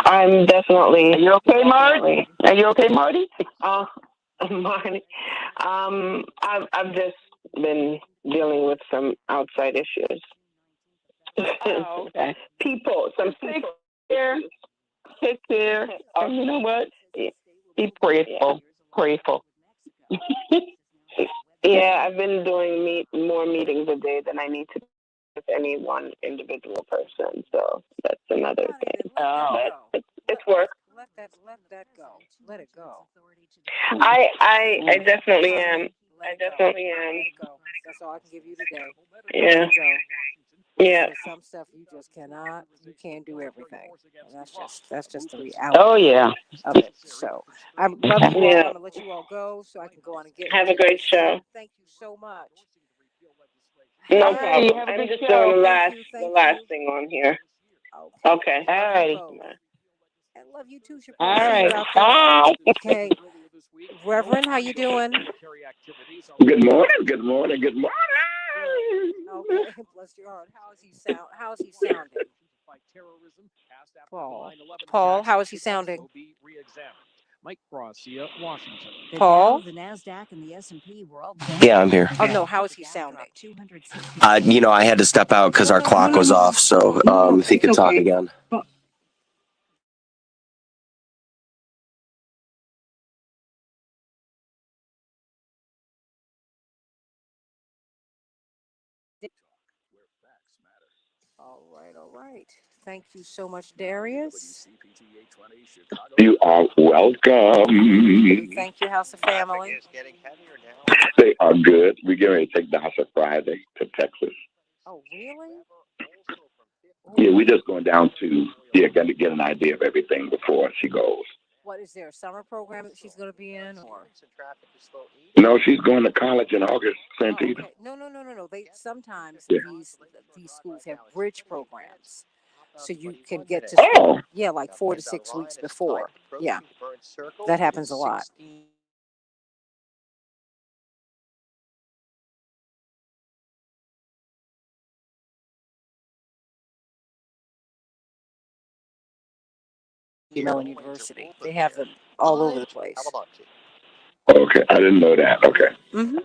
I'm definitely. Are you okay, Marty? Definitely. Are you okay, Marty? Uh, Marty. I've just been dealing with some outside issues. Oh, okay. Some Take people care. issues. Take care. Uh, And you know what? Be yeah. prayerful. Prayerful. Yeah, I've been doing more meetings a day than I need to with any one individual person. So that's another Honey, then thing. let that Oh. But go. it's work. Let that go. Let it go. I Mm. definitely am. Honey, let I it go. definitely am. Let it go. That's all I can give you today. Let Yeah. it go. Yeah. Because some stuff you just cannot, you can't do everything. And that's just the Oh, reality yeah. of it. So I love you all. Yeah. I'm gonna let you all go so I can go on and get Have a get great this done. show. Thank you so much. No All righty. problem. Have a I'm good just doing show. the Thank last you. thing on here. Okay. Okay. All Love you righty. both. And love you too, Chappelle. All See you right. out there. Bye. Okay. Reverend, how you doing? Good morning, good morning, good Good. morning. Okay. Bless your heart. How's he sounding? Paul. Paul, how is he sounding? Paul? The Nasdaq and the S&P were all Yeah, I'm here. Oh no, how is he sounding? I had to step out because No, our no, no, clock no, was no. off. So, No, no, if he it's could talk okay. again. But all right, all right. Thank you so much, Darius. You are welcome. Thank you, House of Family. They are good. We're getting ready to take Dasha Friday to Texas. Oh, really? Yeah, Ooh. we're just going down to gonna get an idea of everything before she goes. What is there a summer program that she's going to be in, or? No, she's going to college in August, Oh, Santita. okay. No. They sometimes Yeah. these schools have bridge programs, so you can get to school. Oh, Yeah, like 4 to 6 weeks before. Yeah, that happens a lot. Mellon University. They have them all over the place. okay. I didn't know that. Okay. Mm-hmm.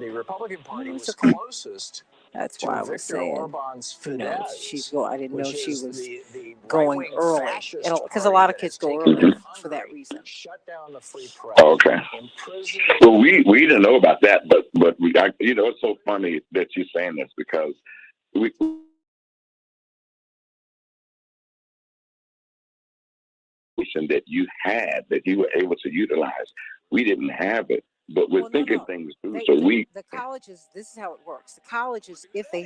It's okay. That's why I was saying, she's going. I didn't know she was going early, because a lot of kids go early for that reason. Okay. Well, we didn't know about that, but it's so funny that you're saying this because we that you were able to utilize. We didn't have it, but we're Well, thinking no. things through. So The colleges. This is how it works. The colleges, if they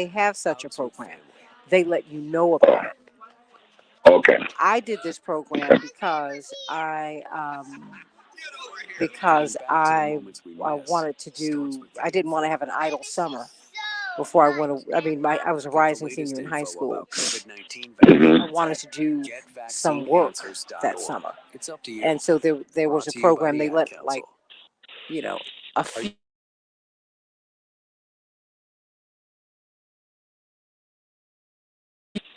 have such a program, they let you know about it. okay. I did this program because I wanted to do. I didn't want to have an idle summer before I went. I mean, I was a rising senior in high school. I wanted to do some work that summer, and so there was a program they let a few.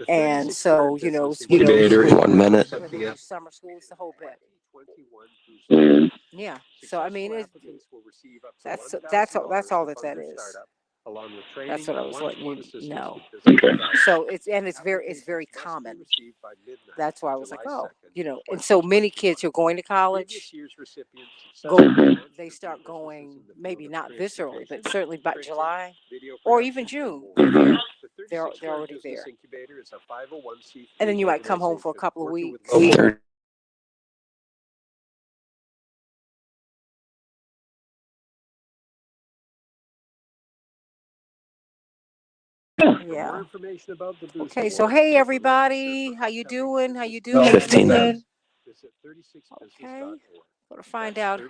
And so Incubator, 1 minute. summer school is the whole bit. Mm. Yeah. So I mean, that's all that is. That's what I was letting you know. Okay. So it's very common. That's why I was like, oh, and so many kids who are going to college they start going maybe not this early, but certainly by July or even June. Mhm. They're already there, and then you might come home for a couple of weeks. Yeah. Okay. So hey everybody, how you doing? How you doing? 15. Okay. Going to find out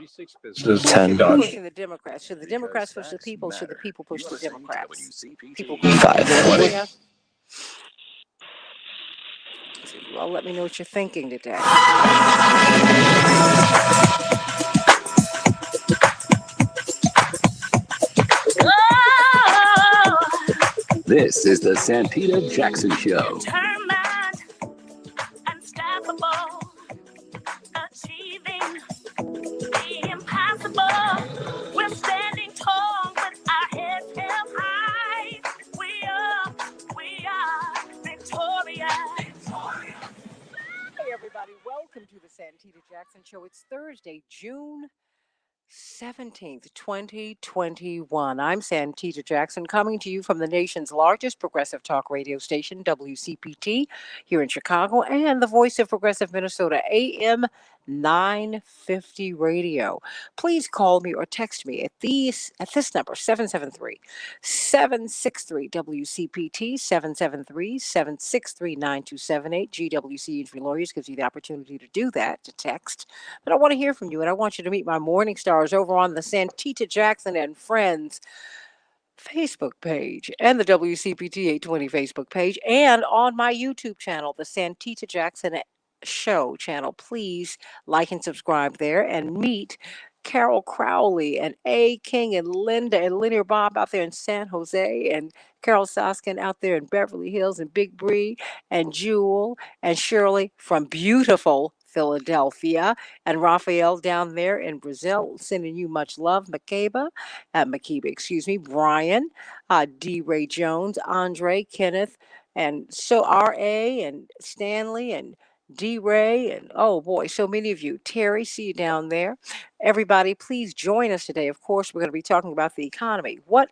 10. pushing the Democrats. Should the Democrats push the people? Should the people push the Democrats? People go 5. yeah. So you all let me know what you're thinking today. This is the Santita Jackson Show. Santita Jackson Show. It's Thursday, June 17th, 2021. I'm Santita Jackson, coming to you from the nation's largest progressive talk radio station, WCPT, here in Chicago, and the voice of progressive Minnesota, AM 950 radio. Please call me or text me at this number, 773-763 WCPT, 773-763-9278. GWC Injury Lawyers gives you the opportunity to do that, to text. But I want to hear from you, and I want you to meet my morning stars over on the Santita Jackson and Friends Facebook page and the WCPT 820 Facebook page, and on my YouTube channel, the Santita Jackson Show channel. Please like and subscribe there and meet Carol Crowley and A. King and Linda and Linear Bob out there in San Jose, and Carol Soskin out there in Beverly Hills, and Big Bree and Jewel and Shirley from beautiful Philadelphia, and Raphael down there in Brazil, sending you much love. Makeba, excuse me, Brian, D. Ray Jones, Andre, Kenneth, and so R.A. and Stanley and D. Ray, and oh boy, so many of you. Terry, see you down there. Everybody, please join us today. Of course, we're going to be talking about the economy. What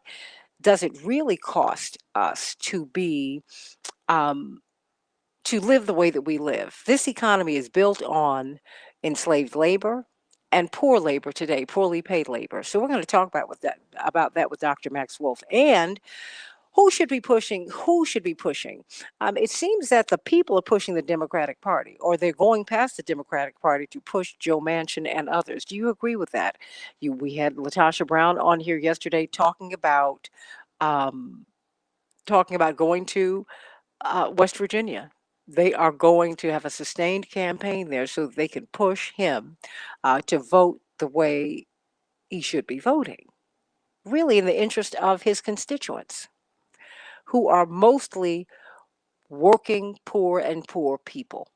does it really cost us to be to live the way that we live? This economy is built on enslaved labor and poor labor today, poorly paid labor. So we're going to talk about that with Dr. Max Wolf. And who should be pushing? Who should be pushing? It seems that the people are pushing the Democratic Party, or they're going past the Democratic Party to push Joe Manchin and others. Do you agree with that? We had Latasha Brown on here yesterday um, talking about going to West Virginia. They are going to have a sustained campaign there so they can push him to vote the way he should be voting, really in the interest of his constituents, who are mostly working poor and poor people.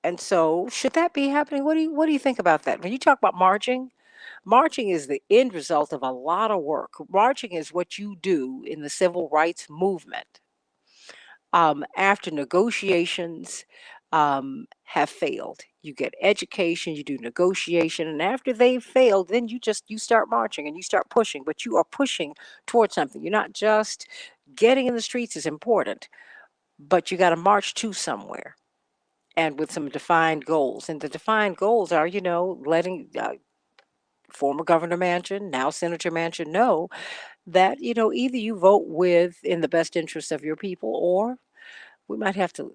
And so, should that be happening? What do you think about that? When you talk about marching is the end result of a lot of work. Marching is what you do in the civil rights movement after negotiations have failed. You get education, you do negotiation, and after they've failed, then you start marching and you start pushing. But you are pushing towards something. You're not just getting in the streets is important, but you got to march to somewhere, and with some defined goals. And the defined goals are, letting former Governor Manchin, now Senator Manchin, know that either you vote with in the best interest of your people, or we might have to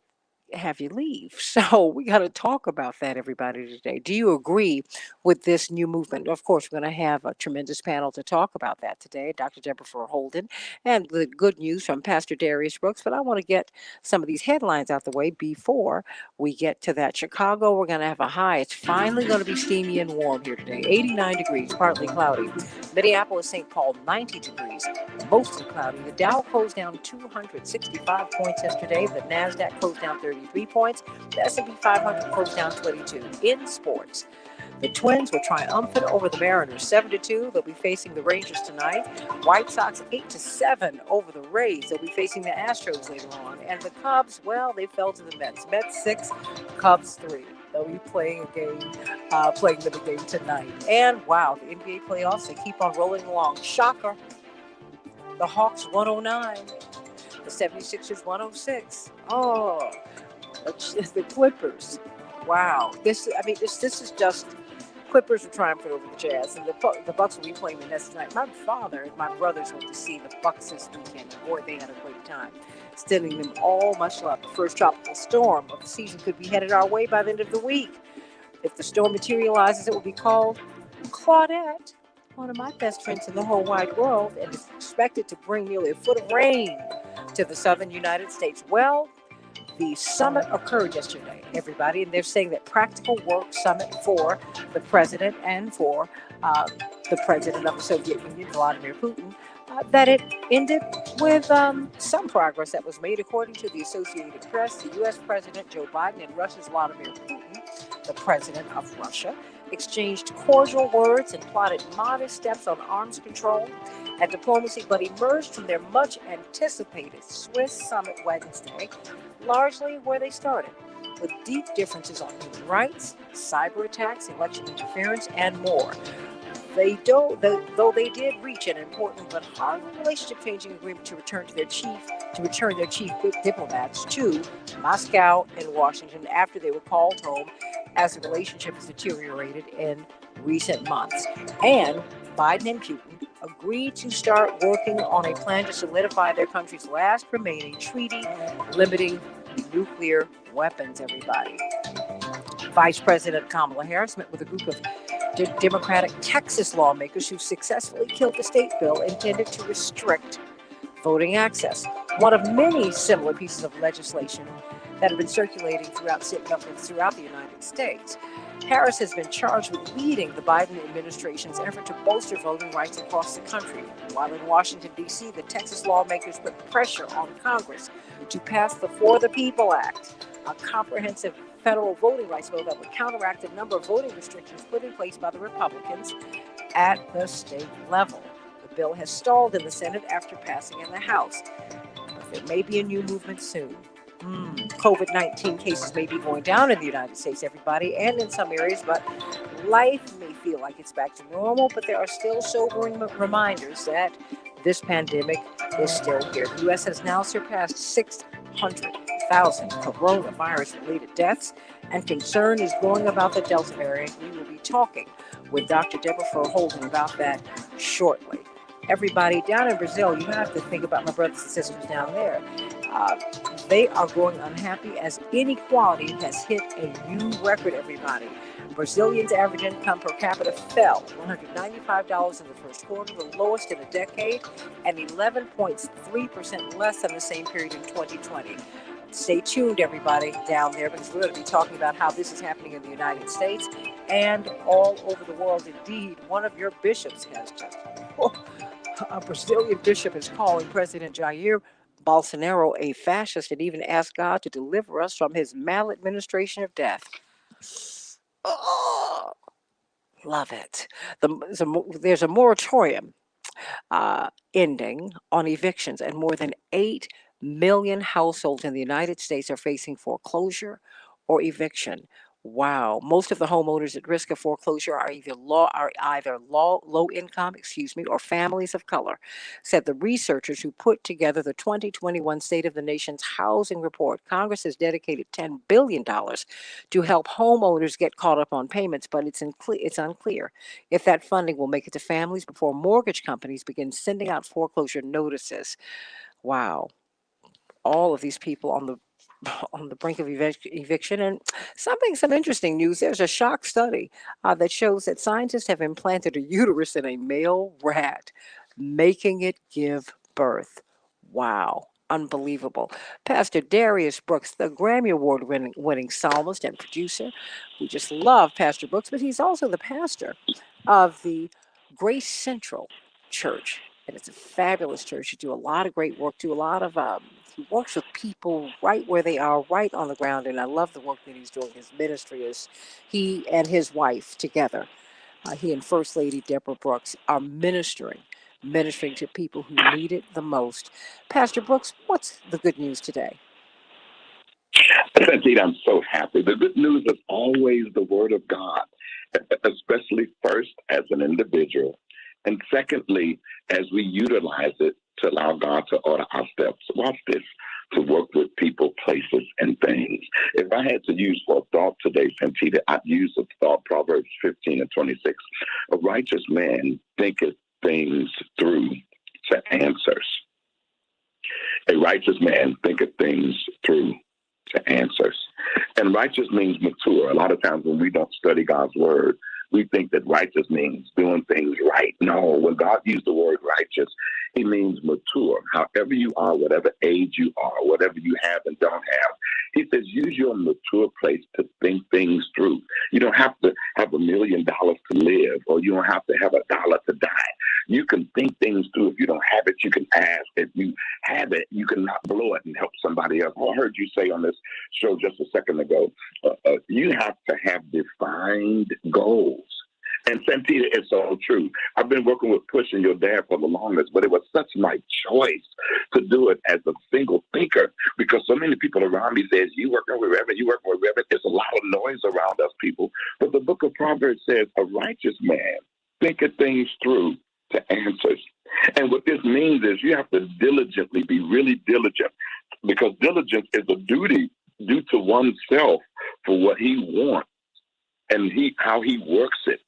have you leave. So we got to talk about that, everybody, today. Do you agree with this new movement? Of course, we're going to have a tremendous panel to talk about that today. Dr. Deborah Holden, and the good news from Pastor Darius Brooks. But I want to get some of these headlines out the way before we get to that. Chicago, we're going to have a high. It's finally going to be steamy and warm here today. 89 degrees, partly cloudy. Minneapolis, St. Paul, 90 degrees, mostly cloudy. The Dow closed down 265 points yesterday. The NASDAQ closed down 33 points. The S&P 500 closed down 22. In sports, the Twins were triumphant over the Mariners 7-2. They'll be facing the Rangers tonight. White Sox 8-7 over the Rays. They'll be facing the Astros later on. And the Cubs, well, they fell to the Mets. Mets 6, Cubs 3. They'll be playing them a game tonight. And wow, the NBA playoffs, they keep on rolling along. Shocker. The Hawks 109. The 76ers 106. Oh, the Clippers. Wow. This is just Clippers are triumphant over the Jazz, and the Bucks will be playing the Nets tonight. My father and my brothers went to see the Bucks this weekend, and boy, they had a great time. Sending them all much love. The first tropical storm of the season could be headed our way by the end of the week. If the storm materializes, it will be called Claudette, one of my best friends in the whole wide world, and is expected to bring nearly a foot of rain to the southern United States. Well, the summit occurred yesterday, everybody, and they're saying that practical work summit for the president and for the president of the Soviet Union, Vladimir Putin, that it ended with some progress that was made, according to the Associated Press. The U.S. President Joe Biden and Russia's Vladimir Putin, the president of Russia, exchanged cordial words and plotted modest steps on arms control and diplomacy, but emerged from their much anticipated Swiss summit Wednesday, largely where they started, with deep differences on human rights, cyber attacks, election interference, and more. Though they did reach an important but hardly relationship-changing agreement to return their chief diplomats to Moscow and Washington after they were called home, as the relationship has deteriorated in recent months. And Biden and Putin agreed to start working on a plan to solidify their country's last remaining treaty limiting nuclear weapons. Everybody. Vice President Kamala Harris met with a group of Democratic Texas lawmakers who successfully killed the state bill intended to restrict voting access. One of many similar pieces of legislation that have been circulating throughout the United States. Harris has been charged with leading the Biden administration's effort to bolster voting rights across the country. While in Washington, D.C., the Texas lawmakers put pressure on Congress to pass the For the People Act, a comprehensive federal voting rights bill that would counteract a number of voting restrictions put in place by the Republicans at the state level. The bill has stalled in the Senate after passing in the House, but there may be a new movement soon. COVID-19 cases may be going down in the United States, everybody, and in some areas, but life may feel like it's back to normal, but there are still sobering reminders that this pandemic is still here. The U.S. has now surpassed 600,000 coronavirus-related deaths, and concern is growing about the Delta variant. We will be talking with Dr. Deborah Holden about that shortly. Everybody down in Brazil, you have to think about my brothers and sisters down there. They are growing unhappy as inequality has hit a new record, everybody. Brazilians' average income per capita fell $195 in the first quarter, the lowest in a decade, and 11.3% less than the same period in 2020. Stay tuned, everybody, down there, because we're going to be talking about how this is happening in the United States and all over the world. Indeed, one of your bishops has just... A Brazilian bishop is calling President Jair Bolsonaro a fascist and even asked God to deliver us from his maladministration of death. Oh, love it. There's a moratorium ending on evictions, and more than 8 million households in the United States are facing foreclosure or eviction. Wow. Most of the homeowners at risk of foreclosure are either low income, or families of color, said the researchers who put together the 2021 State of the Nation's Housing Report. Congress has dedicated $10 billion to help homeowners get caught up on payments, but it's unclear if that funding will make it to families before mortgage companies begin sending out foreclosure notices. Wow. All of these people on the brink of eviction. And some interesting news. There's a shock study that shows that scientists have implanted a uterus in a male rat, making it give birth. Wow. Unbelievable. Pastor Darius Brooks, the Grammy Award winning psalmist and producer. We just love Pastor Brooks, but he's also the pastor of the Grace Central Church. And it's a fabulous church. You do a lot of great work, he works with people right where they are, right on the ground. And I love the work that he's doing. His ministry is, he and his wife together, he and First Lady Deborah Brooks are ministering to people who need it the most. Pastor Brooks, what's the good news today? Santita, I'm so happy. The good news is always the Word of God, especially first as an individual, and secondly, as we utilize it to allow God to order our steps. Watch this, to work with people, places, and things. If I had to use for a thought today, Santita, I'd use the thought Proverbs 15:26. A righteous man thinketh things through to answers. A righteous man thinketh things through to answers. And righteous means mature. A lot of times when we don't study God's word, we think that righteous means doing things right. No, when God used the word righteous, he means mature. However you are, whatever age you are, whatever you have and don't have, he says use your mature place to think things through. You don't have to have $1 million to live, or you don't have to have $1 to die. You can think things through. If you don't have it, you can ask. If you have it, you can not blow it and help somebody else. I heard you say on this show just a second ago, you have to have defined goals. And Santita, it's so true. I've been working with pushing your dad for the longest, but it was such my choice to do it as a single thinker because so many people around me says, you working with Reverend, you working with Reverend. There's a lot of noise around us people. But the book of Proverbs says a righteous man thinketh things through to answers. And what this means is you have to diligently be really diligent because diligence is a duty due to oneself for what he wants and how he works it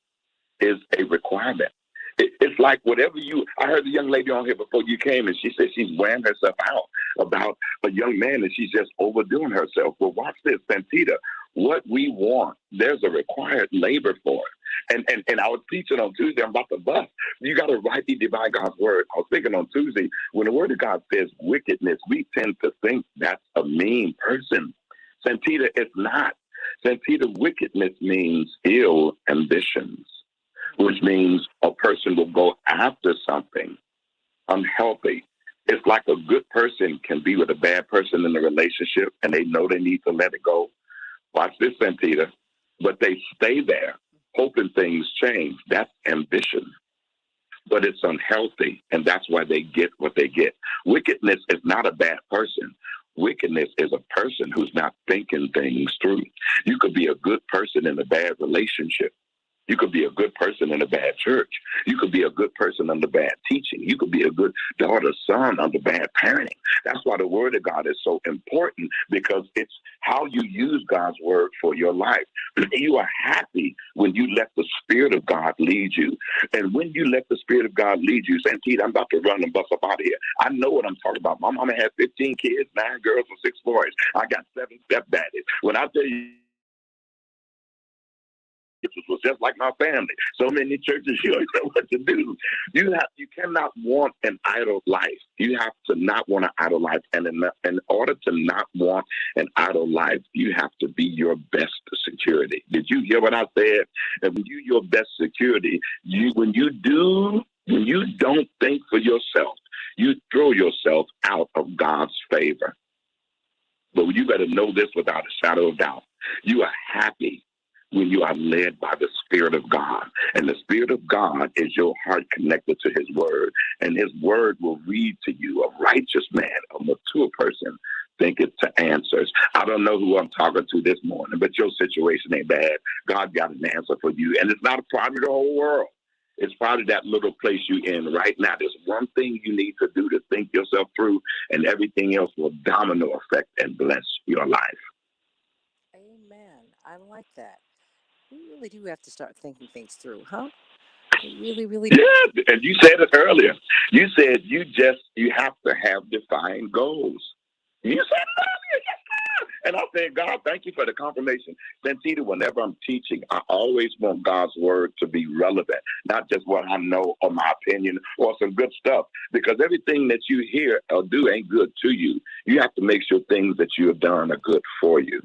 is a requirement. It's like whatever I heard the young lady on here before you came and she said she's wearing herself out about a young man and she's just overdoing herself. Well, watch this, Santita. What we want, there's a required labor for it. And I was teaching on Tuesday, I'm about to bust. You got to rightly divide God's word. I was thinking on Tuesday, when the word of God says wickedness, we tend to think that's a mean person. Santita, it's not. Santita, wickedness means ill ambitions, which means a person will go after something unhealthy. It's like a good person can be with a bad person in a relationship and they know they need to let it go. Watch this, Santita. But they stay there hoping things change. That's ambition. But it's unhealthy, and that's why they get what they get. Wickedness is not a bad person. Wickedness is a person who's not thinking things through. You could be a good person in a bad relationship. You could be a good person in a bad church. You could be a good person under bad teaching. You could be a good daughter, son under bad parenting. That's why the word of God is so important because it's how you use God's word for your life. You are happy when you let the Spirit of God lead you. And when you let the Spirit of God lead you, Santita, I'm about to run and bust up out of here. I know what I'm talking about. My mama had 15 kids, 9 girls and 6 boys. I got 7 stepdaddies. When I tell you, was just like my family. So many churches, you don't know what to do. You cannot want an idle life. You have to not want an idle life. And in order to not want an idle life, you have to be your best security. Did you hear what I said? And when your best security, when you don't think for yourself, you throw yourself out of God's favor. But you better know this without a shadow of doubt. You are happy when you are led by the Spirit of God. And the Spirit of God is your heart connected to his word. And his word will read to you, a righteous man, a mature person, thinketh to answers. I don't know who I'm talking to this morning, but your situation ain't bad. God got an answer for you. And it's not a part of the whole world. It's part of that little place you're in right now. There's one thing you need to do to think yourself through, and everything else will domino effect and bless your life. Amen. I like that. We really do have to start thinking things through, huh? We really, really do. Yeah, and you said it earlier. You said you have to have defined goals. You said it earlier. Yes, sir. And I said, God, thank you for the confirmation. Santita, whenever I'm teaching, I always want God's word to be relevant, not just what I know or my opinion or some good stuff. Because everything that you hear or do ain't good to you. You have to make sure things that you have done are good for you.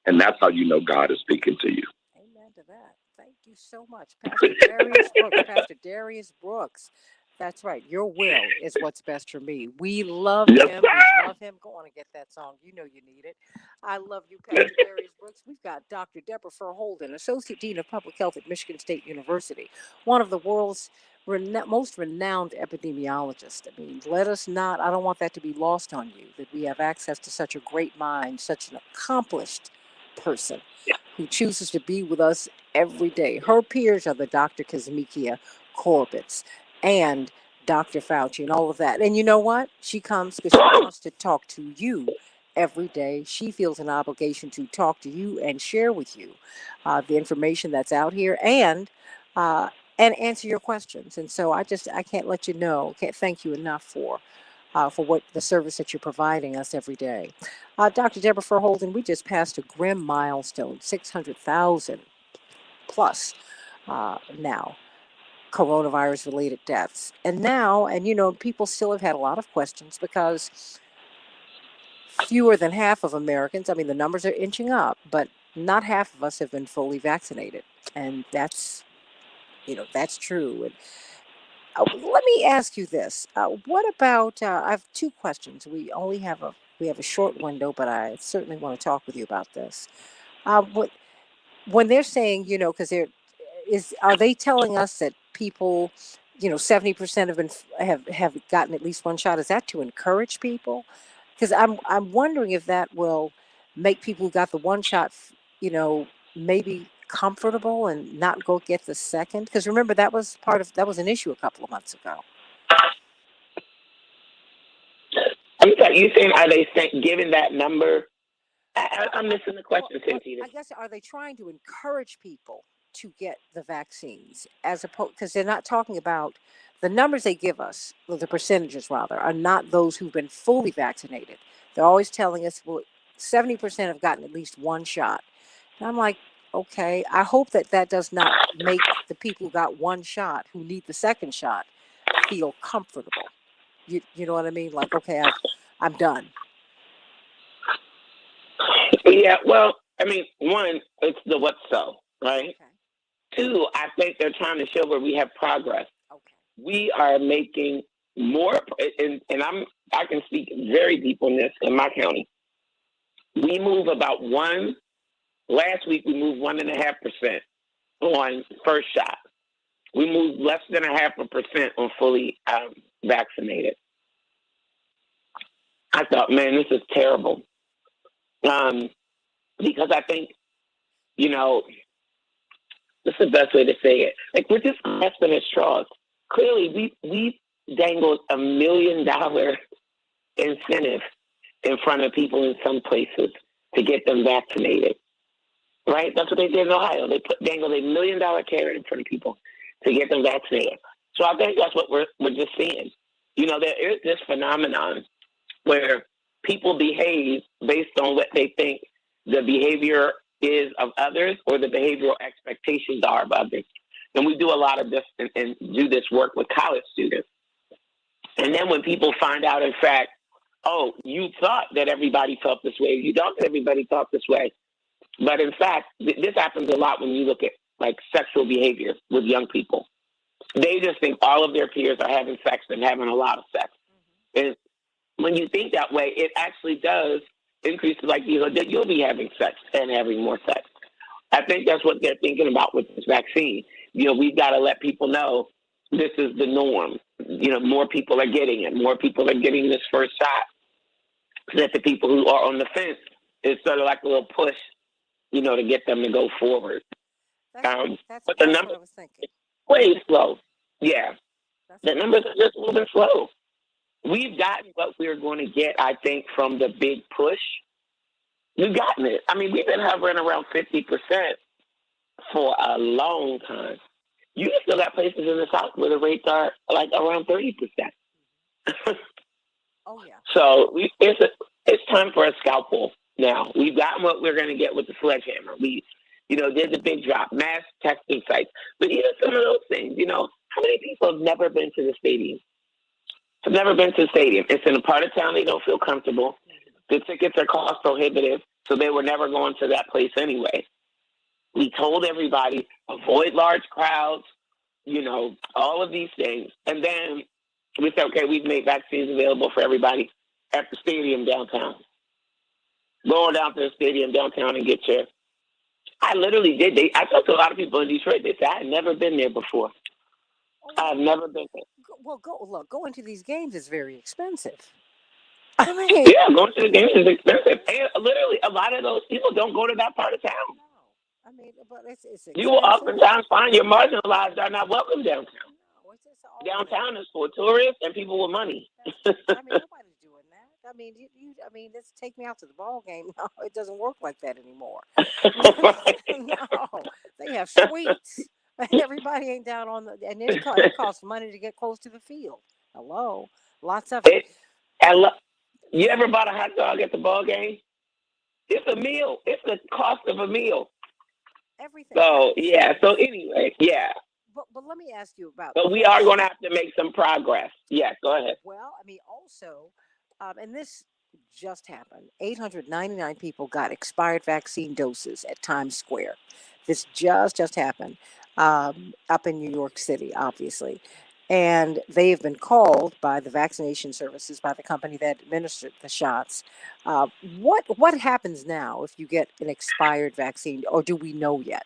And that's how you know God is speaking to you. Amen to that. Thank you so much, Pastor Darius Brooks. Pastor Darius Brooks. That's right. Your will is what's best for me. We love Yes, him. sir. We love him. Go on and get that song. You know you need it. I love you, Pastor Darius Brooks. We've got Dr. Deborah Holden, Associate Dean of Public Health at Michigan State University, one of the world's most renowned epidemiologists. I mean, I don't want that to be lost on you, that we have access to such a great mind, such an accomplished person who chooses to be with us every day. Her peers are the Dr. Kazmikia Corbetts and Dr. Fauci and all of that. And you know what? She comes because she wants to talk to you every day. She feels an obligation to talk to you and share with you the information that's out here and answer your questions. And so I can't let you know, can't thank you enough for what the service that you're providing us every day. Dr. Deborah Holden, we just passed a grim milestone, 600,000 plus now coronavirus-related deaths. And now, people still have had a lot of questions because fewer than half of Americans, I mean, the numbers are inching up, but not half of us have been fully vaccinated. And that's true. And let me ask you this. What about, I have 2 questions. We have a short window, but I certainly want to talk with you about this. When they're saying, because are they telling us that people, 70% have gotten at least one shot? Is that to encourage people? Because I'm wondering if that will make people who got the one shot, maybe comfortable and not go get the second. Because remember, that was an issue a couple of months ago. I'm sorry, you saying, are they giving that number? I'm missing the question, Santita. I guess, are they trying to encourage people to get the vaccines as opposed, because they're not talking about the numbers they give us, or the percentages rather, are not those who've been fully vaccinated. They're always telling us, well, 70% have gotten at least one shot. And I'm like, okay, I hope that does not make the people who got one shot, who need the second shot, feel comfortable. You know what I mean? Like, okay, I'm done. Yeah, well, I mean, one, it's the what's so, right? Okay. Two, I think they're trying to show where we have progress. Okay. We are making more, and I can speak very deep on this in my county. We move about last week we moved 1.5% on first shot. We moved less than 0.5% on fully vaccinated. I thought, man, this is terrible. Because I think, this is the best way to say it. Like, we're just grasping at straws. Clearly, we dangled $1 million incentive in front of people in some places to get them vaccinated. Right? That's what they did in Ohio. They dangled $1 million carrot in front of people to get them vaccinated. So I think that's what we're just seeing. There is this phenomenon where people behave based on what they think the behavior is of others or the behavioral expectations are of others. And we do a lot of this and do this work with college students. And then when people find out, in fact, oh, you thought that everybody felt this way. You thought that everybody thought this way. But in fact, this happens a lot when you look at like sexual behavior with young people. They just think all of their peers are having sex and having a lot of sex. And when you think that way, it actually does increase the likelihood that you'll be having sex and having more sex. I think that's what they're thinking about with this vaccine. We've got to let people know this is the norm. More people are getting it. More people are getting this first shot. So that the people who are on the fence, is sort of like a little push, to get them to go forward. But the numbers what I was thinking. Way slow. Yeah. The numbers are just moving slow. We've gotten what we're going to get, I think, from the big push. We've gotten it. I mean, we've been hovering around 50% for a long time. You still got places in the South where the rates are like around 30%. Oh, yeah. So it's time for a scalpel now. We've gotten what we're going to get with the sledgehammer. We, did the big drop, mass testing sites. But even some of those things, how many people have never been to the stadium? Have never been to the stadium. It's in a part of town they don't feel comfortable. The tickets are cost prohibitive, so they were never going to that place anyway. We told everybody, avoid large crowds, all of these things. And then we said, okay, we've made vaccines available for everybody at the stadium downtown. Go on down to the stadium downtown and get your... I literally did. I talked to a lot of people in Detroit. They said, I had never been there before. I've never been there. Well, going to these games is very expensive. I mean, yeah, going to the games is expensive. And literally, a lot of those people don't go to that part of town. No. I mean, but it's expensive. You will oftentimes find your marginalized are not welcome downtown. No, downtown is for tourists and people with money. I mean, nobody's doing that. I mean, let's take me out to the ball game. No, it doesn't work like that anymore. No, they have suites. Everybody ain't down on the, and it costs money to get close to the field. Hello, lots of it. You ever bought a hot dog at the ball game? It's a meal. It's the cost of a meal. Everything. So yeah. So anyway, yeah. But let me ask you about. But we are going to have to make some progress. Yeah, go ahead. Well, I mean, also, and this just happened. 899 people got expired vaccine doses at Times Square. This just happened up in New York City, obviously. And they've been called by the vaccination services, by the company that administered the shots. What happens now if you get an expired vaccine, or do we know yet?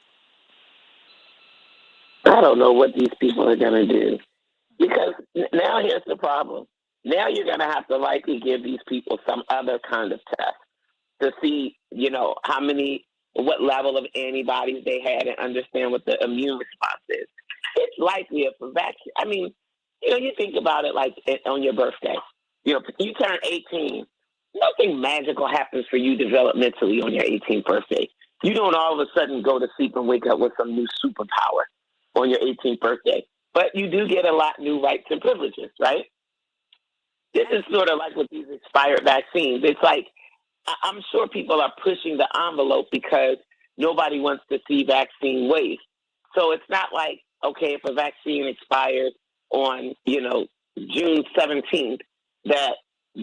I don't know what these people are going to do because now here's the problem. Now you're going to have to likely give these people some other kind of test to see, how many, what level of antibodies they had and understand what the immune response is. It's likely if a vaccine, I mean, you think about it like on your birthday. You turn 18, nothing magical happens for you developmentally on your 18th birthday. You don't all of a sudden go to sleep and wake up with some new superpower on your 18th birthday. But you do get a lot new rights and privileges, right? This is sort of like with these expired vaccines. It's like, I'm sure people are pushing the envelope because nobody wants to see vaccine waste. So it's not like, okay, if a vaccine expires on, June 17th, that,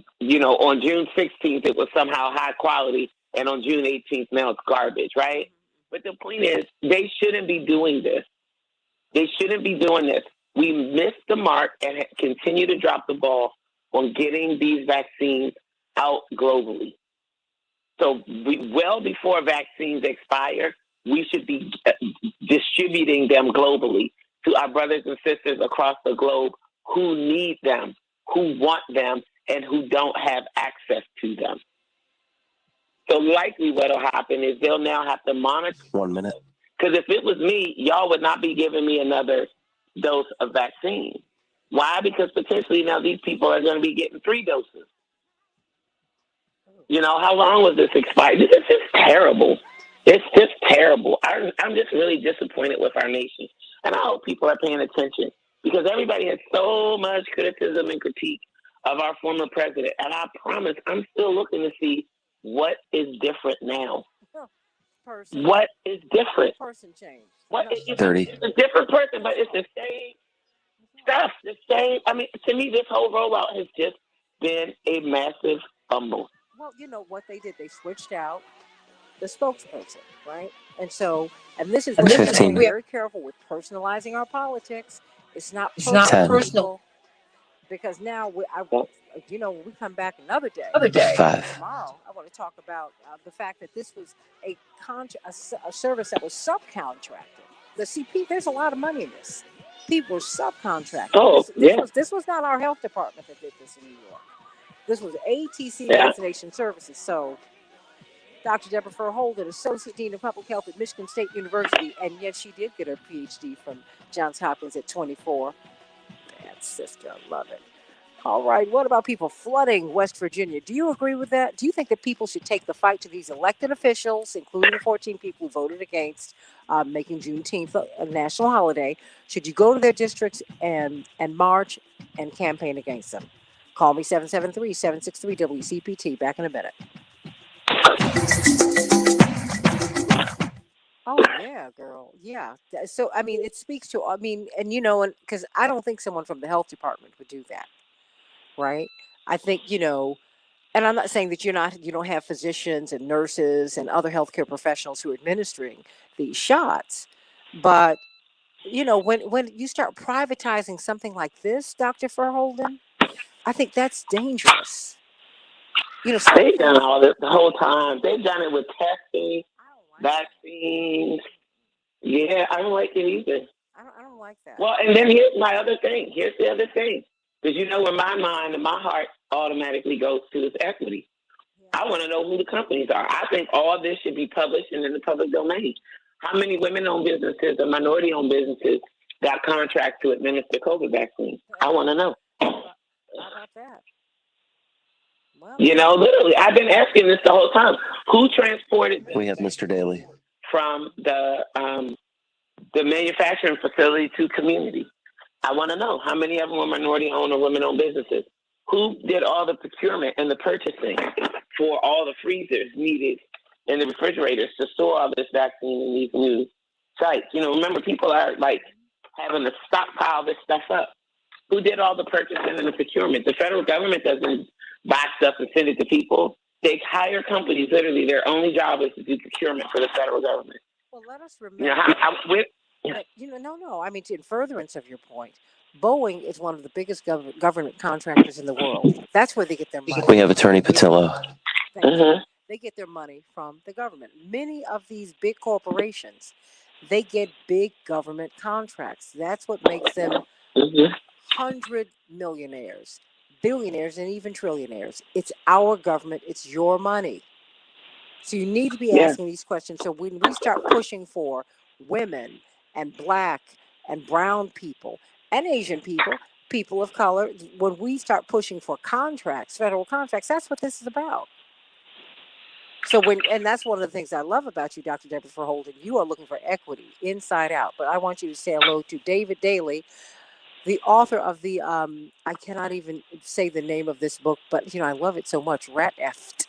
on June 16th, it was somehow high quality, and on June 18th, now it's garbage, right? But the point is, they shouldn't be doing this. They shouldn't be doing this. We missed the mark and continue to drop the ball on getting these vaccines out globally. So well before vaccines expire, we should be distributing them globally to our brothers and sisters across the globe who need them, who want them, and who don't have access to them. So likely what will happen is they'll now have to monitor. 1 minute. Because if it was me, y'all would not be giving me another dose of vaccine. Why? Because potentially now these people are going to be getting 3 doses. How long was this expired? This is just terrible. It's just terrible. I'm just really disappointed with our nation. And I hope people are paying attention because everybody has so much criticism and critique of our former president. And I promise I'm still looking to see what is different now. What is different? Person change. It's 30. It's a different person, but it's the same stuff. The same. I mean, to me, this whole rollout has just been a massive fumble. Well, you know what they did? They switched out the spokesperson, right? And this is where we are very careful with personalizing our politics. It's not personal. Because now, when we come back another day, 5. tomorrow, I want to talk about the fact that this was a service that was subcontracted. The CP, there's a lot of money in this. People were subcontracted. Oh, This was not our health department that did this in New York. This was ATC Vaccination Services. So, Dr. Deborah Furr-Holden, Associate Dean of Public Health at Michigan State University, and yet she did get her PhD from Johns Hopkins at 24. Bad sister, I love it. All right, what about people flooding West Virginia? Do you agree with that? Do you think that people should take the fight to these elected officials, including the 14 people who voted against making Juneteenth a national holiday? Should you go to their districts and march and campaign against them? Call me 773-763-WCPT. Back in a minute. Oh, yeah, girl. Yeah. So, I mean, it speaks to, and because I don't think someone from the health department would do that. Right. I think, and I'm not saying that you don't have physicians and nurses and other healthcare professionals who are administering these shots. But, when you start privatizing something like this, Dr. Furr-Holden, I think that's dangerous. They've done all this the whole time. They've done it with testing, vaccines. Yeah, I don't like it either. I don't like that. Well, and then here's my other thing. Here's the other thing. Because where my mind and my heart automatically goes to is equity. I want to know who the companies are. I think all this should be published and in the public domain. How many women-owned businesses or minority-owned businesses got contracts to administer COVID vaccines? I want to know. How about that? Well, literally, I've been asking this the whole time. Who transported this? We have Mr. Daly. From the manufacturing facility to community? I want to know how many of them were minority-owned or women-owned businesses. Who did all the procurement and the purchasing for all the freezers needed and the refrigerators to store all this vaccine in these new sites? Remember, people are having to stockpile this stuff up. Who did all the purchasing and the procurement? The federal government doesn't buy stuff and send it to people. They hire companies. Literally, their only job is to do procurement for the federal government. Well, let us remember. No. I mean, in furtherance of your point, Boeing is one of the biggest government contractors in the world. That's where they get their money. We have Attorney Patillo. They get their money from the government. Many of these big corporations, They get big government contracts. That's what makes them Mhm. 100 millionaires, billionaires, and even trillionaires. It's our government, it's your money. So you need to be Yeah. asking these questions. So when we start pushing for women and black and brown people and Asian people, people of color, when we start pushing for contracts, federal contracts, that's what this is about. So and that's one of the things I love about you, Dr. Deborah Holden. You are looking for equity inside out. But I want you to say hello to David Daly, the author of the I cannot even say the name of this book, but I love it so much. Rat Eft.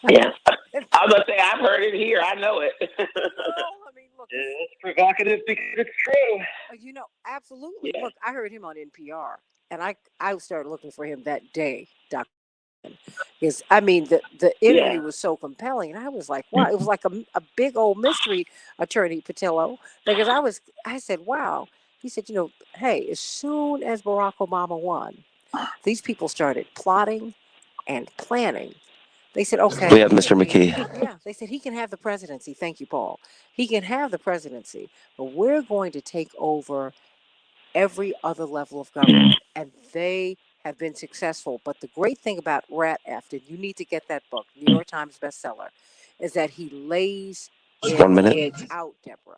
Yeah. I was gonna say I've heard it here. I know it. Well, I mean, look, it's provocative because it's true. absolutely. Yeah. Look, I heard him on NPR, and I started looking for him that day, Doctor. Because I mean, the Yeah. interview was so compelling, and I was like, wow, it was like a big old mystery, Attorney Patillo, because I said, wow. He said, hey, as soon as Barack Obama won, these people started plotting and planning. They said, We okay, have Mr. McKee. yeah, they said he can have the presidency. Thank you, Paul. He can have the presidency, but we're going to take over every other level of government. And they have been successful. But the great thing about Rat Eft, and you need to get that book, New York Times bestseller, is that he lays Just it 1 minute. out, Deborah.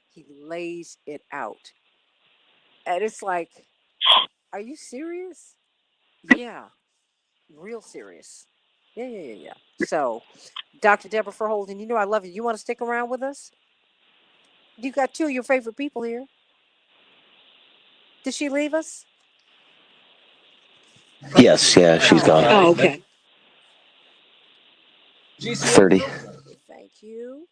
He lays it out. And it's like, are you serious? Yeah, real serious. Yeah, yeah, yeah, yeah. So, Dr. Deborah Holden, I love you. You want to stick around with us? You got two of your favorite people here. Did she leave us? Yes, yeah, she's gone. Oh, okay. 30. Thank you.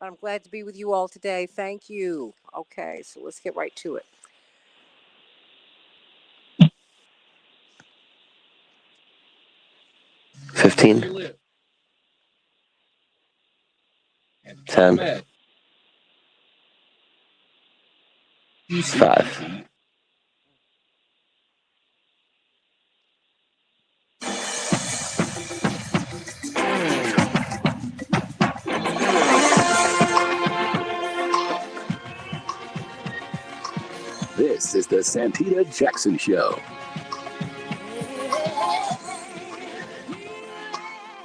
I'm glad to be with you all today. Thank you. Okay, so let's get right to it. 15. 10. 5. This is the Santita Jackson Show.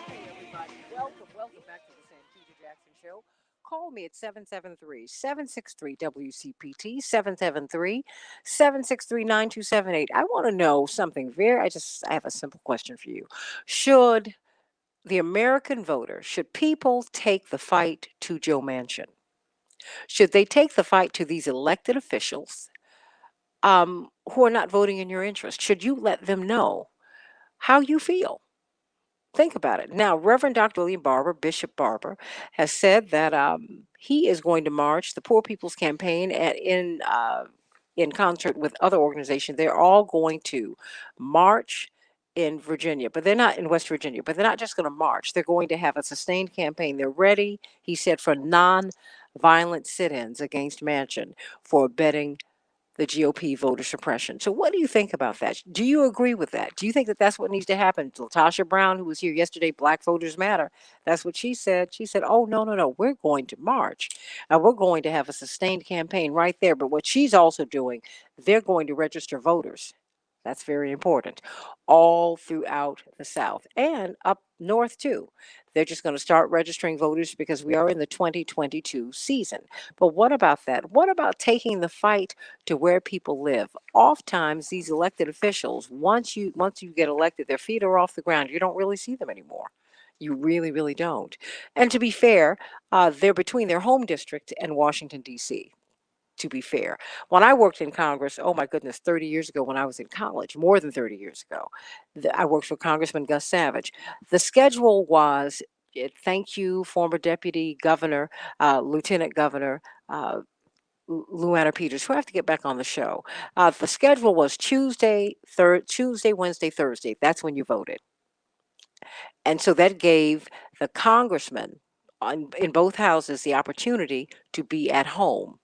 Hey, everybody. Welcome back to the Santita Jackson Show. Call me at 773-763-WCPT, 773-763-9278. I want to know something I have a simple question for you. Should the American voter, should people take the fight to Joe Manchin? Should they take the fight to these elected officials who are not voting in your interest? Should you let them know how you feel? Think about it. Now, Reverend Dr. William Barber, Bishop Barber, has said that he is going to march the Poor People's Campaign in concert with other organizations. They're all going to march in Virginia, but they're not in West Virginia, but they're not just going to march. They're going to have a sustained campaign. They're ready, he said, for non-violent sit-ins against Manchin for betting the GOP voter suppression. So, what do you think about that? Do you agree with that? Do you think that that's what needs to happen? Latasha Brown, who was here yesterday, Black Voters Matter, that's what she said. She said, oh, no, no, no, we're going to march. And we're going to have a sustained campaign right there. But what she's also doing, they're going to register voters. That's very important. All throughout the South and up north, too. They're just going to start registering voters because we are in the 2022 season. But what about that? What about taking the fight to where people live? Oftentimes, these elected officials, once you get elected, their feet are off the ground. You don't really see them anymore. You really, really don't. And to be fair, they're between their home district and Washington, D.C., to be fair. When I worked in Congress, oh my goodness, 30 years ago when I was in college, more than 30 years ago, I worked for Congressman Gus Savage. The schedule was thank you, former deputy governor, lieutenant governor. Luana Peters, who I have to get back on the show. The schedule was Tuesday, Wednesday, Thursday. That's when you voted, and so that gave the congressman in both houses the opportunity to be at home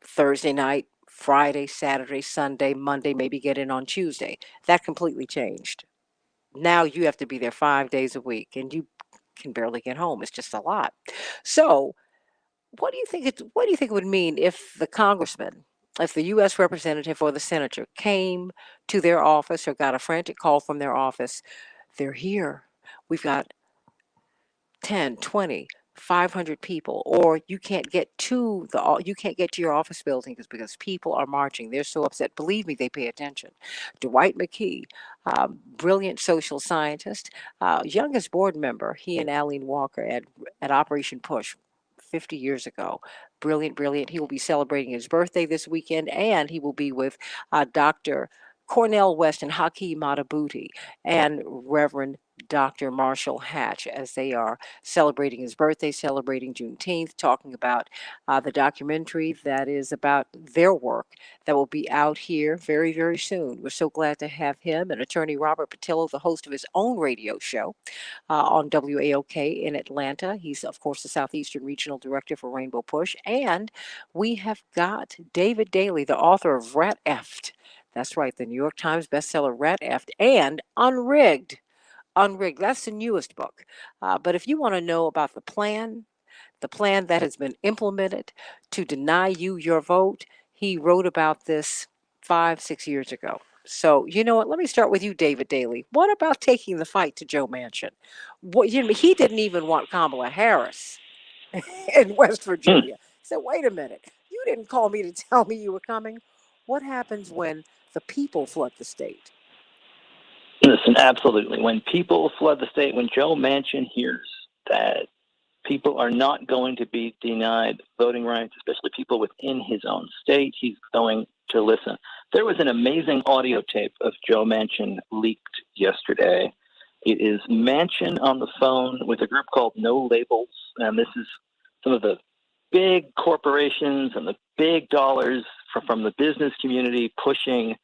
Thursday night, Friday, Saturday, Sunday, Monday, maybe get in on Tuesday. That completely changed. Now you have to be there 5 days a week, and you can barely get home. It's just a lot. So, what do you think it would mean if the congressman, if the U.S. representative or the senator came to their office or got a frantic call from their office? They're here. We've got 10, 20, 500 people, or you can't get to your office building because people are marching. They're so upset. Believe me, they pay attention. Dwight McKee, brilliant social scientist, youngest board member, he and Aline Walker at Operation Push 50 years ago. Brilliant, brilliant. He will be celebrating his birthday this weekend, and he will be with Dr. Cornell West and Hakeem Matabuti and Reverend Dr. Marshall Hatch as they are celebrating his birthday, celebrating Juneteenth, talking about the documentary that is about their work that will be out here very, very soon. We're so glad to have him and attorney Robert Patillo, the host of his own radio show on WAOK in Atlanta. He's, of course, the Southeastern Regional Director for Rainbow Push. And we have got David Daly, the author of Rat Effed. That's right, the New York Times bestseller Rat Effed and Unrigged. Unrigged, that's the newest book. But if you want to know about the plan that has been implemented to deny you your vote, he wrote about this 5, 6 years ago. So, you know what? Let me start with you, David Daly. What about taking the fight to Joe Manchin? He didn't even want Kamala Harris in West Virginia. He said, wait a minute. You didn't call me to tell me you were coming. What happens when the people flood the state? Listen, absolutely. When people flood the state, when Joe Manchin hears that people are not going to be denied voting rights, especially people within his own state, he's going to listen. There was an amazing audio tape of Joe Manchin leaked yesterday. It is Manchin on the phone with a group called No Labels, and this is some of the big corporations and the big dollars from the business community pushing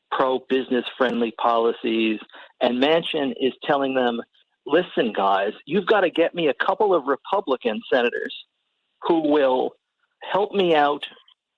pro-business friendly policies. And Manchin is telling them, listen, guys, you've got to get me a couple of Republican senators who will help me out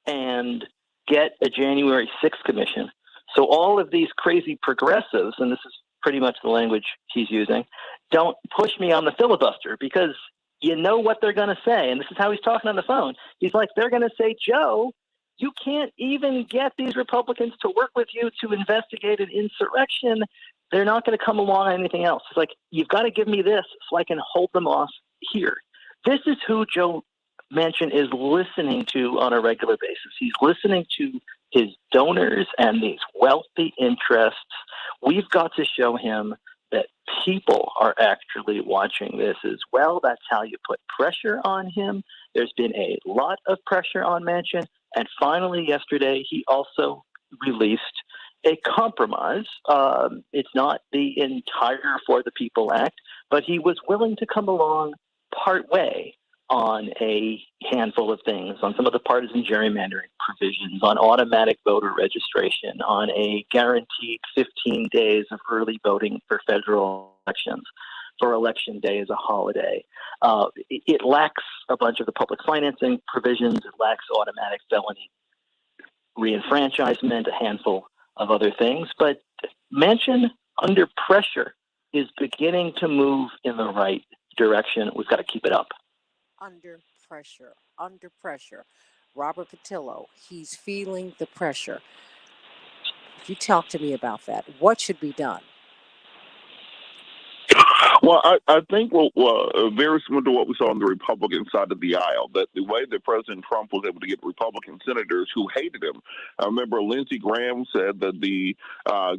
and get a January 6th commission. So all of these crazy progressives, and this is pretty much the language he's using, don't push me on the filibuster because you know what they're going to say. And this is how he's talking on the phone. He's like, they're going to say, Joe, you can't even get these Republicans to work with you to investigate an insurrection. They're not going to come along on anything else. It's like, you've got to give me this so I can hold them off here. This is who Joe Manchin is listening to on a regular basis. He's listening to his donors and these wealthy interests. We've got to show him that people are actually watching this as well. That's how you put pressure on him. There's been a lot of pressure on Manchin. And finally, yesterday, he also released a compromise. It's not the entire For the People Act, but he was willing to come along part way on a handful of things, on some of the partisan gerrymandering provisions, on automatic voter registration, on a guaranteed 15 days of early voting for federal elections, for Election Day as a holiday. It lacks a bunch of the public financing provisions. It lacks automatic felony reenfranchisement, a handful of other things. But Manchin, under pressure, is beginning to move in the right direction. We've got to keep it up. Under pressure. Robert Patillo, he's feeling the pressure. You talk to me about that. What should be done? Well, I think very similar to what we saw on the Republican side of the aisle, that the way that President Trump was able to get Republican senators who hated him. I remember Lindsey Graham said that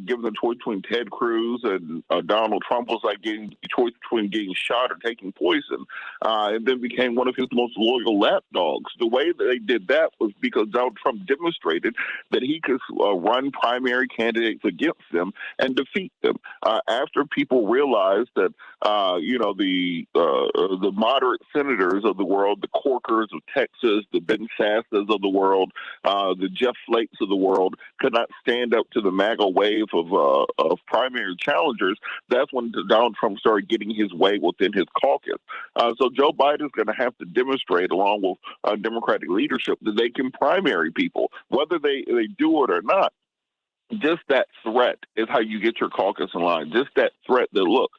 given the choice between Ted Cruz and Donald Trump was like getting the choice between getting shot or taking poison, and then became one of his most loyal lapdogs. The way that they did that was because Donald Trump demonstrated that he could run primary candidates against them and defeat them. After people realized that the moderate senators of the world, the Corkers of Texas, the Ben Sassas of the world, the Jeff Flakes of the world, could not stand up to the MAGA wave of primary challengers. That's when Donald Trump started getting his way within his caucus. So Joe Biden's going to have to demonstrate, along with Democratic leadership, that they can primary people, whether they do it or not. just that threat is how you get your caucus in line. Just that threat that, look,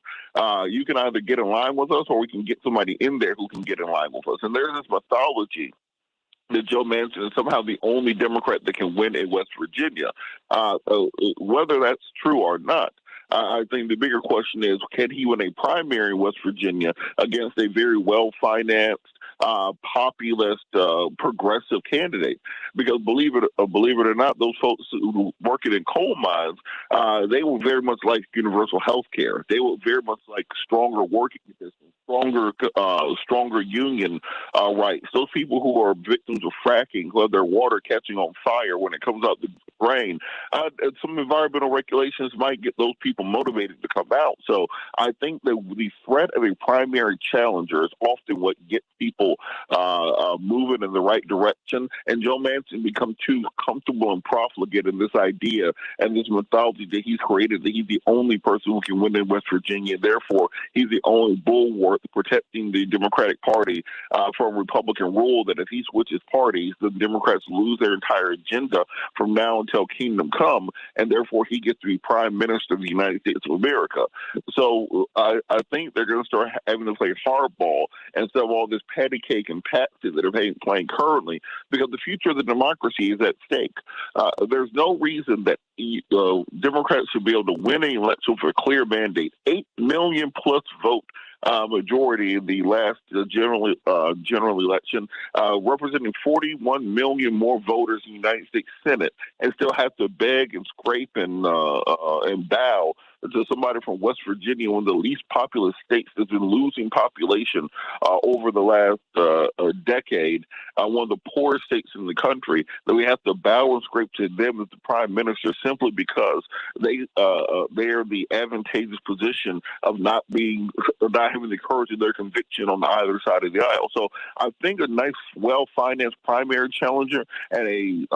you can either get in line with us or we can get somebody in there who can get in line with us. And there's this mythology that Joe Manchin is somehow the only Democrat that can win in West Virginia. Whether that's true or not, I think the bigger question is, can he win a primary in West Virginia against a very well-financed, populist, progressive candidate? Because believe it or not, those folks who working in coal mines, they were very much like universal health care. They were very much like stronger working conditions, stronger union rights. Those people who are victims of fracking, who have their water catching on fire when it comes out the drain, some environmental regulations might get those people motivated to come out. So I think that the threat of a primary challenger is often what gets people moving in the right direction. And Joe Manchin become too comfortable and profligate in this idea and this mythology that he's created, that he's the only person who can win in West Virginia. Therefore, he's the only bulwark protecting the Democratic Party from Republican rule, that if he switches parties, the Democrats lose their entire agenda from now until kingdom come, and therefore he gets to be prime minister of the United States of America. So I think they're going to start having to play hardball instead of all this patty cake and patsy that are playing currently, because the future of the democracy is at stake. There's no reason that Democrats should be able to win an election for a clear mandate. 8 million plus vote majority in the last general election, representing 41 million more voters in the United States Senate, and still have to beg and scrape and bow to somebody from West Virginia, one of the least populous states that's been losing population over the last decade, one of the poorest states in the country, that we have to bow and scrape to them as the prime minister simply because they are the advantageous position of not having the courage of their conviction on either side of the aisle. So I think a nice, well-financed primary challenger and an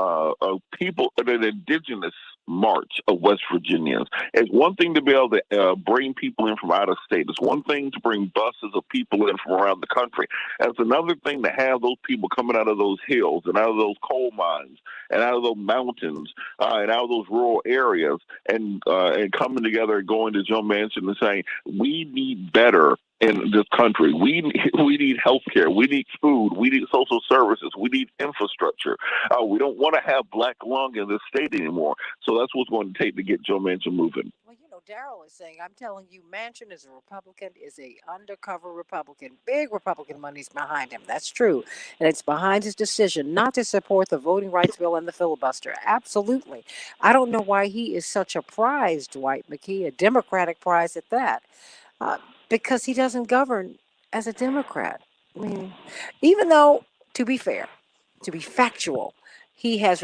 indigenous march of West Virginians. It's one thing to be able to bring people in from out of state. It's one thing to bring buses of people in from around the country. And it's another thing to have those people coming out of those hills and out of those coal mines and out of those mountains and out of those rural areas and coming together and going to Joe Manchin and saying, we need better in this country. We need health care. We need food. We need social services. We need infrastructure. We don't want to have black lung in this state anymore. So that's what's going to take to get Joe Manchin moving. Well, Daryl is saying, I'm telling you, Manchin is a Republican, is a undercover Republican. Big Republican money's behind him. That's true. And it's behind his decision not to support the voting rights bill and the filibuster. Absolutely. I don't know why he is such a prize, Dwight McKee, a Democratic prize at that. Because he doesn't govern as a Democrat. I mean, even though, to be fair, to be factual, he has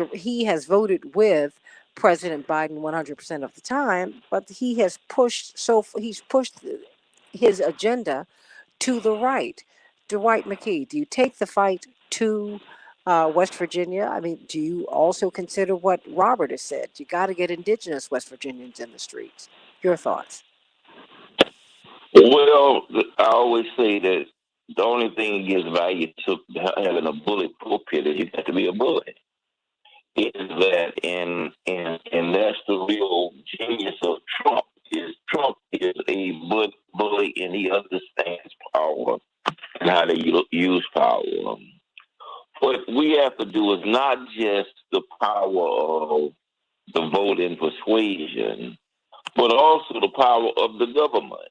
voted with President Biden 100% of the time, but he's pushed his agenda to the right. Dwight McKee, do you take the fight to West Virginia? I mean, do you also consider what Robert has said? You got to get indigenous West Virginians in the streets. Your thoughts? Well, I always say that the only thing that gives value to having a bullet pulpit is you have to be a bully. Is that and that's the real genius of Trump. Trump is a bully and he understands power and how to use power. What we have to do is not just the power of the vote and persuasion, but also the power of the government.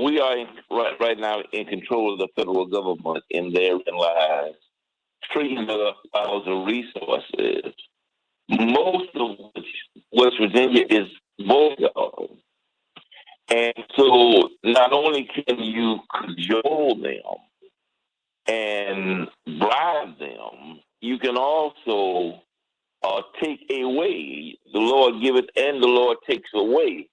We are right now in control of the federal government, and therein lies trillions of dollars of resources, most of which West Virginia is voted. And so not only can you cajole them and bribe them, you can also take away. The Lord giveth and the Lord takes away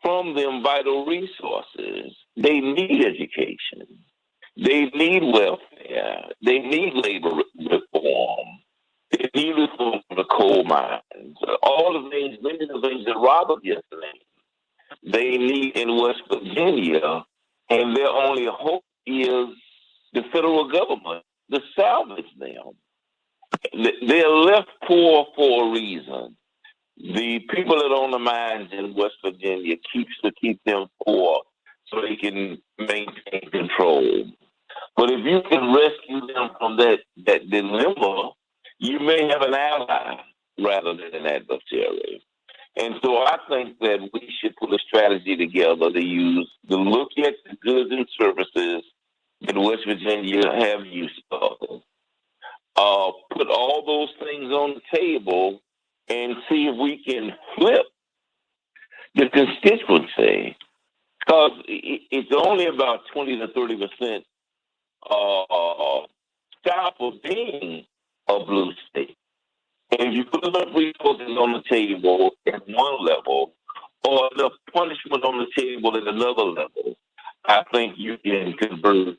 from them vital resources. They need education. They need welfare. They need labor reform. They need reform for the coal mines. All the things, many of the things that Robert just named, they need in West Virginia, and their only hope is the federal government to salvage them. They're left poor for a reason. the people that own the mines in West Virginia keep them poor so they can maintain control. But if you can rescue them from that dilemma, you may have an ally rather than an adversary. And so I think that we should put a strategy together to look at the goods and services that West Virginia have use of. Put all those things on the table and see if we can flip the constituency. Because it's only about 20 to 30% south of being a blue state. And if you put enough resources on the table at one level or enough punishment on the table at another level, I think you can convert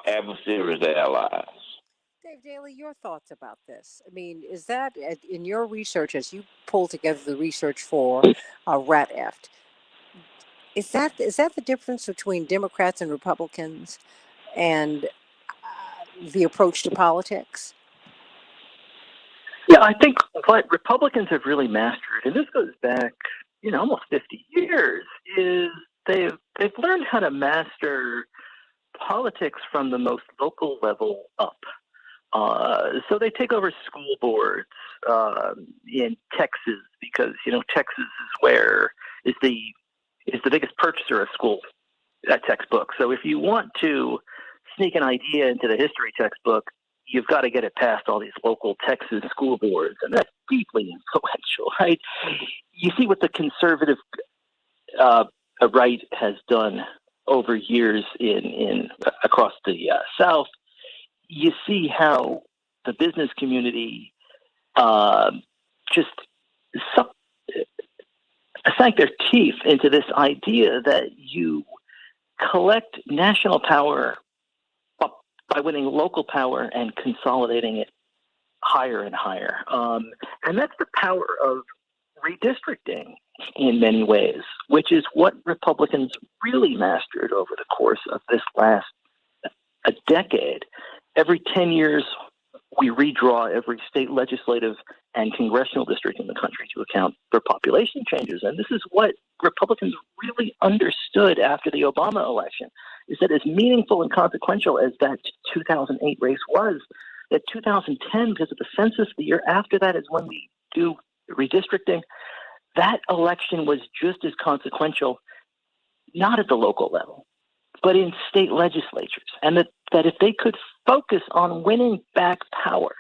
adversaries to allies. Dave Daly, your thoughts about this? I mean, is that in your research, as you pull together the research for Rat Eft, is that the difference between Democrats and Republicans and the approach to politics? Yeah, I think what Republicans have really mastered, and this goes back, almost 50 years, is they've learned how to master politics from the most local level up. So they take over school boards in Texas because Texas is the biggest purchaser of school textbooks. So if you want to sneak an idea into the history textbook, you've got to get it past all these local Texas school boards, and that's deeply influential, right? You see what the conservative right has done over years in across the South. You see how the business community just sank their teeth into this idea that you collect national power by winning local power and consolidating it higher and higher. And that's the power of redistricting in many ways, which is what Republicans really mastered over the course of this last a decade. Every 10 years, we redraw every state legislative and congressional district in the country to account for population changes. And this is what Republicans really understood after the Obama election, is that as meaningful and consequential as that 2008 race was, that 2010, because of the census, the year after that is when we do redistricting, that election was just as consequential, not at the local level, but in state legislatures. And that if they could focus on winning back power,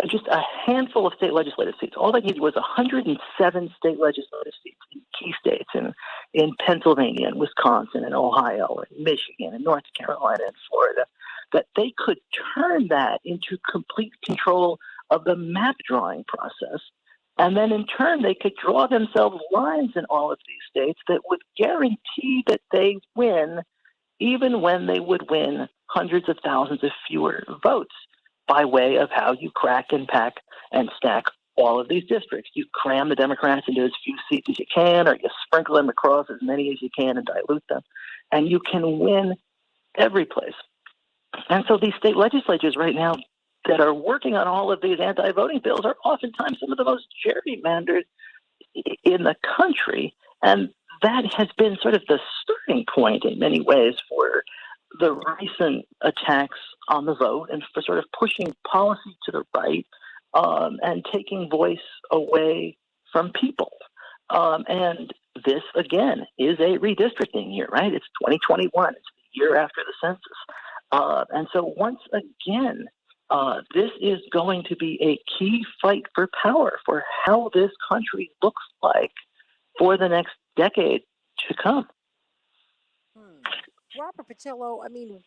just a handful of state legislative seats, all they needed was 107 state legislative seats in key states, in Pennsylvania and Wisconsin and Ohio and Michigan and North Carolina and Florida, that they could turn that into complete control of the map drawing process. And then in turn, they could draw themselves lines in all of these states that would guarantee that they win, even when they would win hundreds of thousands of fewer votes, by way of how you crack and pack and stack all of these districts. You cram the Democrats into as few seats as you can, or you sprinkle them across as many as you can and dilute them, and you can win every place. And so these state legislatures right now that are working on all of these anti-voting bills are oftentimes some of the most gerrymandered in the country. And that has been sort of the starting point in many ways for the recent attacks on the vote and for sort of pushing policy to the right and taking voice away from people. And this, again, is a redistricting year, right? It's 2021. It's the year after the census. And so once again, this is going to be a key fight for power for how this country looks like for the next decade to come. Robert Patillo, I mean,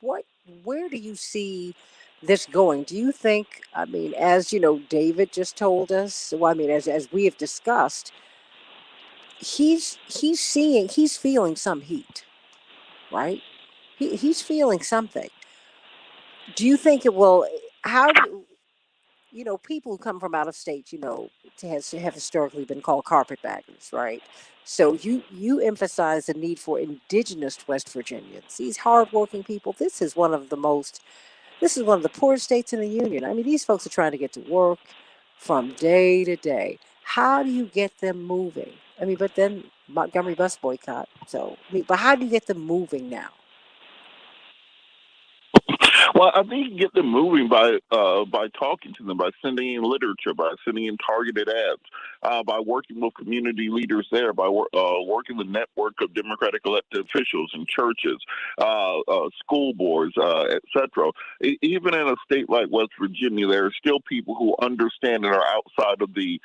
where do you see this going? Do you think, I mean, as David just told us, well, I mean, as we have discussed, he's feeling some heat, right? He's feeling something. Do you think it will? How do people who come from out of state, have historically been called carpetbaggers, right? So you emphasize the need for indigenous West Virginians, these hardworking people. This is one of the poorest states in the union. I mean, these folks are trying to get to work from day to day. How do you get them moving? I mean, but then Montgomery bus boycott. So, I mean, but how do you get them moving now? Well, I think you get them moving by talking to them, by sending in literature, by sending in targeted ads, by working with community leaders there, by working the network of Democratic elected officials in churches, school boards, etc. Even in a state like West Virginia, there are still people who understand and are outside of the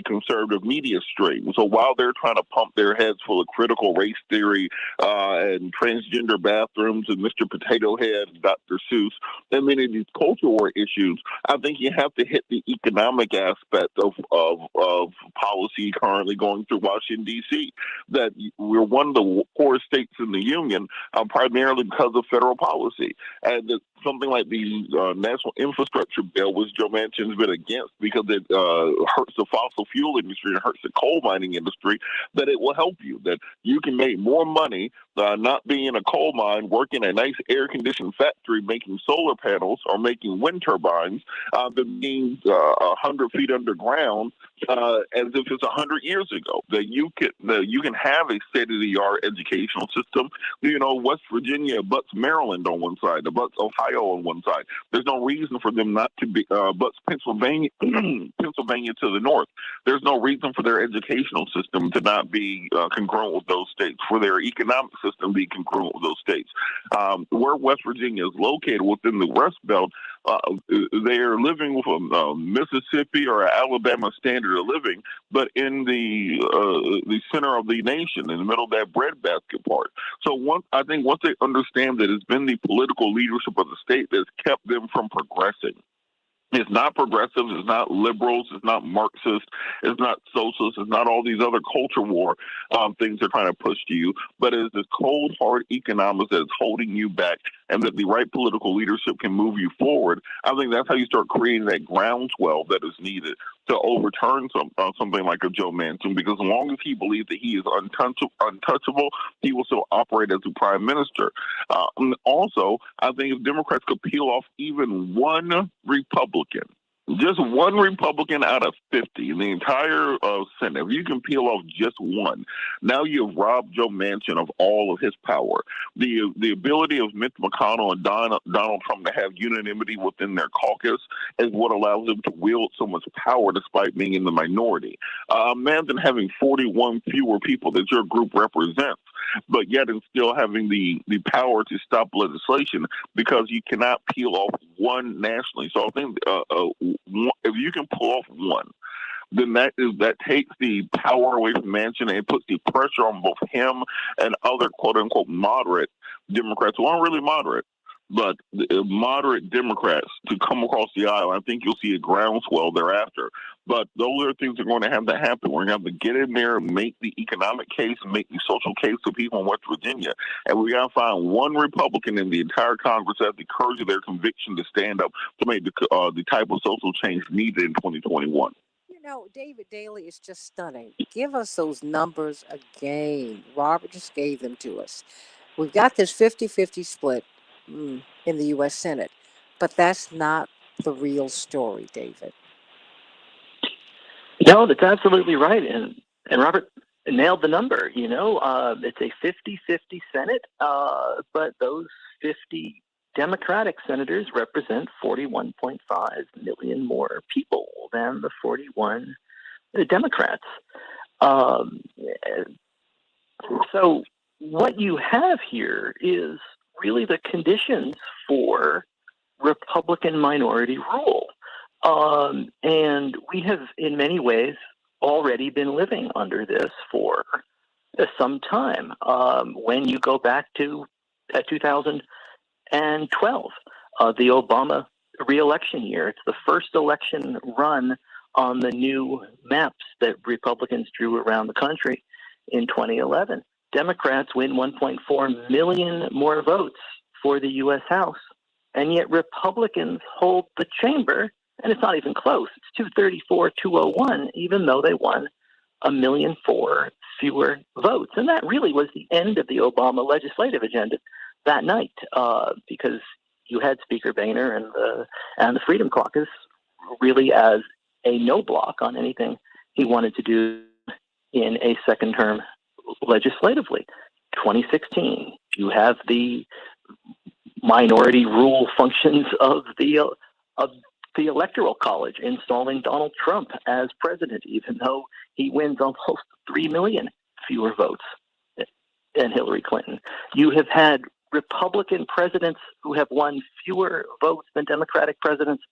conservative media stream. So while they're trying to pump their heads full of critical race theory and transgender bathrooms and Mr. Potato Head, Dr. Seuss, and many of these culture war issues, I think you have to hit the economic aspect of policy currently going through Washington, D.C. That we're one of the poorest states in the union, primarily because of federal policy. And that something like the National Infrastructure Bill, which Joe Manchin's been against because it hurts the fossil fuel industry and hurts the coal mining industry, that it will help you, that you can make more money not being in a coal mine, working in a nice air-conditioned factory making solar panels or making wind turbines than being 100 feet underground as if it's 100 years ago. That you can have a state-of-the-art educational system. You know, West Virginia butts Maryland on one side, butts Ohio on one side. There's no reason for them not to be butts Pennsylvania, Pennsylvania to the north. There's no reason for their educational system to not be congruent with those states, for their economic system to be congruent with those states. Where West Virginia is located within the Rust Belt, they are living with a Mississippi or Alabama standard of living, but in the center of the nation, in the middle of that breadbasket part. So I think once they understand that it's been the political leadership of the state that's kept them from progressing. It's not progressives, it's not liberals, it's not Marxist, it's not socialist, it's not all these other culture war things they're trying to push to you, but it's this cold, hard economics that is holding you back, and that the right political leadership can move you forward. I think that's how you start creating that groundswell that is needed to overturn something like a Joe Manchin, because as long as he believes that he is untouchable, he will still operate as the prime minister. Also, I think if Democrats could peel off even one Republican, just one Republican out of 50 in the entire Senate, if you can peel off just one, now you've robbed Joe Manchin of all of his power. The ability of Mitch McConnell and Donald Trump to have unanimity within their caucus is what allows them to wield so much power despite being in the minority. Imagine having 41 fewer people that your group represents, but yet and still having the power to stop legislation, because you cannot peel off one nationally. So I think if you can pull off one, then that takes the power away from Manchin, and it puts the pressure on both him and other quote unquote moderate Democrats who aren't really moderate, but moderate Democrats to come across the aisle. I think you'll see a groundswell thereafter. But those are things that are going to have to happen. We're going to have to get in there and make the economic case and make the social case to people in West Virginia. And we got to find one Republican in the entire Congress that has the courage of their conviction to stand up to make the type of social change needed in 2021. You know, David Daly is just stunning. Give us those numbers again. Robert just gave them to us. We've got this 50-50 split in the U.S. Senate, but that's not the real story, David. No, that's absolutely right. And Robert nailed the number. You know, it's a 50-50 Senate, but those 50 Democratic senators represent 41.5 million more people than the 41 Democrats. So what you have here is really the conditions for Republican minority rule. And we have, in many ways, already been living under this for some time. When you go back to 2012, the Obama re-election year, it's the first election run on the new maps that Republicans drew around the country in 2011. Democrats win 1.4 million more votes for the U.S. House, and yet Republicans hold the chamber, and it's not even close. It's 234-201, even though they won 1.4 million fewer votes. And that really was the end of the Obama legislative agenda that night, because you had Speaker Boehner and the Freedom Caucus really as a no block on anything he wanted to do in a second term legislatively. 2016, you have the minority rule functions of the Electoral College installing Donald Trump as president, even though he wins almost 3 million fewer votes than Hillary Clinton. You have had Republican presidents who have won fewer votes than Democratic presidents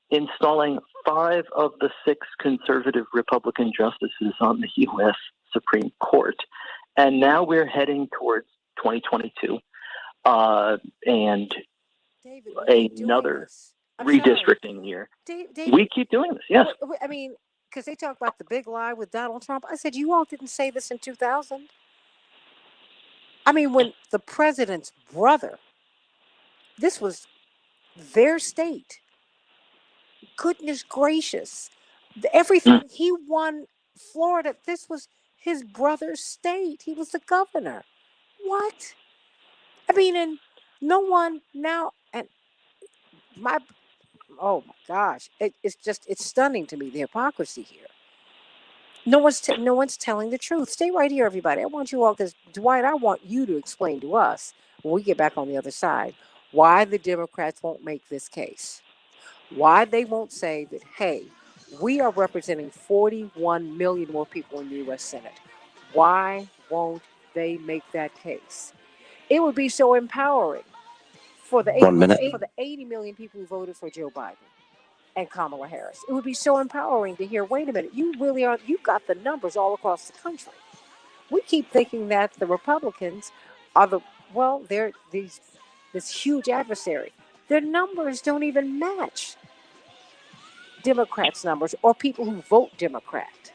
installing 5 of the 6 conservative Republican justices on the U.S. Supreme Court. And now we're heading towards 2022 and David, another redistricting year. David, we keep doing this, yes. I mean, because they talk about the big lie with Donald Trump. I said, you all didn't say this in 2000. I mean, when the president's brother, this was their state. Goodness gracious. Everything he won Florida, this was his brother's state. He was the governor. What? I mean, and no one now, and oh my gosh, it's stunning to me, the hypocrisy here. No one's telling the truth. Stay right here, everybody. I want you all, because Dwight, I want you to explain to us when we get back on the other side why the Democrats won't make this case. Why they won't say that, hey, we are representing 41 million more people in the U.S. Senate. Why won't they make that case? It would be so empowering for the 80 million people who voted for Joe Biden and Kamala Harris. It would be so empowering to hear, wait a minute, you really are, you've got the numbers all across the country. We keep thinking that the Republicans are they're this huge adversary. Their numbers don't even match Democrats' numbers or people who vote Democrat.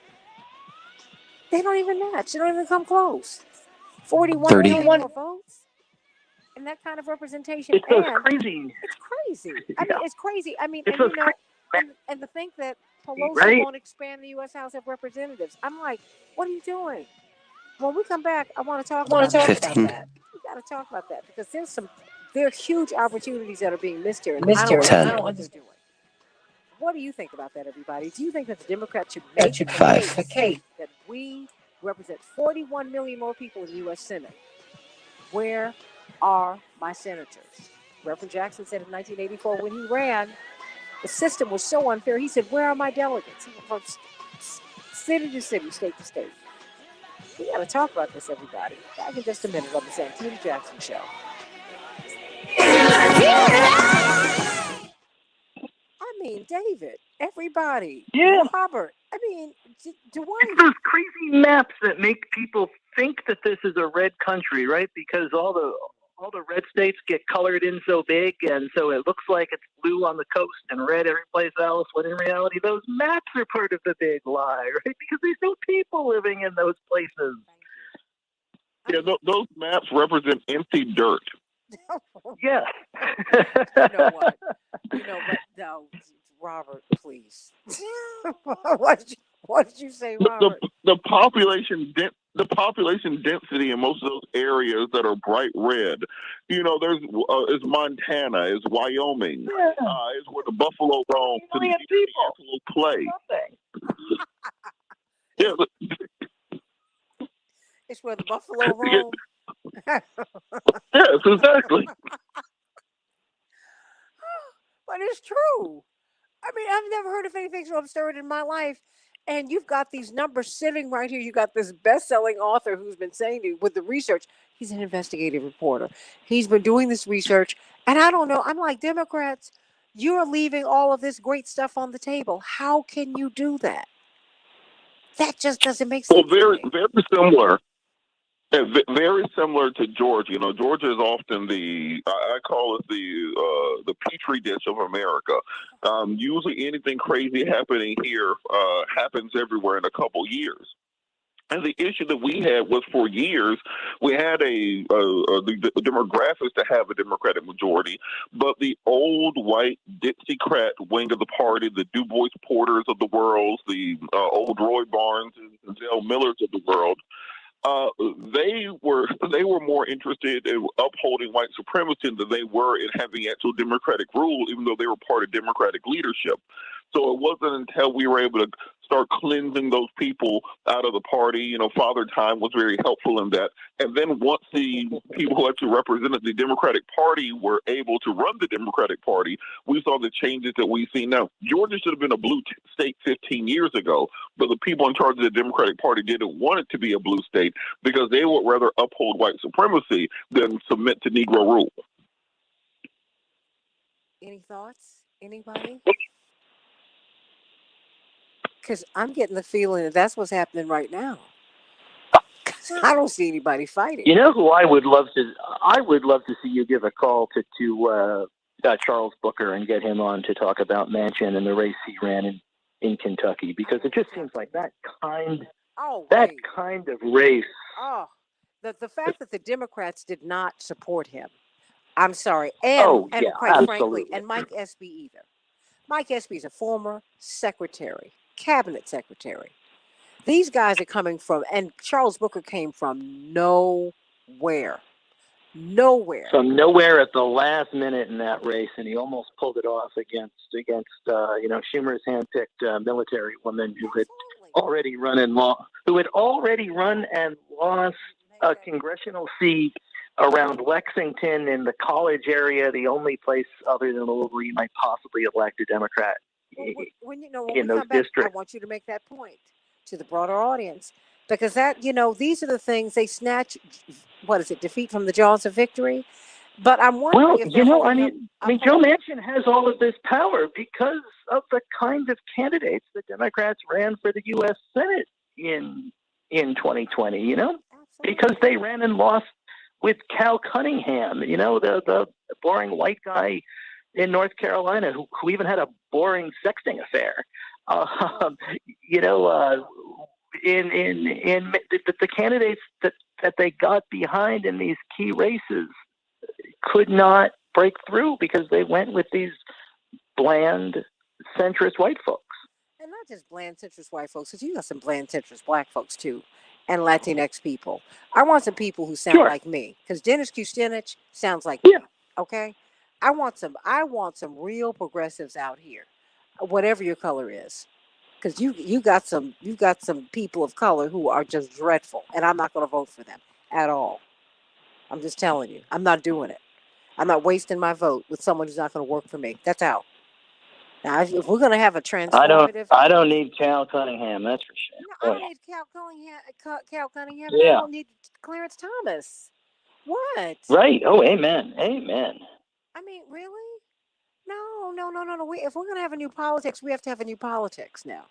They don't even match. They don't even come close. 41 million more votes and that kind of representation. It's crazy. It's crazy. I mean, it's crazy. I mean, it's and to think that Pelosi won't expand the U.S. House of Representatives. I'm like, what are you doing? When we come back, I want to talk about that. 15. We got to talk about that because there are huge opportunities that are being missed here. And I don't know what they're doing. What do you think about that, everybody? Do you think that the Democrats should make the case that we represent 41 million more people in the U.S. Senate? Where are my senators? Reverend Jackson said in 1984 when he ran, the system was so unfair. He said, where are my delegates? He went from city to city, state to state. We got to talk about this, everybody. Back in just a minute on the Santita Jackson Show. I mean, David, everybody. Yeah. Robert, I mean, Dwight. It's those crazy maps that make people think that this is a red country, right? Because all the red states get colored in so big, and so it looks like it's blue on the coast and red every place else, when in reality those maps are part of the big lie, right? Because there's no people living in those places. Yeah, those maps represent empty dirt. Yeah. You know what? No, Robert, please. What did you say, Robert? The population density in most of those areas that are bright red, there's is Montana, is Wyoming, is where the buffalo roam, to the antelope play. Yeah, it's where the buffalo roam. Yes, exactly. But it's true. I mean, I've never heard of anything so absurd in my life. And you've got these numbers sitting right here. You got this best-selling author who's been saying to you with the research. He's an investigative reporter. He's been doing this research. And I don't know. I'm like, Democrats, you're leaving all of this great stuff on the table. How can you do that? That just doesn't make sense. Well, very similar. Very similar to Georgia. Georgia is often I call it the petri dish of America. Usually anything crazy happening here happens everywhere in a couple years. And the issue that we had was, for years, we had the demographics to have a Democratic majority, but the old white Dixiecrat wing of the party, the Du Bois Porters of the world, the old Roy Barnes and Zell Millers of the world, they were more interested in upholding white supremacy than they were in having actual democratic rule, even though they were part of democratic leadership. So it wasn't until we were able to start cleansing those people out of the party. You know, Father Time was very helpful in that. And then once the people who actually represented the Democratic Party were able to run the Democratic Party, we saw the changes that we see now. Georgia should have been a blue state 15 years ago, but the people in charge of the Democratic Party didn't want it to be a blue state because they would rather uphold white supremacy than submit to Negro rule. Any thoughts? Anybody? Because I'm getting the feeling that that's what's happening right now. I don't see anybody fighting. You know who I would love to? I would love to see you give a call to Charles Booker and get him on to talk about Manchin and the race he ran in Kentucky, because it just seems like that kind of race. Oh, the fact that the Democrats did not support him. I'm sorry, and quite absolutely. frankly, and Mike Espy either. Mike Espy is a former secretary, cabinet secretary. These guys are coming from, and Charles Booker came from nowhere. From nowhere at the last minute in that race, and he almost pulled it off against Schumer's handpicked military woman who had already run and lost a congressional seat around Lexington in the college area, the only place other than Louisville you might possibly elect a Democrat when in those districts. I want you to make that point to the broader audience, because these are the things they snatch. What is it? Defeat from the jaws of victory. But I'm wondering if Joe Manchin has all of this power because of the kinds of candidates the Democrats ran for the U.S. Senate in 2020. You know, because they ran and lost with Cal Cunningham. You know, the boring white guy in North Carolina who even had a boring sexting affair. The candidates that they got behind in these key races could not break through because they went with these bland, centrist white folks. And not just bland, centrist white folks, because you got some bland, centrist black folks too, and Latinx people. I want some people who sound like me, because Dennis Kucinich sounds like me. Okay, I want some real progressives out here, whatever your color is. Because you got some people of color who are just dreadful, and I'm not going to vote for them at all. I'm just telling you, I'm not doing it. I'm not wasting my vote with someone who's not going to work for me. That's out. Now, if we're going to have a transformative, I don't need Cal Cunningham. That's for sure. No, I don't need Cal Cunningham. Yeah. I don't need Clarence Thomas. What? Right. Oh, amen. Amen. I mean, really? No. If we're going to have a new politics, we have to have a new politics now.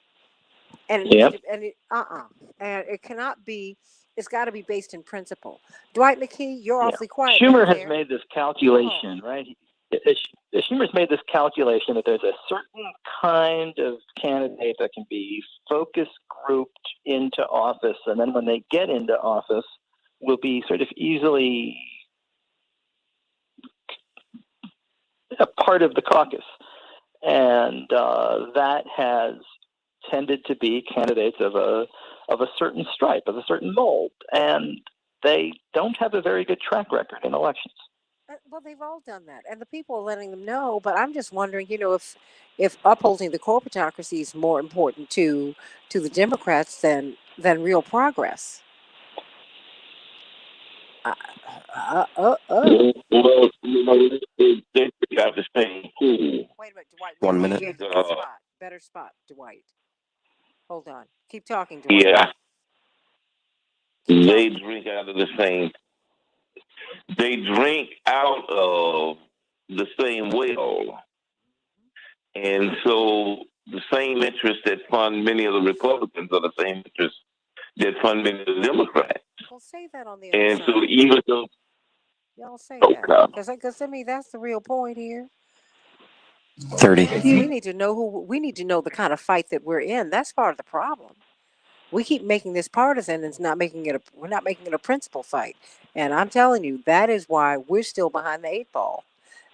And it cannot be. It's got to be based in principle. Dwight McKee, you're awfully quiet. Schumer has made this calculation, right? Schumer's made this calculation that there's a certain kind of candidate that can be focus grouped into office, and then when they get into office, will be sort of easily a part of the caucus, and that has tended to be candidates of a certain stripe, of a certain mold, and they don't have a very good track record in elections. Well, they've all done that, and the people are letting them know. But I'm just wondering, if upholding the corporatocracy is more important to the Democrats than real progress. Well, they got the same pool. Wait a minute, Dwight. 1 minute. Better spot, Dwight. Hold on. Keep talking, Dwight. Yeah. They drink out of the same. They drink out of the same well, and so the same interests that fund many of the Republicans are the same interests that fund many of the Democrats. Well, say that on the other and side. So even though y'all say that, because I mean that's the real point here. 30. We need to know the kind of fight that we're in. That's part of the problem. We keep making this partisan, and we're not making it a principle fight. And I'm telling you, that is why we're still behind the 8 ball.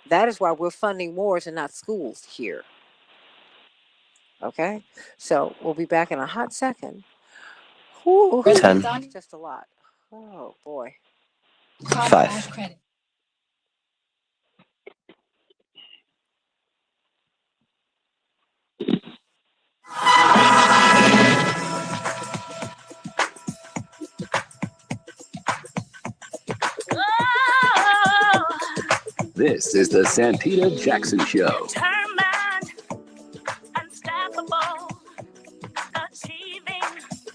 That is why we're funding wars and not schools here. Okay? So we'll be back in a hot second. Whew, 10. Just a lot. Oh, boy. 5. This is the Santita Jackson Show. Determined, unstoppable, achieving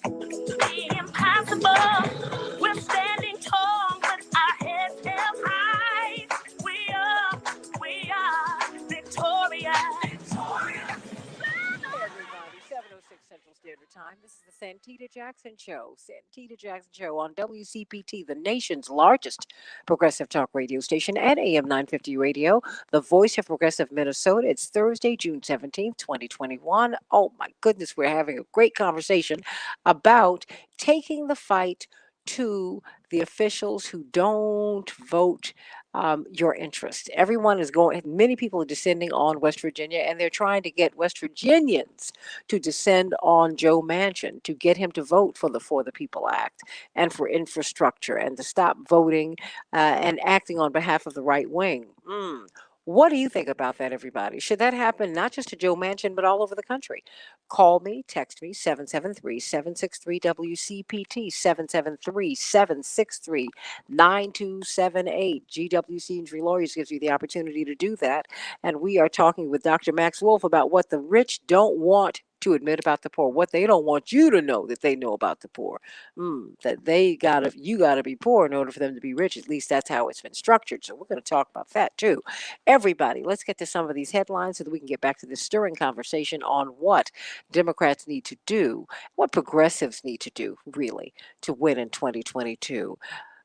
the impossible. We're standing tall with our heads held high. We are victorious. Everybody, 7:06 Central Standard Time. This is the Santita Jackson Show. Santita Jackson Show on WCPT, the nation's largest progressive talk radio station, and AM 950 radio, the voice of progressive Minnesota. It's Thursday, June 17th, 2021. Oh my goodness, we're having a great conversation about taking the fight to the officials who don't vote your interest. Everyone is going, many people are descending on West Virginia, and they're trying to get West Virginians to descend on Joe Manchin to get him to vote for the People Act and for infrastructure and to stop voting and acting on behalf of the right wing. What do you think about that, everybody? Should that happen not just to Joe Manchin, but all over the country? Call me, text me, 773-763-WCPT, 773-763-9278. GWC Injury Lawyers gives you the opportunity to do that. And we are talking with Dr. Max Wolf about what the rich don't want to admit about the poor, what they don't want you to know that they know about the poor. That you gotta be poor in order for them to be rich. At least that's how it's been structured. So we're going to talk about that too. Everybody, let's get to some of these headlines so that we can get back to this stirring conversation on what Democrats need to do, what progressives need to do, really, to win in 2022.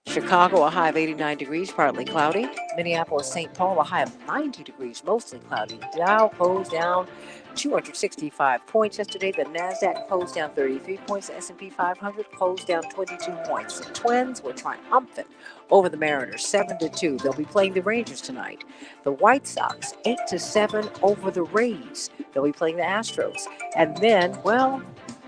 Chicago, a high of 89 degrees, partly cloudy. Minneapolis, St. Paul, a high of 90 degrees, mostly cloudy. Dow closed down 265 points yesterday. The NASDAQ closed down 33 points. The S&P 500 closed down 22 points. The Twins were triumphant over the Mariners, 7-2. They'll be playing the Rangers tonight. The White Sox, 8-7 over the Rays. They'll be playing the Astros. And then, well,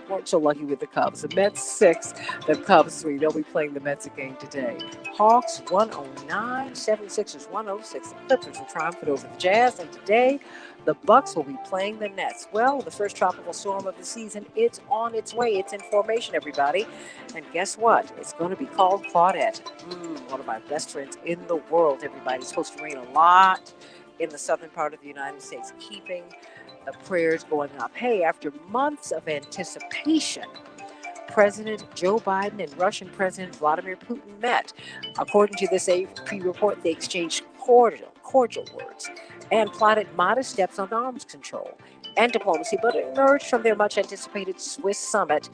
weren't so lucky with the Cubs. The Mets 6, the Cubs 3. They'll be playing the Mets again today. Hawks 109, 76ers 106. The Clippers will triumphant over the Jazz. And today, the Bucks will be playing the Nets. Well, the first tropical storm of the season, it's on its way. It's in formation, everybody. And guess what? It's going to be called Claudette. One of my best friends in the world, everybody. It's supposed to rain a lot in the southern part of the United States, keeping the prayers going up. Hey, after months of anticipation, President Joe Biden and Russian President Vladimir Putin met. According to this AP report, they exchanged cordial words and plotted modest steps on arms control and diplomacy, but emerged from their much-anticipated Swiss summit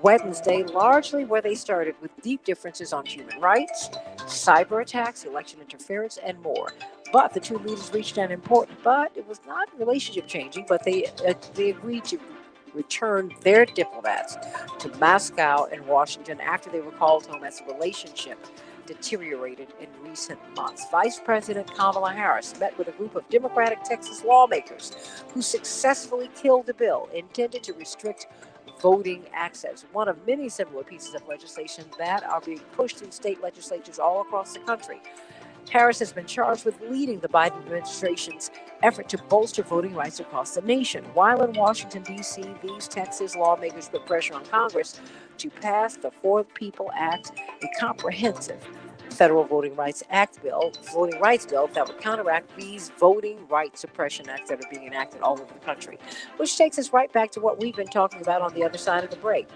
Wednesday, largely where they started, with deep differences on human rights, cyber attacks, election interference, and more. But the two leaders reached an important, but it was not relationship changing, but they agreed to return their diplomats to Moscow and Washington after they were called home as the relationship deteriorated in recent months. Vice President Kamala Harris met with a group of Democratic Texas lawmakers who successfully killed a bill intended to restrict voting access, one of many similar pieces of legislation that are being pushed in state legislatures all across the country. Harris has been charged with leading the Biden administration's effort to bolster voting rights across the nation. While in Washington, D.C., these Texas lawmakers put pressure on Congress to pass the For the People Act, a comprehensive federal voting rights bill that would counteract these voting rights suppression acts that are being enacted all over the country. Which takes us right back to what we've been talking about on the other side of the break.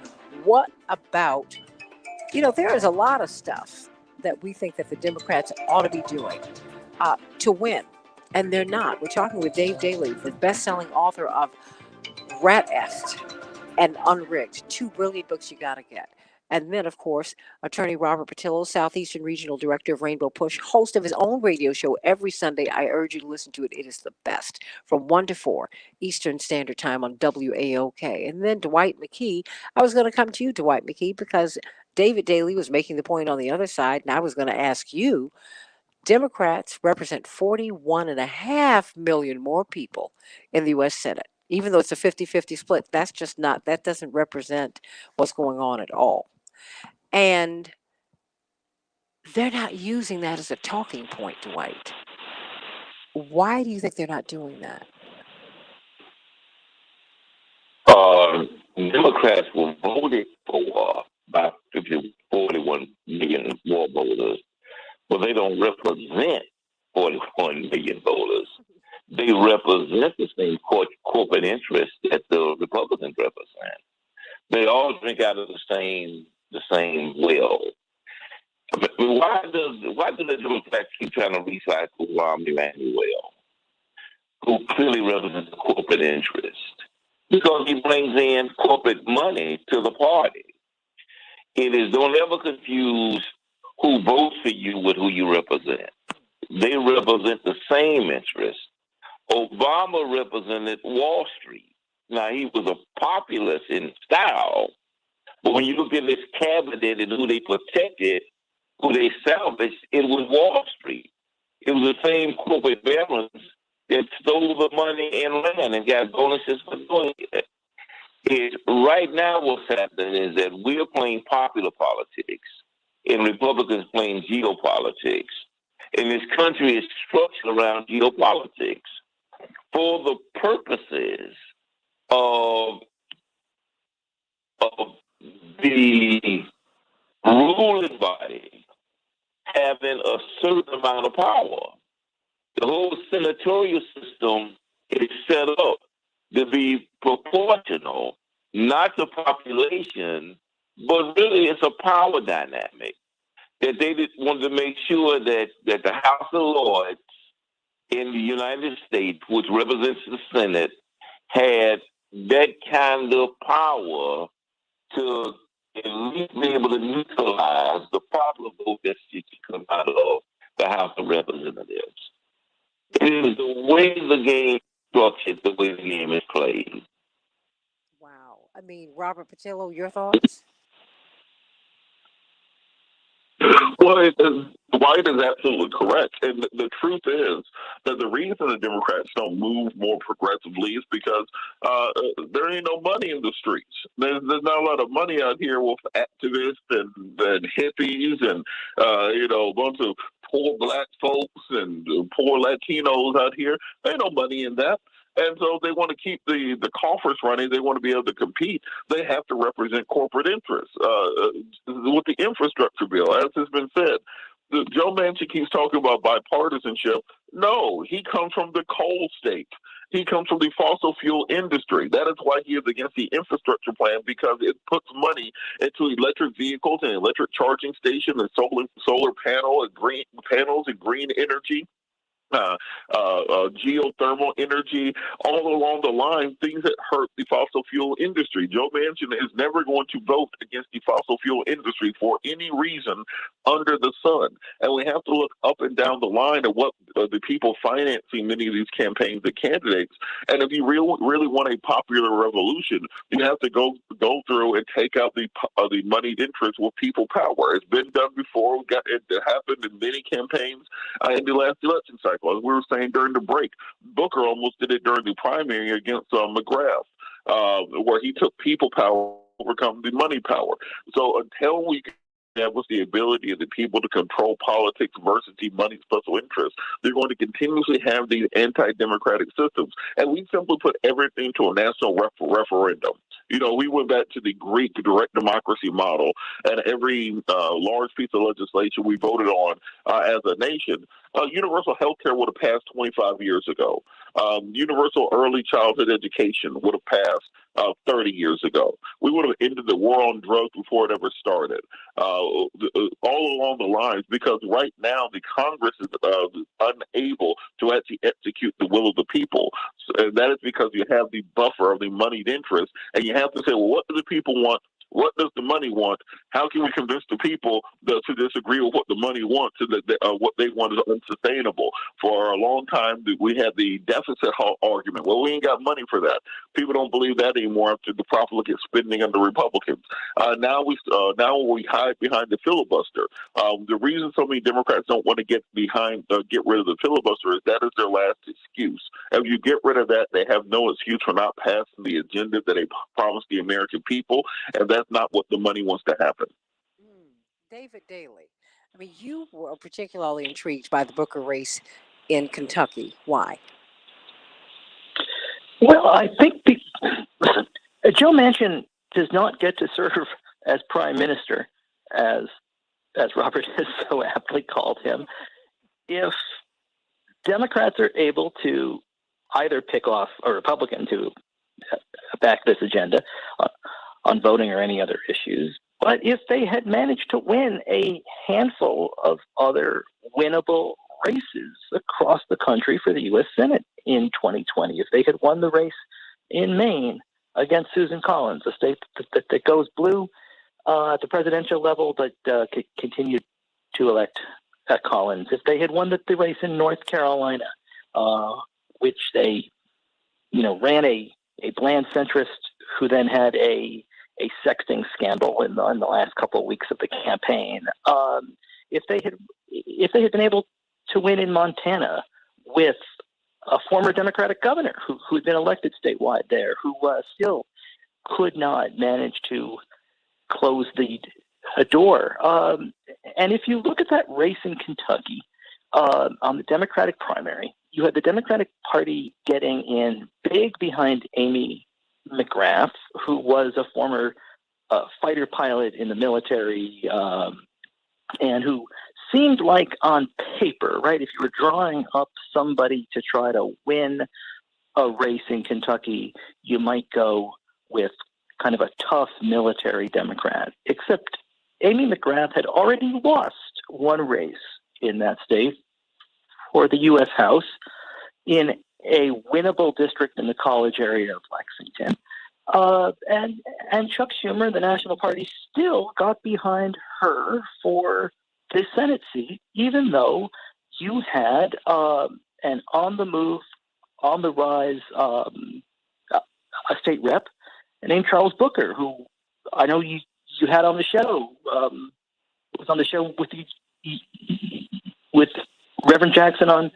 What about, there is a lot of stuff that we think that the Democrats ought to be doing to win, and they're not. We're talking with Dave Daly, the best-selling author of Rat-est and Unrigged, 2 brilliant books you got to get. And then, of course, attorney Robert Patillo, Southeastern Regional Director of Rainbow Push, host of his own radio show every Sunday. I urge you to listen to it. It is the best, from 1 to 4 Eastern Standard Time on WAOK. And then Dwight McKee. I was going to come to you, Dwight McKee, because David Daly was making the point on the other side, and I was going to ask you, Democrats represent 41.5 million more people in the U.S. Senate. Even though it's a 50-50 split, that doesn't represent what's going on at all. And they're not using that as a talking point, Dwight. Why do you think they're not doing that? Democrats were voted for by 41 million more voters, but they don't represent 41 million voters. They represent the same corporate interests that the Republicans represent. They all drink out of the same well. I mean, why do the Democrats keep trying to recycle Rahm Emanuel, who clearly represents the corporate interest? Because he brings in corporate money to the party. It is, don't ever confuse who votes for you with who you represent. They represent the same interest. Obama represented Wall Street. Now, he was a populist in style, but when you look at his cabinet and who they protected, who they salvaged, it was Wall Street. It was the same corporate barons that stole the money and ran and got bonuses for doing it. Right now what's happening is that we're playing popular politics and Republicans playing geopolitics. And this country is structured around geopolitics for the purposes of the ruling body having a certain amount of power. The whole senatorial system is set up to be proportional, not the population, but really it's a power dynamic that they just wanted to make sure that the House of Lords in the United States, which represents the Senate, had that kind of power to at least be able to neutralize the popular vote that should come out of the House of Representatives. It is the way the game is structured, the way the game is played. Wow. I mean, Robert Patillo, your thoughts? Well, White is absolutely correct. And the truth is that the reason the Democrats don't move more progressively is because there ain't no money in the streets. There's not a lot of money out here with activists and hippies and, a bunch of poor black folks and poor Latinos out here. There ain't no money in that. And so they want to keep the coffers running. They want to be able to compete. They have to represent corporate interests. With the infrastructure bill, as has been said, Joe Manchin keeps talking about bipartisanship. No, he comes from the coal state. He comes from the fossil fuel industry. That is why he is against the infrastructure plan, because it puts money into electric vehicles and electric charging stations and solar panels and green energy. Geothermal energy, all along the line, things that hurt the fossil fuel industry. Joe Manchin is never going to vote against the fossil fuel industry for any reason under the sun. And we have to look up and down the line at what the people financing many of these campaigns and candidates. And if you really want a popular revolution, you have to go through and take out the moneyed interest with people power. It's been done before. It happened in many campaigns in the last election cycle. As we were saying during the break, Booker almost did it during the primary against McGrath, where he took people power overcome the money power. So until we establish the ability of the people to control politics versus the money special interests, they're going to continuously have these anti-democratic systems. And we simply put everything to a national referendum. We went back to the Greek direct democracy model, and every large piece of legislation we voted on as a nation, universal health care would have passed 25 years ago. Universal early childhood education would have passed 30 years ago. We would have ended the war on drugs before it ever started. All along the lines, because right now the Congress is unable to actually execute the will of the people. So, and that is because you have the buffer of the moneyed interest, and you have to say, well, what do the people want? What does the money want? How can we convince the people to disagree with what the money wants, and that what they want is unsustainable? For a long time, we had the deficit argument. Well, we ain't got money for that. People don't believe that anymore after the profligate spending under Republicans. Now we hide behind the filibuster. The reason so many Democrats don't want to get rid of the filibuster is that is their last excuse. If you get rid of that, they have no excuse for not passing the agenda that they promised the American people, and that's not what the money wants to happen. David Daley, I mean, you were particularly intrigued by the Booker race in Kentucky. Why? Well, I think Joe Manchin does not get to serve as prime minister, as Robert has so aptly called him, if Democrats are able to either pick off a Republican to back this agenda on voting or any other issues, but if they had managed to win a handful of other winnable races across the country for the U.S. Senate in 2020, if they had won the race in Maine against Susan Collins, a state that goes blue at the presidential level, but continued to elect Collins, if they had won the race in North Carolina, which they, ran a bland centrist who then had a sexting scandal in the last couple of weeks of the campaign. If they had been able to win in Montana with a former Democratic governor who had been elected statewide there, who still could not manage to close the door. And if you look at that race in Kentucky on the Democratic primary, you had the Democratic Party getting in big behind Amy McGrath, who was a former fighter pilot in the military, and who seemed like on paper, right, if you were drawing up somebody to try to win a race in Kentucky, you might go with kind of a tough military Democrat, except Amy McGrath had already lost one race in that state for the U.S. House in a winnable district in the college area of Lexington. And Chuck Schumer, the National Party, still got behind her for the Senate seat, even though you had an on-the-move, on-the-rise a state rep named Charles Booker, who I know you had on the show, was on the show with Reverend Jackson on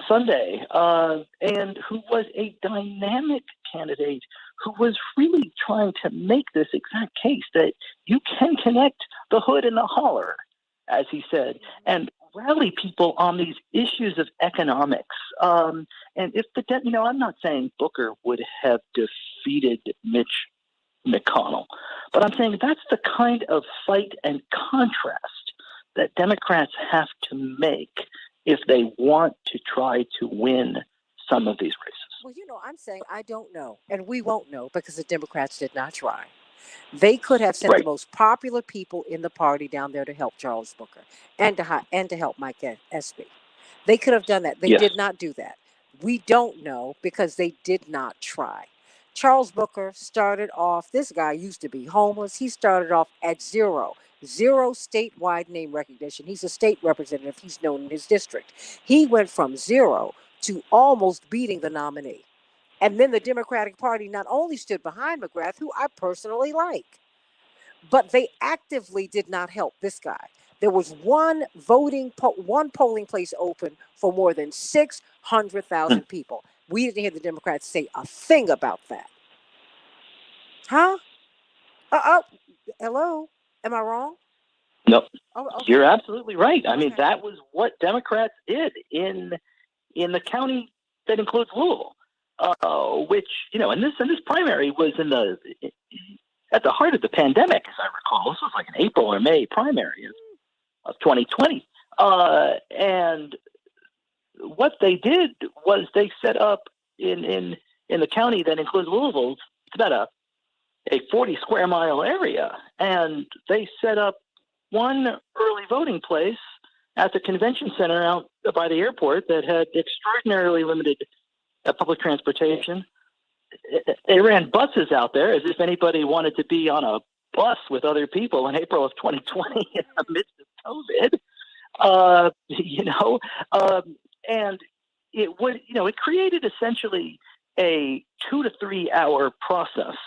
Sunday, and who was a dynamic candidate who was really trying to make this exact case that you can connect the hood and the holler, as he said, and rally people on these issues of economics. And if I'm not saying Booker would have defeated Mitch McConnell, but I'm saying that's the kind of fight and contrast that Democrats have to make if they want to try to win some of these races. Well, I'm saying I don't know, and we won't know because the Democrats did not try. They could have sent the most popular people in the party down there to help Charles Booker and to help Mike Espy. They could have done that. They did not do that. We don't know because they did not try. Charles Booker started off, this guy used to be homeless. He started off at zero statewide name recognition. He's a state representative. He's known in his district. He went from zero to almost beating the nominee. And then the Democratic Party not only stood behind McGrath, who I personally like, but they actively did not help this guy. There was one polling place open for more than 600,000 people. We didn't hear the Democrats say a thing about that. Huh? Hello? Am I wrong? Nope. Oh, okay. You're absolutely right. I mean, that was what Democrats did in the county that includes Louisville, which, and this primary was at the heart of the pandemic, as I recall. This was like an April or May primary of 2020. And what they did was they set up in the county that includes Louisville, it's about a 40 square mile area. And they set up one early voting place at the convention center out by the airport that had extraordinarily limited public transportation. They ran buses out there as if anybody wanted to be on a bus with other people in April of 2020 in the midst of COVID. And it created essentially a 2 to 3 hour process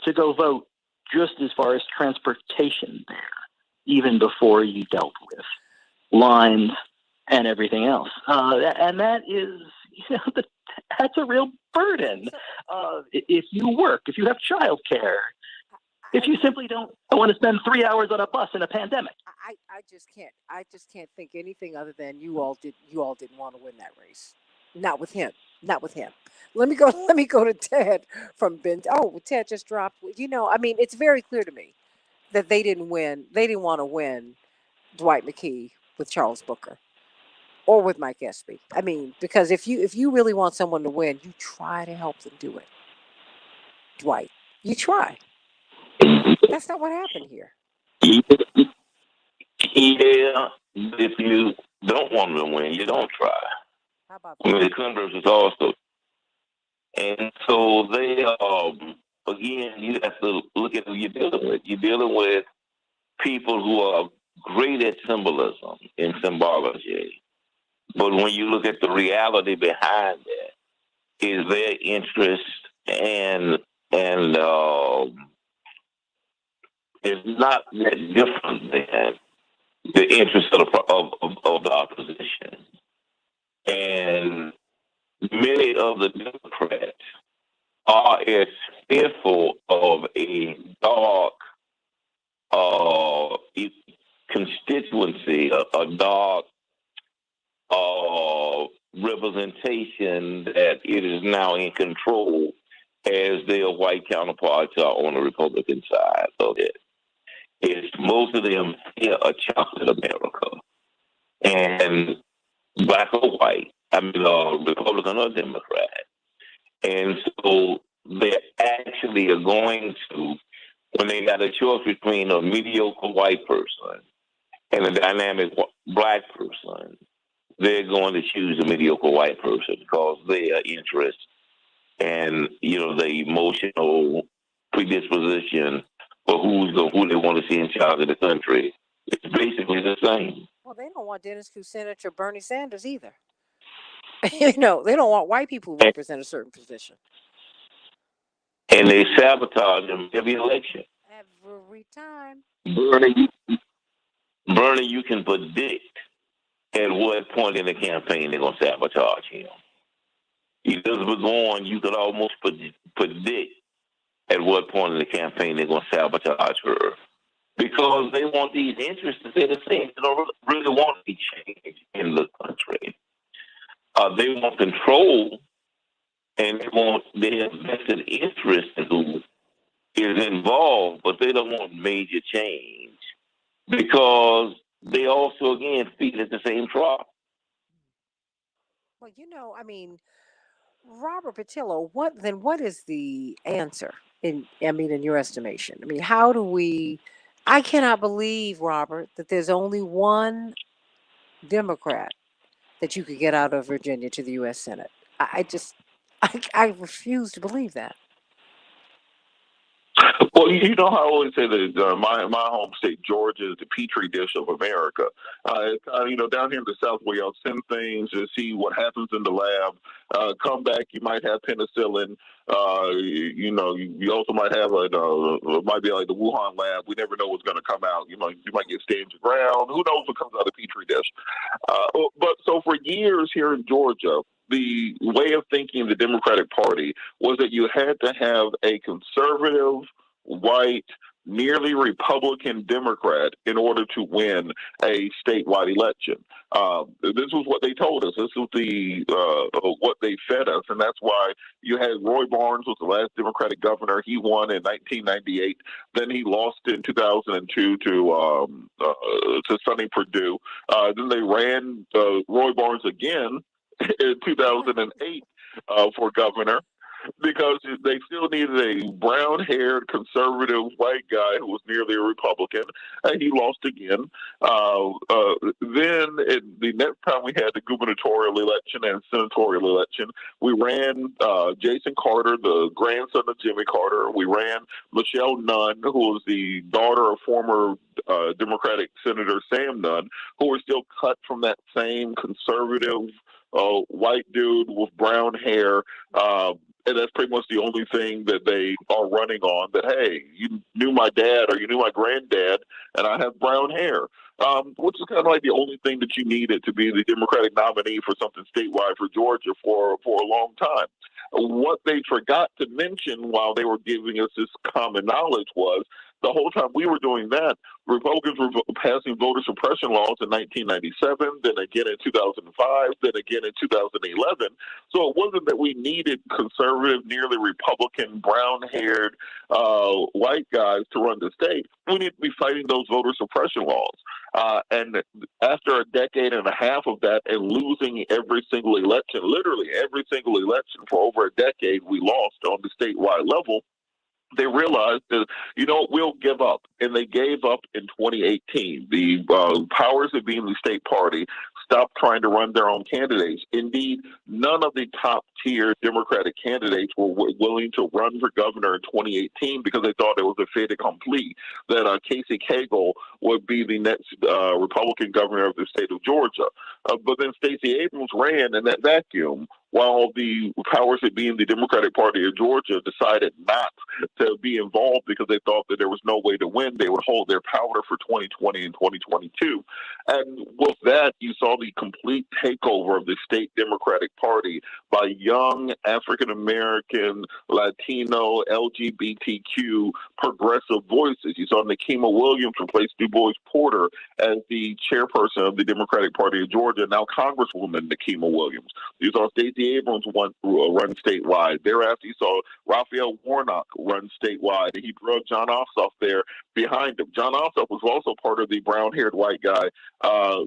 to go vote just as far as transportation there, even before you dealt with lines and everything else. And that is, that's a real burden. If you work, if you have childcare, if you simply don't want to spend 3 hours on a bus in a pandemic. I just can't think anything other than you all didn't want to win that race. Not with him. Let me go to Ted from Ben. Oh, Ted just dropped. It's very clear to me that they didn't win. They didn't want to win Dwight McKee with Charles Booker. or with Mike Espy. I mean, because if you really want someone to win, you try to help them do it. Dwight, you try. That's not what happened here. Yeah, if you don't want them to win, you don't try. How about I that? mean, the converse is also, and so they again, you have to look at who you're dealing with. You're dealing with people who are great at symbolism and symbology, but when you look at the reality behind it, is their interest and is not that different than the interest of the opposition. And many of the Democrats are as fearful of a dark constituency, a dark representation that it is now in control as their white counterparts are on the Republican side of it. It's most of them fear a chocolate America. And black or white, I mean, Republican or Democrat. And so they actually are going to, when they got a choice between a mediocre white person and a dynamic black person, they're going to choose a mediocre white person because their interest and, the emotional predisposition for who they want to see in charge of the country is basically the same. Well, they don't want Dennis Kucinich or Bernie Sanders either. They don't want white people who represent a certain position. And they sabotage them every election. Every time. Bernie, you can predict at what point in the campaign they're going to sabotage him. Elizabeth Warren, you could almost predict at what point in the campaign they're going to sabotage her. Because they want these interests to stay the same. They don't really want any change in the country. They want control, and they want their vested interest in who is involved, but they don't want major change because they also, again, feed at the same trough. Well, I mean, Robert Patillo, what is the answer in your estimation? I mean, how do we I cannot believe, Robert, that there's only one Democrat that you could get out of Virginia to the US Senate. I refuse to believe that. Well, you know how I always say that my home state, Georgia, is the petri dish of America. Down here in the South, where y'all send things to see what happens in the lab. Come back, you might have penicillin. You also might have it might be like the Wuhan lab. We never know what's going to come out. You might get stains of ground. Who knows what comes out of the petri dish? But so for years here in Georgia, the way of thinking of the Democratic Party was that you had to have a conservative, white, nearly Republican Democrat in order to win a statewide election. This was what they told us. This was what they fed us, and that's why you had Roy Barnes was the last Democratic governor. He won in 1998. Then he lost in 2002 to Sonny Perdue. Then they ran Roy Barnes again in 2008 for governor, because they still needed a brown-haired, conservative white guy who was nearly a Republican, and he lost again. Then the next time we had the gubernatorial election and senatorial election, we ran Jason Carter, the grandson of Jimmy Carter. We ran Michelle Nunn, who was the daughter of former Democratic Senator Sam Nunn, who were still cut from that same conservative white dude with brown hair. And that's pretty much the only thing that they are running on, that, hey, you knew my dad or you knew my granddad, and I have brown hair, which is kind of like the only thing that you needed to be the Democratic nominee for something statewide for Georgia for a long time. What they forgot to mention while they were giving us this common knowledge was the whole time we were doing that, Republicans were passing voter suppression laws in 1997, then again in 2005, then again in 2011. So it wasn't that we needed conservative, nearly Republican, brown-haired white guys to run the state. We need to be fighting those voter suppression laws. And after a decade and a half of that and losing every single election, literally every single election for over a decade, we lost on the statewide level. They realized that, we'll give up. And they gave up in 2018. The powers that be in the state party stopped trying to run their own candidates. Indeed, none of the top-tier Democratic candidates were willing to run for governor in 2018 because they thought it was a fait accompli, that Casey Cagle would be the next Republican governor of the state of Georgia. But then Stacey Abrams ran in that vacuum, while the powers that be in the Democratic Party of Georgia decided not to be involved because they thought that there was no way to win. They would hold their powder for 2020 and 2022. And with that, you saw the complete takeover of the state Democratic Party by young African-American, Latino, LGBTQ progressive voices. You saw Nikema Williams replace Du Bois Porter as the chairperson of the Democratic Party of Georgia, now Congresswoman Nikema Williams. You saw Stacey Abrams run statewide. Thereafter, you saw Raphael Warnock run statewide, and he drug John Ossoff there behind him. John Ossoff was also part of the brown-haired white guy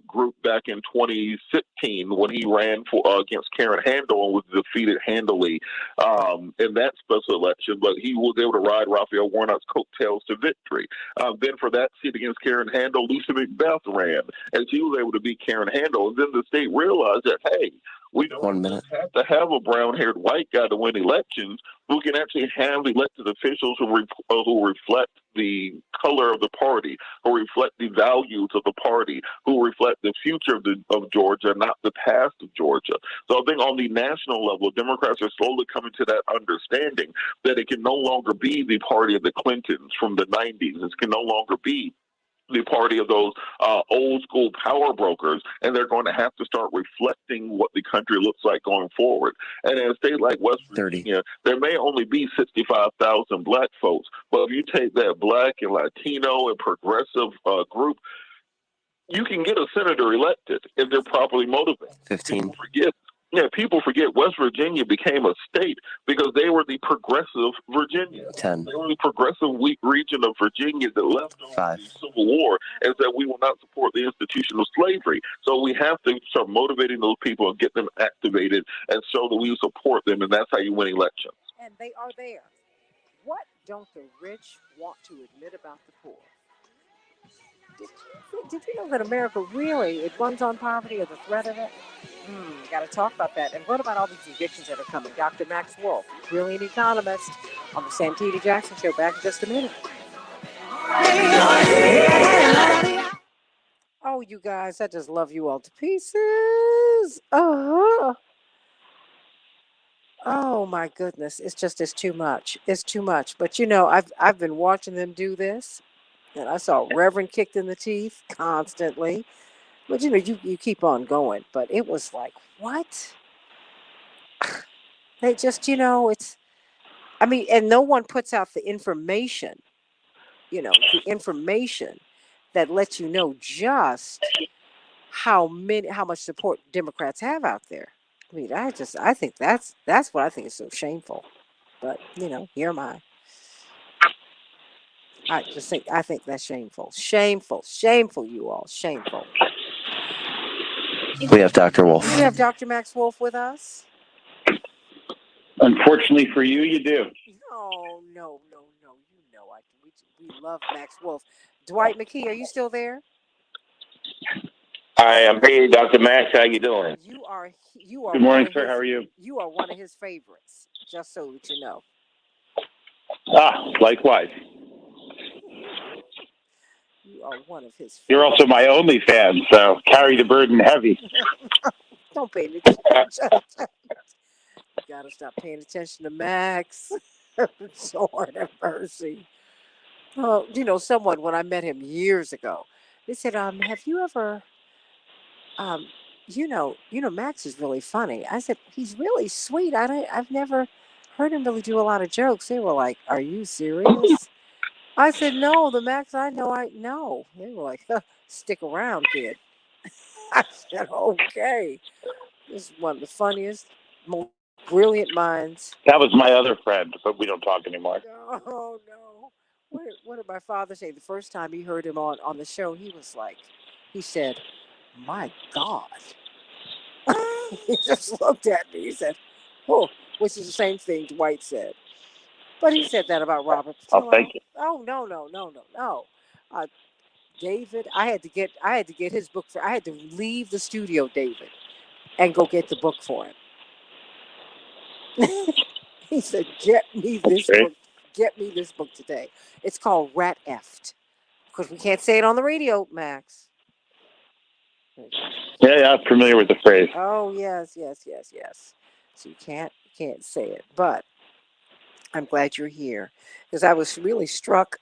group back in 2016 when he ran against Karen Handel and was defeated handily in that special election, but he was able to ride Raphael Warnock's coattails to victory. Then for that seat against Karen Handel, Lucy McBeth ran, and she was able to beat Karen Handel. And then the state realized that, hey, we don't have to have a brown-haired white guy to win elections. We can actually have elected officials who reflect the color of the party, who reflect the values of the party, who reflect the future of Georgia, not the past of Georgia. So I think on the national level, Democrats are slowly coming to that understanding that it can no longer be the party of the Clintons from the 90s. It can no longer be the party of those old school power brokers, and they're going to have to start reflecting what the country looks like going forward. And in a state like West Virginia, there may only be 65,000 black folks, but if you take that black and Latino and progressive group, you can get a senator elected if they're properly motivated. 15. People forget West Virginia became a state because they were the progressive Virginia. 10. They were the progressive region of Virginia that left over the Civil War and said we will not support the institution of slavery. So we have to start motivating those people and get them activated and show that we support them, and that's how you win elections. And they are there. What don't the rich want to admit about the poor? Did you know that America really, it runs on poverty or the threat of it? Got to talk about that. And what about all these evictions that are coming? Dr. Max Wolf, brilliant economist, on the Santita Jackson Show. Back in just a minute. Oh, you guys, I just love you all to pieces. Oh my goodness. It's too much. It's too much. But I've been watching them do this. And I saw Reverend kicked in the teeth constantly. But, you keep on going. But it was like, what? They just, and no one puts out the information, the information that lets you know just how much support Democrats have out there. I mean, I think that's what I think is so shameful. But, here am I. I think that's shameful. Shameful, you all. Shameful. We have Dr. Wolf. We have Dr. Max Wolf with us. Unfortunately for you, you do. No. We love Max Wolf. Dwight McKee, are you still there? I am here, Dr. Max. How you doing? You are. Good morning, sir. How are you? You are one of his favorites, just so that you know. Likewise. You are one of his favorites. You're also my only fan, so carry the burden heavy. Don't pay attention. You gotta stop paying attention to Max. Lord have mercy. Someone, when I met him years ago, they said, have you ever, Max is really funny. I said, he's really sweet. I've never heard him really do a lot of jokes. They were like, are you serious? I said, no, the Max I know. They were like, stick around, kid. I said, okay. This is one of the funniest, most brilliant minds. That was my other friend, but we don't talk anymore. Oh, no. What did my father say? The first time he heard him on the show, he was like, he said, my God. He just looked at me. He said, oh, which is the same thing Dwight said. But he said that about Robert Oh, thank Patillo. you. Oh, no. Uh, David, I had to get his book I had to leave the studio, David, and go get the book for him. He said, That's great. Get me this book today. It's called Rat Eft. Because we can't say it on the radio, Max. Yeah, I'm familiar with the phrase. Oh, yes. So you can't say it. But I'm glad you're here. Because I was really struck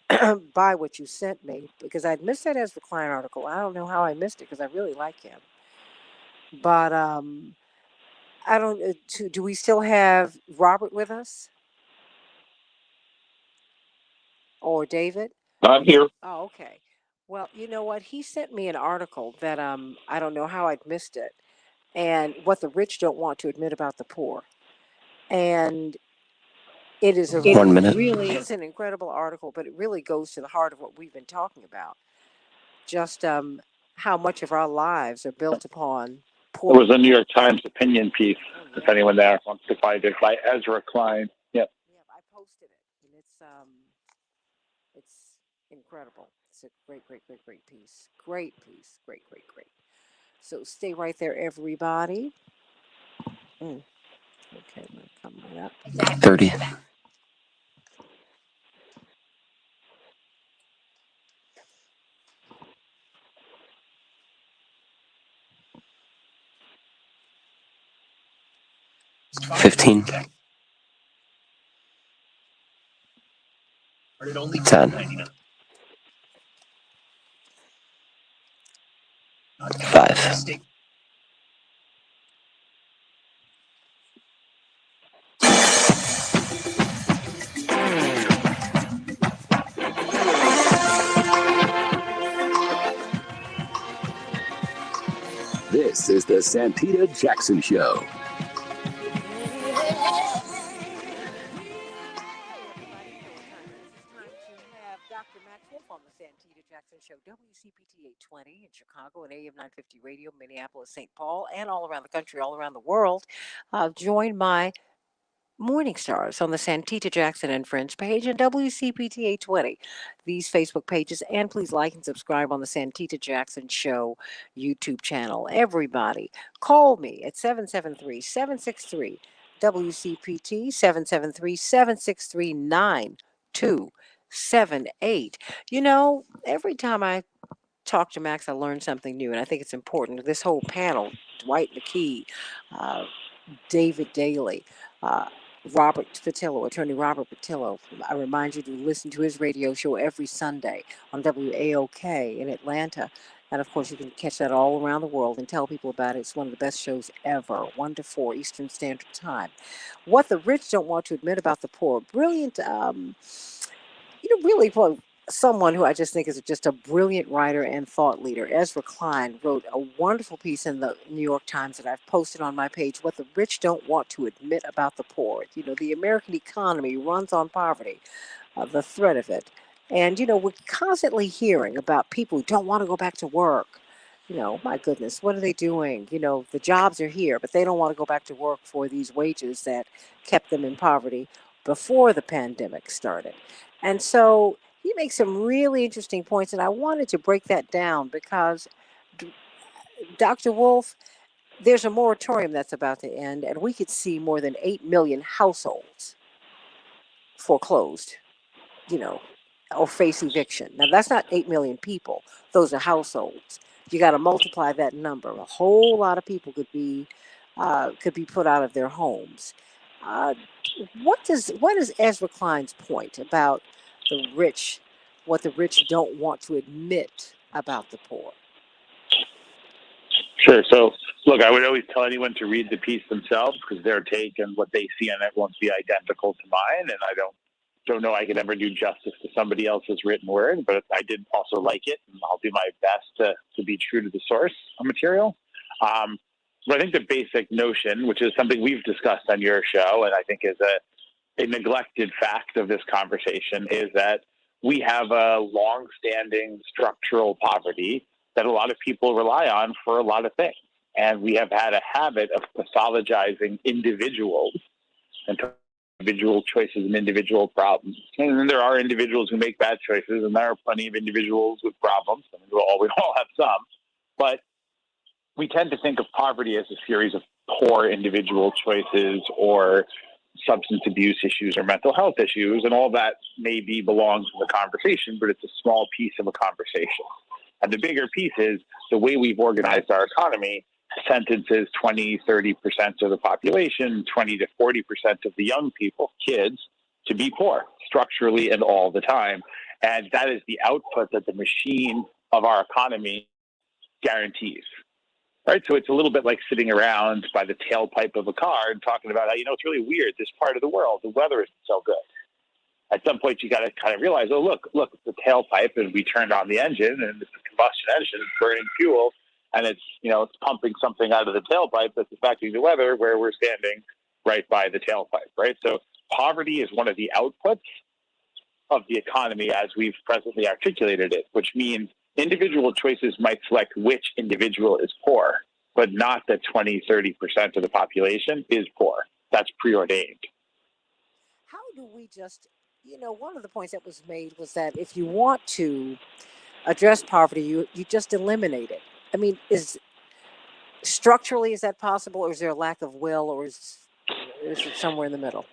by what you sent me. Because I'd missed that Ezra Klein article. I don't know how I missed it because I really like him. But I don't. Do we still have Robert with us or David? I'm here. Oh, okay. Well, you know what? He sent me an article that I don't know how I'd missed it, and what the rich don't want to admit about the poor. And it is a 1 minute. really it's an incredible article, but it really goes to the heart of what we've been talking about. Just how much of our lives are built upon It poor. was a New York Times opinion piece, Oh, if yeah. anyone there wants to find it, by Ezra Klein. Yep. Yeah, I posted it, and it's incredible. It's a great piece. Great piece. Great. So stay right there, everybody. Mm. Okay, I'm gonna come right up. 30. $15. 10. 5. This is the Santita Jackson Show. Dr. Max Wolf on the Santita Jackson Show, WCPT 820 in Chicago and AM 950 Radio, Minneapolis, St. Paul, and all around the country, all around the world. Join my Morning Stars on the Santita Jackson and Friends page and WCPT 820. These Facebook pages, and please like and subscribe on the Santita Jackson Show YouTube channel. Everybody, call me at 773-763 WCPT 773-763-9278. You know, every time I talk to Max, I learn something new, and I think it's important. This whole panel, Dwight McKee, uh, David Daly, uh, Robert Patillo, attorney Robert Patillo. I remind you to listen to his radio show every Sunday on WAOK in Atlanta. And of course, you can catch that all around the world and tell people about it. It's one of the best shows ever, 1 to 4 Eastern Standard Time. What the rich don't want to admit about the poor. Brilliant, really for someone who I just think is just a brilliant writer and thought leader. Ezra Klein wrote a wonderful piece in the New York Times that I've posted on my page, What the Rich Don't Want to Admit About the Poor. You know, the American economy runs on poverty, the threat of it. And, we're constantly hearing about people who don't want to go back to work. My goodness, what are they doing? The jobs are here, but they don't want to go back to work for these wages that kept them in poverty before the pandemic started. And so he makes some really interesting points, and I wanted to break that down because Dr. Wolf, there's a moratorium that's about to end, and we could see more than 8 million households foreclosed, you know, or face eviction. Now, that's not 8 million people, those are households. You got to multiply that number. A whole lot of people could be put out of their homes. Uh, what is Ezra Klein's point about the rich, what the rich don't want to admit about the poor? Sure. So, look, I would always tell anyone to read the piece themselves because their take and what they see on it won't be identical to mine, and I don't don't know I could ever do justice to somebody else's written word, but I did also like it, and I'll do my best to be true to the source of material. But I think the basic notion, which is something we've discussed on your show, and I think is a neglected fact of this conversation, is that we have a long-standing structural poverty that a lot of people rely on for a lot of things. And we have had a habit of pathologizing individuals and individual choices and individual problems. And then there are individuals who make bad choices, and there are plenty of individuals with problems. I mean, we all have some. But we tend to think of poverty as a series of poor individual choices or substance abuse issues or mental health issues, and all that maybe belongs in the conversation, but it's a small piece of a conversation. And the bigger piece is the way we've organized our economy sentences 20, 30% of the population, 20 to 40% of the young people, kids, to be poor structurally and all the time. And that is the output that the machine of our economy guarantees. Right? So it's a little bit like sitting around by the tailpipe of a car and talking about how, it's really weird, this part of the world, the weather isn't so good. At some point, you got to kind of realize, oh, look, it's the tailpipe, and we turned on the engine, and it's a combustion engine, it's burning fuel, and it's pumping something out of the tailpipe that's affecting the weather where we're standing right by the tailpipe, right? So poverty is one of the outputs of the economy as we've presently articulated it, which means individual choices might select which individual is poor, but not that 20, 30% of the population is poor. That's preordained. How do we just, one of the points that was made was that if you want to address poverty, you just eliminate it. I mean, is that possible, or is there a lack of will, or is it somewhere in the middle?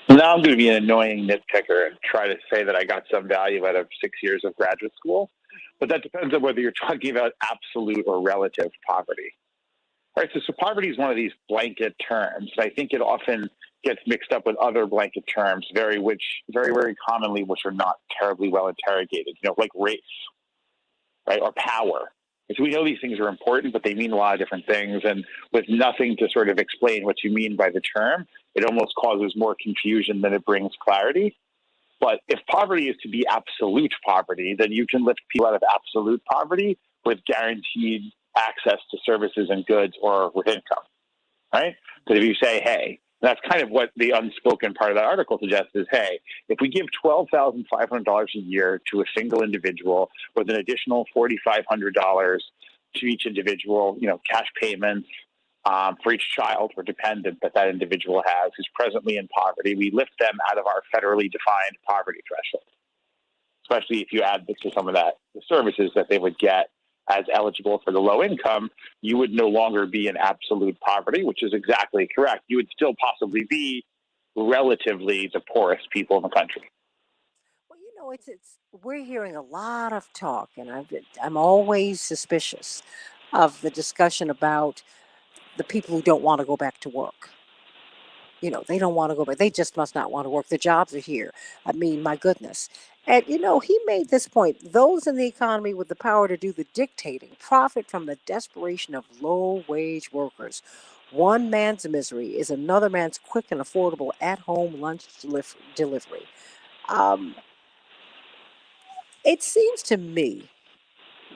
Now I'm going to be an annoying nitpicker and try to say that I got some value out of 6 years of graduate school, but that depends on whether you're talking about absolute or relative poverty. Right? So poverty is one of these blanket terms. I think it often gets mixed up with other blanket terms, very, very commonly, which are not terribly well interrogated, like race, right, or power. And so we know these things are important, but they mean a lot of different things. And with nothing to sort of explain what you mean by the term, it almost causes more confusion than it brings clarity. But if poverty is to be absolute poverty, then you can lift people out of absolute poverty with guaranteed access to services and goods or with income, right? But if you say, hey, that's kind of what the unspoken part of that article suggests is, hey, if we give $12,500 a year to a single individual with an additional $4,500 to each individual, cash payments for each child or dependent that individual has who's presently in poverty, we lift them out of our federally defined poverty threshold, especially if you add to some of that, the services that they would get as eligible for the low income, you would no longer be in absolute poverty, which is exactly correct. You would still possibly be relatively the poorest people in the country. Well, we're hearing a lot of talk, and I'm always suspicious of the discussion about the people who don't want to go back to work. They don't want to go back. They just must not want to work. The jobs are here. I mean, my goodness. And, he made this point. Those in the economy with the power to do the dictating profit from the desperation of low-wage workers. One man's misery is another man's quick and affordable at-home lunch delivery. It seems to me,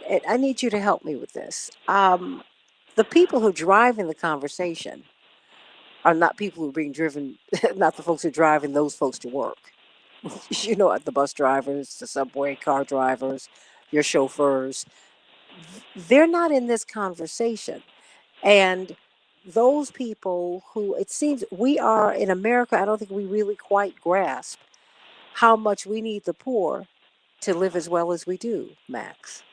and I need you to help me with this, the people who drive in the conversation are not people who are being driven, not the folks who are driving those folks to work. The bus drivers, the subway car drivers, your chauffeurs. They're not in this conversation. And those people who, it seems we are in America, I don't think we really quite grasp how much we need the poor to live as well as we do, Max.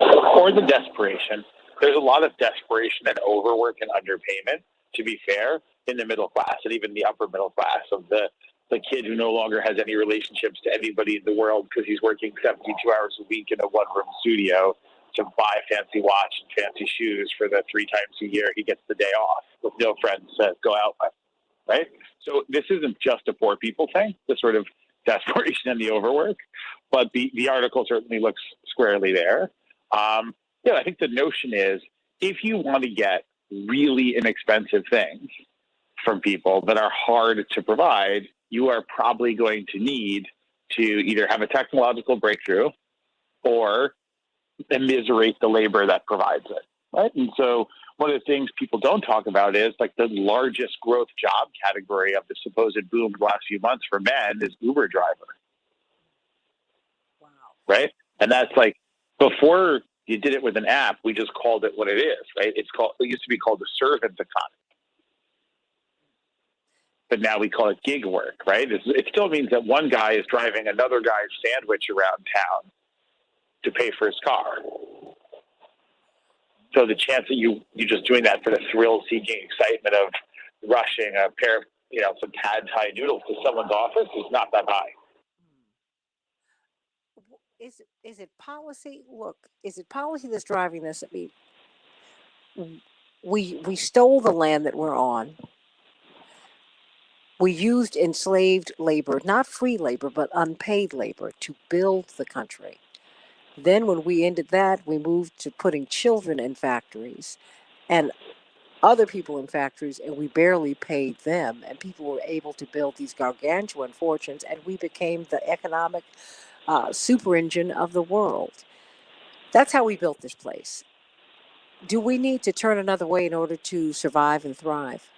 Or the desperation. There's a lot of desperation and overwork and underpayment, to be fair, in the middle class and even the upper middle class of the kid who no longer has any relationships to anybody in the world because he's working 72 hours a week in a one-room studio to buy a fancy watch and fancy shoes for the 3 times a year he gets the day off with no friends to go out with, right? So this isn't just a poor people thing, the sort of desperation and the overwork, but the article certainly looks squarely there. I think the notion is if you want to get really inexpensive things from people that are hard to provide, you are probably going to need to either have a technological breakthrough or immiserate the labor that provides it, right? And so one of the things people don't talk about is like the largest growth job category of the supposed boom the last few months for men is Uber driver. Wow. Right? And that's like, before you did it with an app, we just called it what it is, right? It used to be called the servant economy. But now we call it gig work, right? It still means that one guy is driving another guy's sandwich around town to pay for his car. So the chance that you just doing that for the thrill-seeking excitement of rushing a pair of, some pad thai noodles to someone's office is not that high. Is it policy? Look, is it policy that's driving this? I mean, we stole the land that we're on. We used enslaved labor, not free labor, but unpaid labor, to build the country. Then when we ended that, we moved to putting children in factories and other people in factories, and we barely paid them. And people were able to build these gargantuan fortunes, and we became the economic super engine of the world. That's how we built this place. Do we need to turn another way in order to survive and thrive?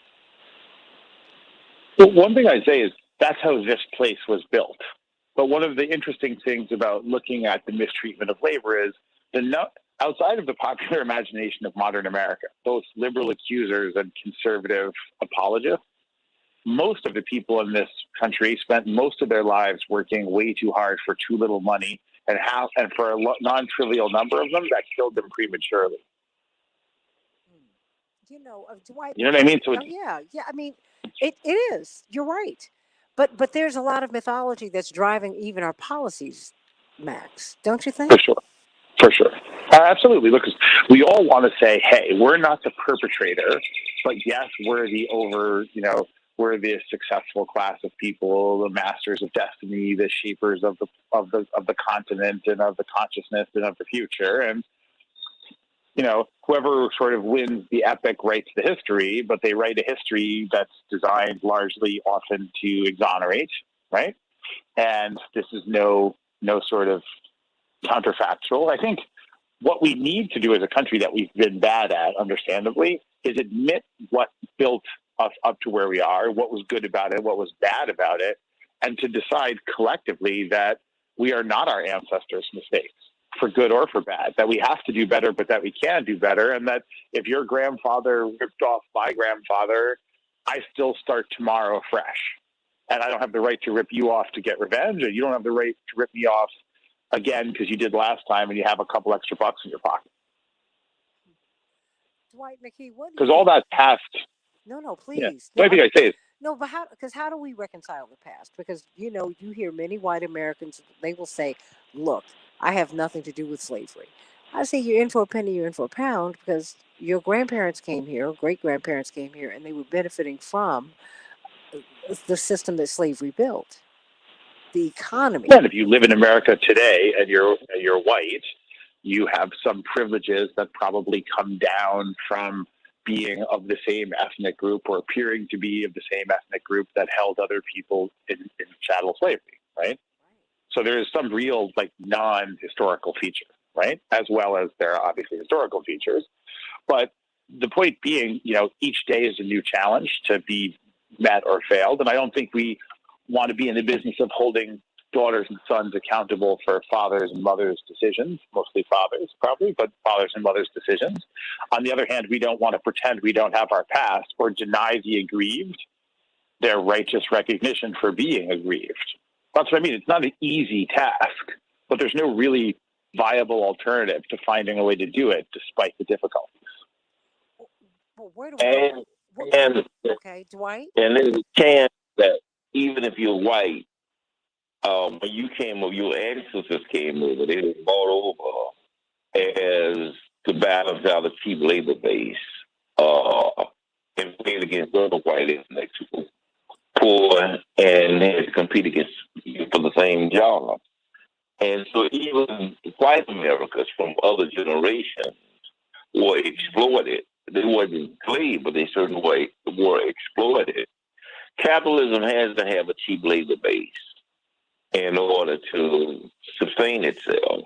Well, one thing I'd say is that's how this place was built. But one of the interesting things about looking at the mistreatment of labor is outside of the popular imagination of modern America, both liberal accusers and conservative apologists, most of the people in this country spent most of their lives working way too hard for too little money, and for a non-trivial number of them, that killed them prematurely. Dwight. You know what I mean? So yeah. I mean, it is. You're right. But there's a lot of mythology that's driving even our policies, Max. Don't you think? For sure. Absolutely. Look, we all want to say, hey, we're not the perpetrator, but yes, we're we're the successful class of people, the masters of destiny, the shapers of the continent and of the consciousness and of the future. And whoever sort of wins the epic writes the history, but they write a history that's designed largely often to exonerate, right? And this is no sort of counterfactual. I think what we need to do as a country that we've been bad at, understandably, is admit what built us up to where we are, what was good about it, what was bad about it, and to decide collectively that we are not our ancestors' mistakes, for good or for bad, that we have to do better, but that we can do better, and that if your grandfather ripped off my grandfather, I still start tomorrow fresh. And I don't have the right to rip you off to get revenge, and you don't have the right to rip me off again because you did last time and you have a couple extra bucks in your pocket. Dwight McKee, what? Because all that past. No, please. Yeah. I think I say it. No, but how do we reconcile the past? Because, you hear many white Americans, they will say, look, I have nothing to do with slavery. I say you're in for a penny, you're in for a pound, because your grandparents came here, great-grandparents came here, and they were benefiting from the system that slavery built, the economy. And if you live in America today and you're white, you have some privileges that probably come down from being of the same ethnic group or appearing to be of the same ethnic group that held other people in chattel slavery, right? So there is some real non-historical feature, right? As well as there are obviously historical features. But the point being, each day is a new challenge to be met or failed. And I don't think we want to be in the business of holding daughters and sons accountable for fathers and mothers' decisions, mostly fathers probably, but fathers and mothers' decisions. On the other hand, we don't want to pretend we don't have our past or deny the aggrieved their righteous recognition for being aggrieved. That's what I mean. It's not an easy task, but there's no really viable alternative to finding a way to do it despite the difficulties. Well, where do we okay, Dwight? And there's a chance that even if you're white, when you came over, your ancestors came over, they were brought over as to balance out a cheap labor base and played against other white ethnics who were poor and they had to compete against you for the same job. And so even white Americans from other generations were exploited. They weren't enslaved, but they certainly were exploited. Capitalism has to have a cheap labor base in order to sustain itself.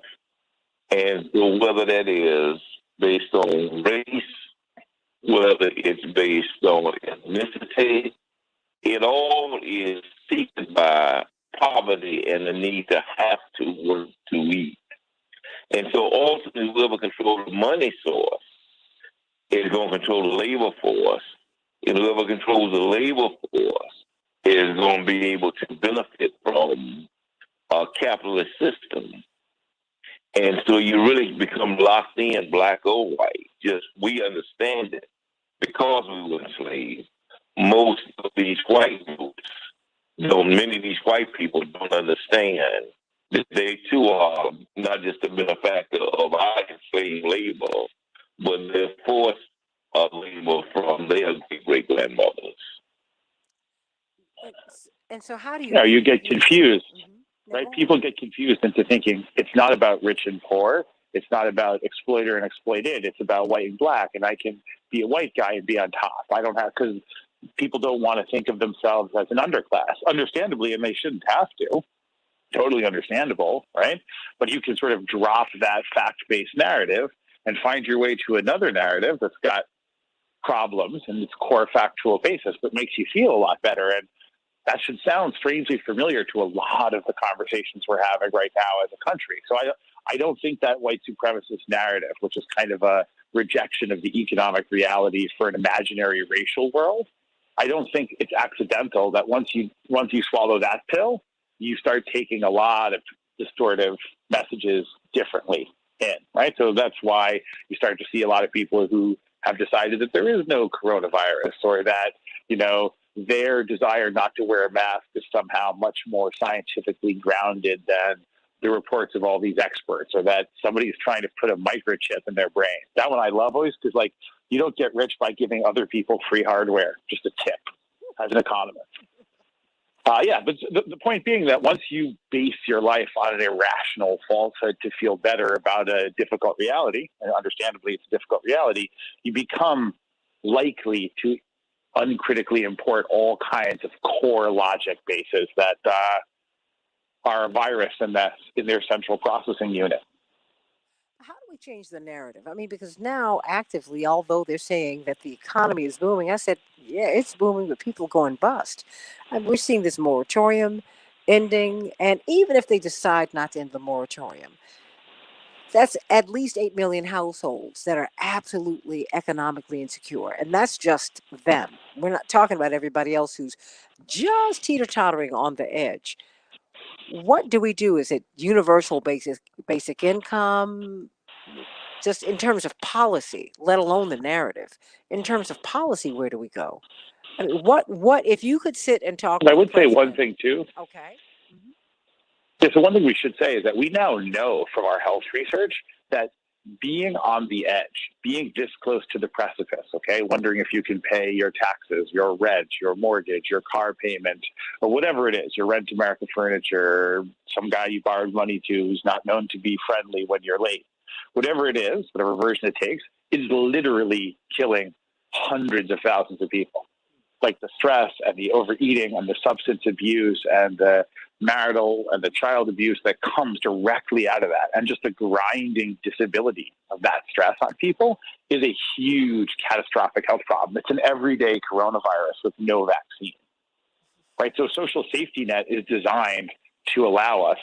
And so whether that is based on race, whether it's based on ethnicity, it all is seeked by poverty and the need to have to work to eat. And so ultimately, whoever controls the money source is going to control the labor force. And whoever controls the labor force is going to be able to benefit from a capitalist system. And so you really become locked in, black or white. Just we understand it because we were enslaved. Most of these white groups, many of these white people don't understand that they too are not just a benefactor of our enslaved labor, but they're forced of labor from their great grandmothers. And so, how do you? No, you get confused, right? People get confused into thinking it's not about rich and poor. It's not about exploiter and exploited. It's about white and black, and I can be a white guy and be on top. I don't have, because people don't want to think of themselves as an underclass, understandably, and they shouldn't have to. Totally understandable, right? But you can sort of drop that fact-based narrative and find your way to another narrative that's got problems and its core factual basis, but makes you feel a lot better. And that should sound strangely familiar to a lot of the conversations we're having right now as a country. So I don't think that white supremacist narrative, which is kind of a rejection of the economic reality for an imaginary racial world, I don't think it's accidental that once you swallow that pill, you start taking a lot of distortive messages differently in, right? So that's why you start to see a lot of people who have decided that there is no coronavirus, or that, their desire not to wear a mask is somehow much more scientifically grounded than the reports of all these experts, or that somebody's trying to put a microchip in their brain. That one I love always, because you don't get rich by giving other people free hardware. Just a tip as an economist. But the point being that once you base your life on an irrational falsehood to feel better about a difficult reality, and understandably it's a difficult reality, you become likely to uncritically import all kinds of core logic bases that are a virus in their central processing unit. How do we change the narrative? I mean, because now actively, although they're saying that the economy is booming, I said, yeah, it's booming, but people going bust. And we're seeing this moratorium ending. And even if they decide not to end the moratorium, that's at least 8 million households that are absolutely economically insecure. And that's just them. We're not talking about everybody else who's just teeter-tottering on the edge. What do we do? Is it universal basic income? Just in terms of policy, let alone the narrative. In terms of policy, where do we go? I mean, what if you could sit and talk with I would the say one president? thing too. Okay. Yeah, so one thing we should say is that we now know from our health research that being on the edge, being this close to the precipice, okay, wondering if you can pay your taxes, your rent, your mortgage, your car payment, or whatever it is, your Rent America Furniture, some guy you borrowed money to who's not known to be friendly when you're late, whatever it is, whatever version it takes, is literally killing hundreds of thousands of people. Like the stress and the overeating and the substance abuse and the marital and the child abuse that comes directly out of that, and just the grinding disability of that stress on people, is a huge catastrophic health problem. It's an everyday coronavirus with no vaccine, right? So social safety net is designed to allow us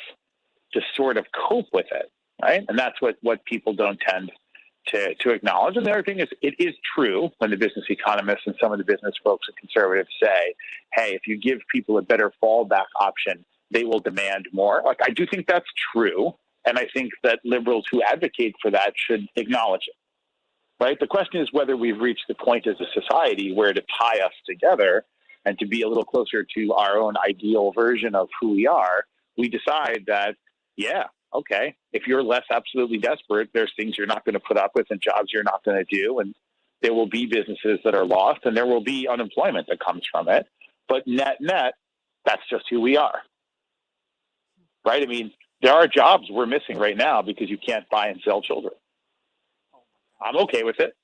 to sort of cope with it, right? And that's what people don't tend to acknowledge. And the other thing is, it is true when the business economists and some of the business folks and conservatives say, hey, if you give people a better fallback option, they will demand more. Like, I do think that's true. And I think that liberals who advocate for that should acknowledge it, right? The question is whether we've reached the point as a society where, to tie us together and to be a little closer to our own ideal version of who we are, we decide that, yeah, okay, if you're less absolutely desperate, there's things you're not going to put up with and jobs you're not going to do. And there will be businesses that are lost, and there will be unemployment that comes from it. But net, that's just who we are, right? I mean, there are jobs we're missing right now because you can't buy and sell children. I'm okay with it.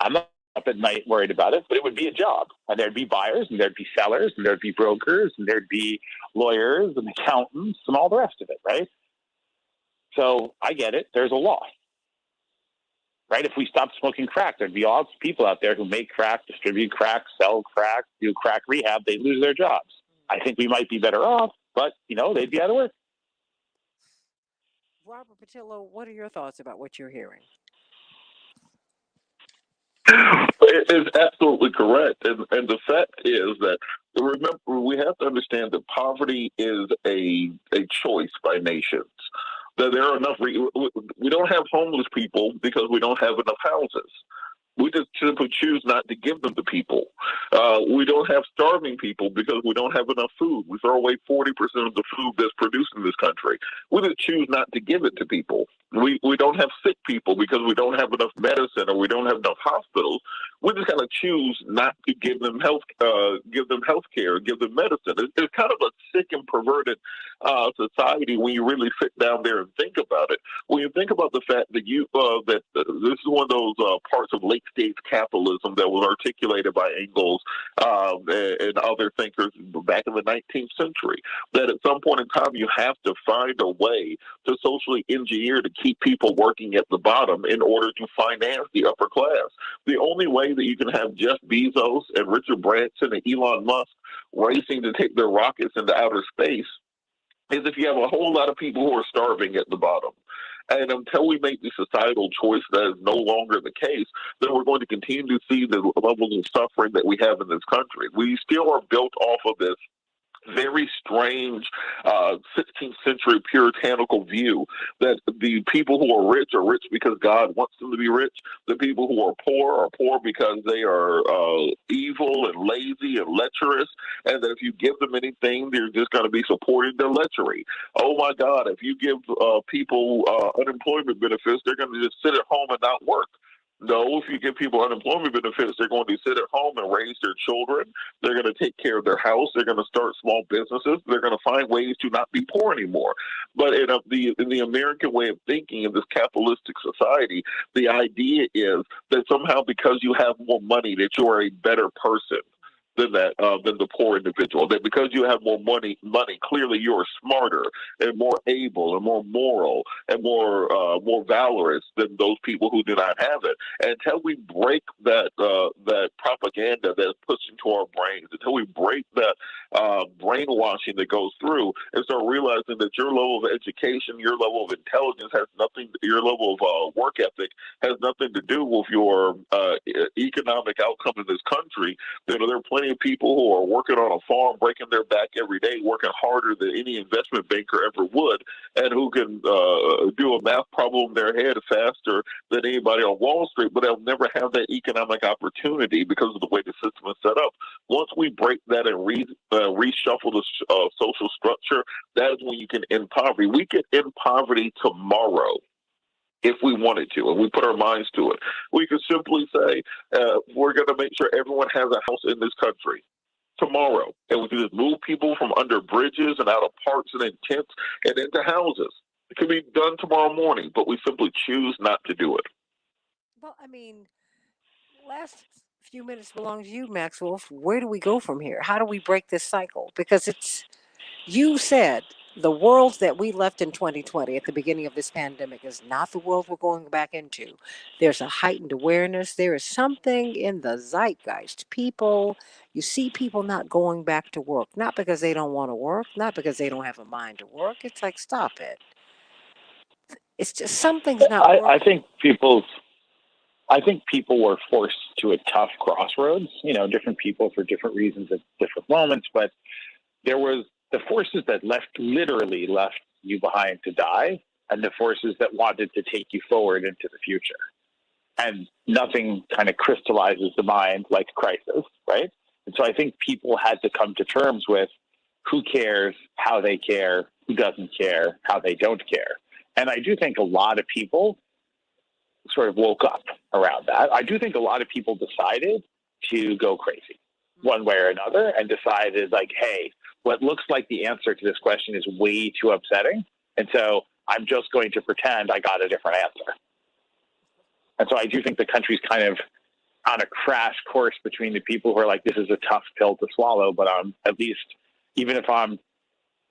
I'm not up at night worried about it, but it would be a job. And there'd be buyers, and there'd be sellers, and there'd be brokers, and there'd be lawyers and accountants and all the rest of it, right? So I get it. There's a law, right? If we stopped smoking crack, there'd be all people out there who make crack, distribute crack, sell crack, do crack rehab. They'd lose their jobs. I think we might be better off, but, they'd be out of work. Robert Patillo, what are your thoughts about what you're hearing? It is absolutely correct. And the fact is that, remember, we have to understand that poverty is a choice by nations. That there are enough, we don't have homeless people because we don't have enough houses. We just simply choose not to give them to people. We don't have starving people because we don't have enough food. We throw away 40% of the food that's produced in this country. We just choose not to give it to people. We don't have sick people because we don't have enough medicine or we don't have enough hospitals. We just kind of choose not to give them health care, give them medicine. It's kind of a sick and perverted society when you really sit down there and think about it. When you think about the fact that this is one of those parts of late stage capitalism that was articulated by Engels and other thinkers back in the 19th century, that at some point in time you have to find a way to socially engineer to keep people working at the bottom in order to finance the upper class. The only way that you can have Jeff Bezos and Richard Branson and Elon Musk racing to take their rockets into outer space is if you have a whole lot of people who are starving at the bottom. And until we make the societal choice that is no longer the case, then we're going to continue to see the levels of suffering that we have in this country. We still are built off of this very strange 16th century puritanical view that the people who are rich because God wants them to be rich. The people who are poor because they are evil and lazy and lecherous, and that if you give them anything, they're just going to be supporting their lechery. Oh my God, if you give people unemployment benefits, they're going to just sit at home and not work. No, if you give people unemployment benefits, they're going to sit at home and raise their children. They're going to take care of their house. They're going to start small businesses. They're going to find ways to not be poor anymore. But in the American way of thinking in this capitalistic society, the idea is that somehow because you have more money that you are a better person than the poor individual. That because you have more money, clearly you're smarter and more able and more moral and more valorous than those people who do not have it. And until we break that propaganda that's pushed into our brains, until we break that brainwashing that goes through, and start realizing that your level of education, your level of intelligence has nothing, your level of work ethic has nothing to do with your economic outcome in this country. There are plenty of people who are working on a farm, breaking their back every day, working harder than any investment banker ever would, and who can do a math problem in their head faster than anybody on Wall Street, but they'll never have that economic opportunity because of the way the system is set up. Once we break that and reshuffle the social structure, that is when you can end poverty. We can end poverty tomorrow if we wanted to, and we put our minds to it. We could simply say, we're going to make sure everyone has a house in this country tomorrow. And we can just move people from under bridges and out of parks and in tents and into houses. It can be done tomorrow morning, but we simply choose not to do it. Well, I mean, last few minutes belong to you, Maxwell. Where do we go from here? How do we break this cycle? Because you said the world that we left in 2020 at the beginning of this pandemic is not the world we're going back into. There's a heightened awareness. There is something in the zeitgeist. You see people not going back to work, not because they don't want to work, not because they don't have a mind to work. It's like, stop it. It's just something's not working. I think people were forced to a tough crossroads, different people for different reasons at different moments, but there was the forces that literally left you behind to die, and the forces that wanted to take you forward into the future. And nothing kind of crystallizes the mind like crisis, right? And so I think people had to come to terms with who cares, how they care, who doesn't care, how they don't care. And I do think a lot of people sort of woke up around that. I do think a lot of people decided to go crazy one way or another and decided like, hey, what looks like the answer to this question is way too upsetting. And so I'm just going to pretend I got a different answer. And so I do think the country's kind of on a crash course between the people who are like, this is a tough pill to swallow, but I'm at least, even if I'm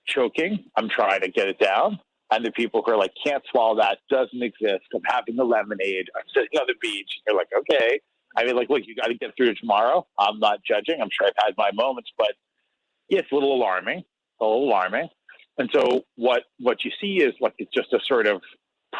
choking, I'm trying to get it down. And the people who are like, can't swallow that, doesn't exist. I'm having a lemonade. I'm sitting on the beach. You're like, okay. I mean, like, look, you got to get through to tomorrow. I'm not judging. I'm sure I've had my moments, but yeah, it's a little alarming. And so what you see is like, it's just a sort of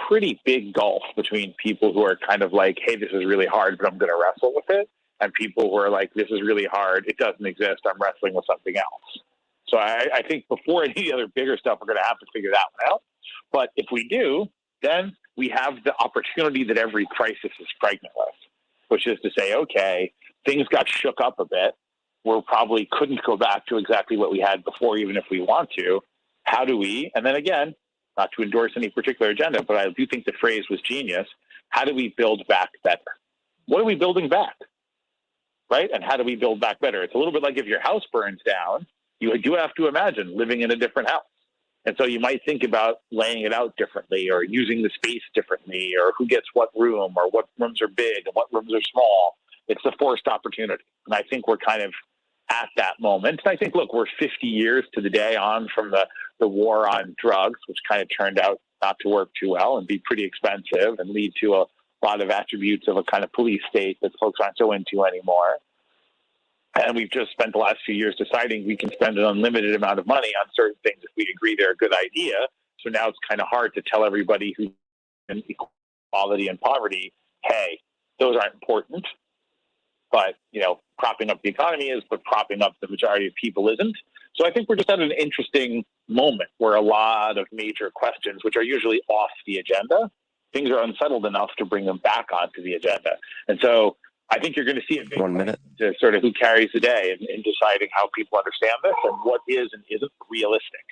pretty big gulf between people who are kind of like, hey, this is really hard, but I'm going to wrestle with it. And people who are like, this is really hard. It doesn't exist. I'm wrestling with something else. So I think before any other bigger stuff, we're going to have to figure that one out. But if we do, then we have the opportunity that every crisis is pregnant with, which is to say, okay, things got shook up a bit. We probably couldn't go back to exactly what we had before, even if we want to. How do we, and then again, not to endorse any particular agenda, but I do think the phrase was genius. How do we build back better? What are we building back? Right? And how do we build back better? It's a little bit like if your house burns down, you do have to imagine living in a different house. And so you might think about laying it out differently or using the space differently or who gets what room or what rooms are big and what rooms are small. It's a forced opportunity. And I think we're kind of at that moment. And I think, look, we're 50 years to the day on from the war on drugs, which kind of turned out not to work too well and be pretty expensive and lead to a lot of attributes of a kind of police state that folks aren't so into anymore. And we've just spent the last few years deciding we can spend an unlimited amount of money on certain things if we agree they're a good idea. So now it's kind of hard to tell everybody who's in equality and poverty, hey, those aren't important. But, you know, propping up the economy is, but propping up the majority of people isn't. So I think we're just at an interesting moment where a lot of major questions, which are usually off the agenda, things are unsettled enough to bring them back onto the agenda. And so I think you're going to see a big 1 minute to sort of who carries the day in deciding how people understand this and what is and isn't realistic.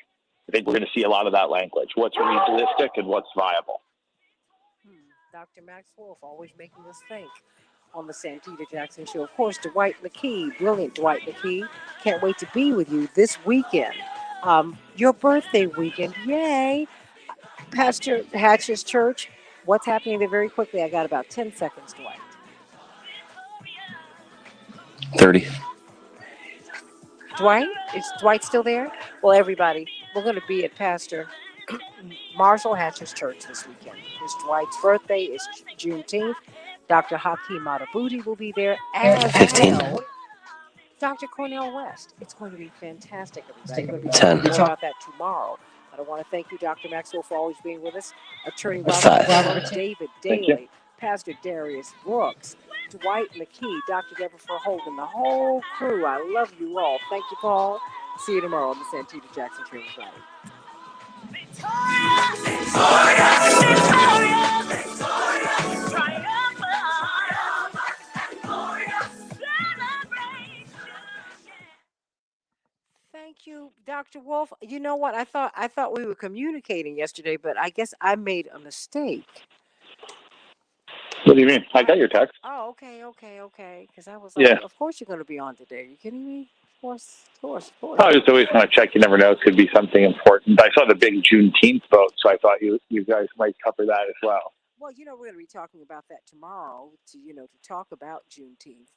I think we're going to see a lot of that language. What's realistic and what's viable. Dr. Max Wolf always making us think on the Santita Jackson Show. Of course, Dwight McKee, brilliant Dwight McKee. Can't wait to be with you this weekend. Your birthday weekend, yay. Pastor Hatch's Church, what's happening there very quickly? I got about 10 seconds, Dwight. 30. Dwight? Is Dwight still there? Well, everybody, we're going to be at Pastor Marshall Hatcher's Church this weekend. It's Dwight's birthday. It's Juneteenth. Dr. Hakeem Matabuti will be there as 15. well. Dr. Cornel West. It's going to be fantastic, everybody. We're going to be 10. talking more about that tomorrow. But I want to thank you, Dr. Maxwell, for always being with us. Attorney 5. Robert David Daly, Pastor Darius Brooks, Dwight McKee, Dr. Deborah Verhoeven, the whole crew. I love you all. Thank you, Paul. See you tomorrow on the Santita Jackson Training Friday. Thank you, Dr. Wolf. You know what? I thought we were communicating yesterday, but I guess I made a mistake. What do you mean? I got your text. Oh, okay. Because I was like, Yeah. of course you're going to be on today. Are you kidding me? Of course. I just always want to check. You never know. It could be something important. I saw the big Juneteenth vote, so I thought you guys might cover that as well. Well, we're going to be talking about that tomorrow to talk about Juneteenth.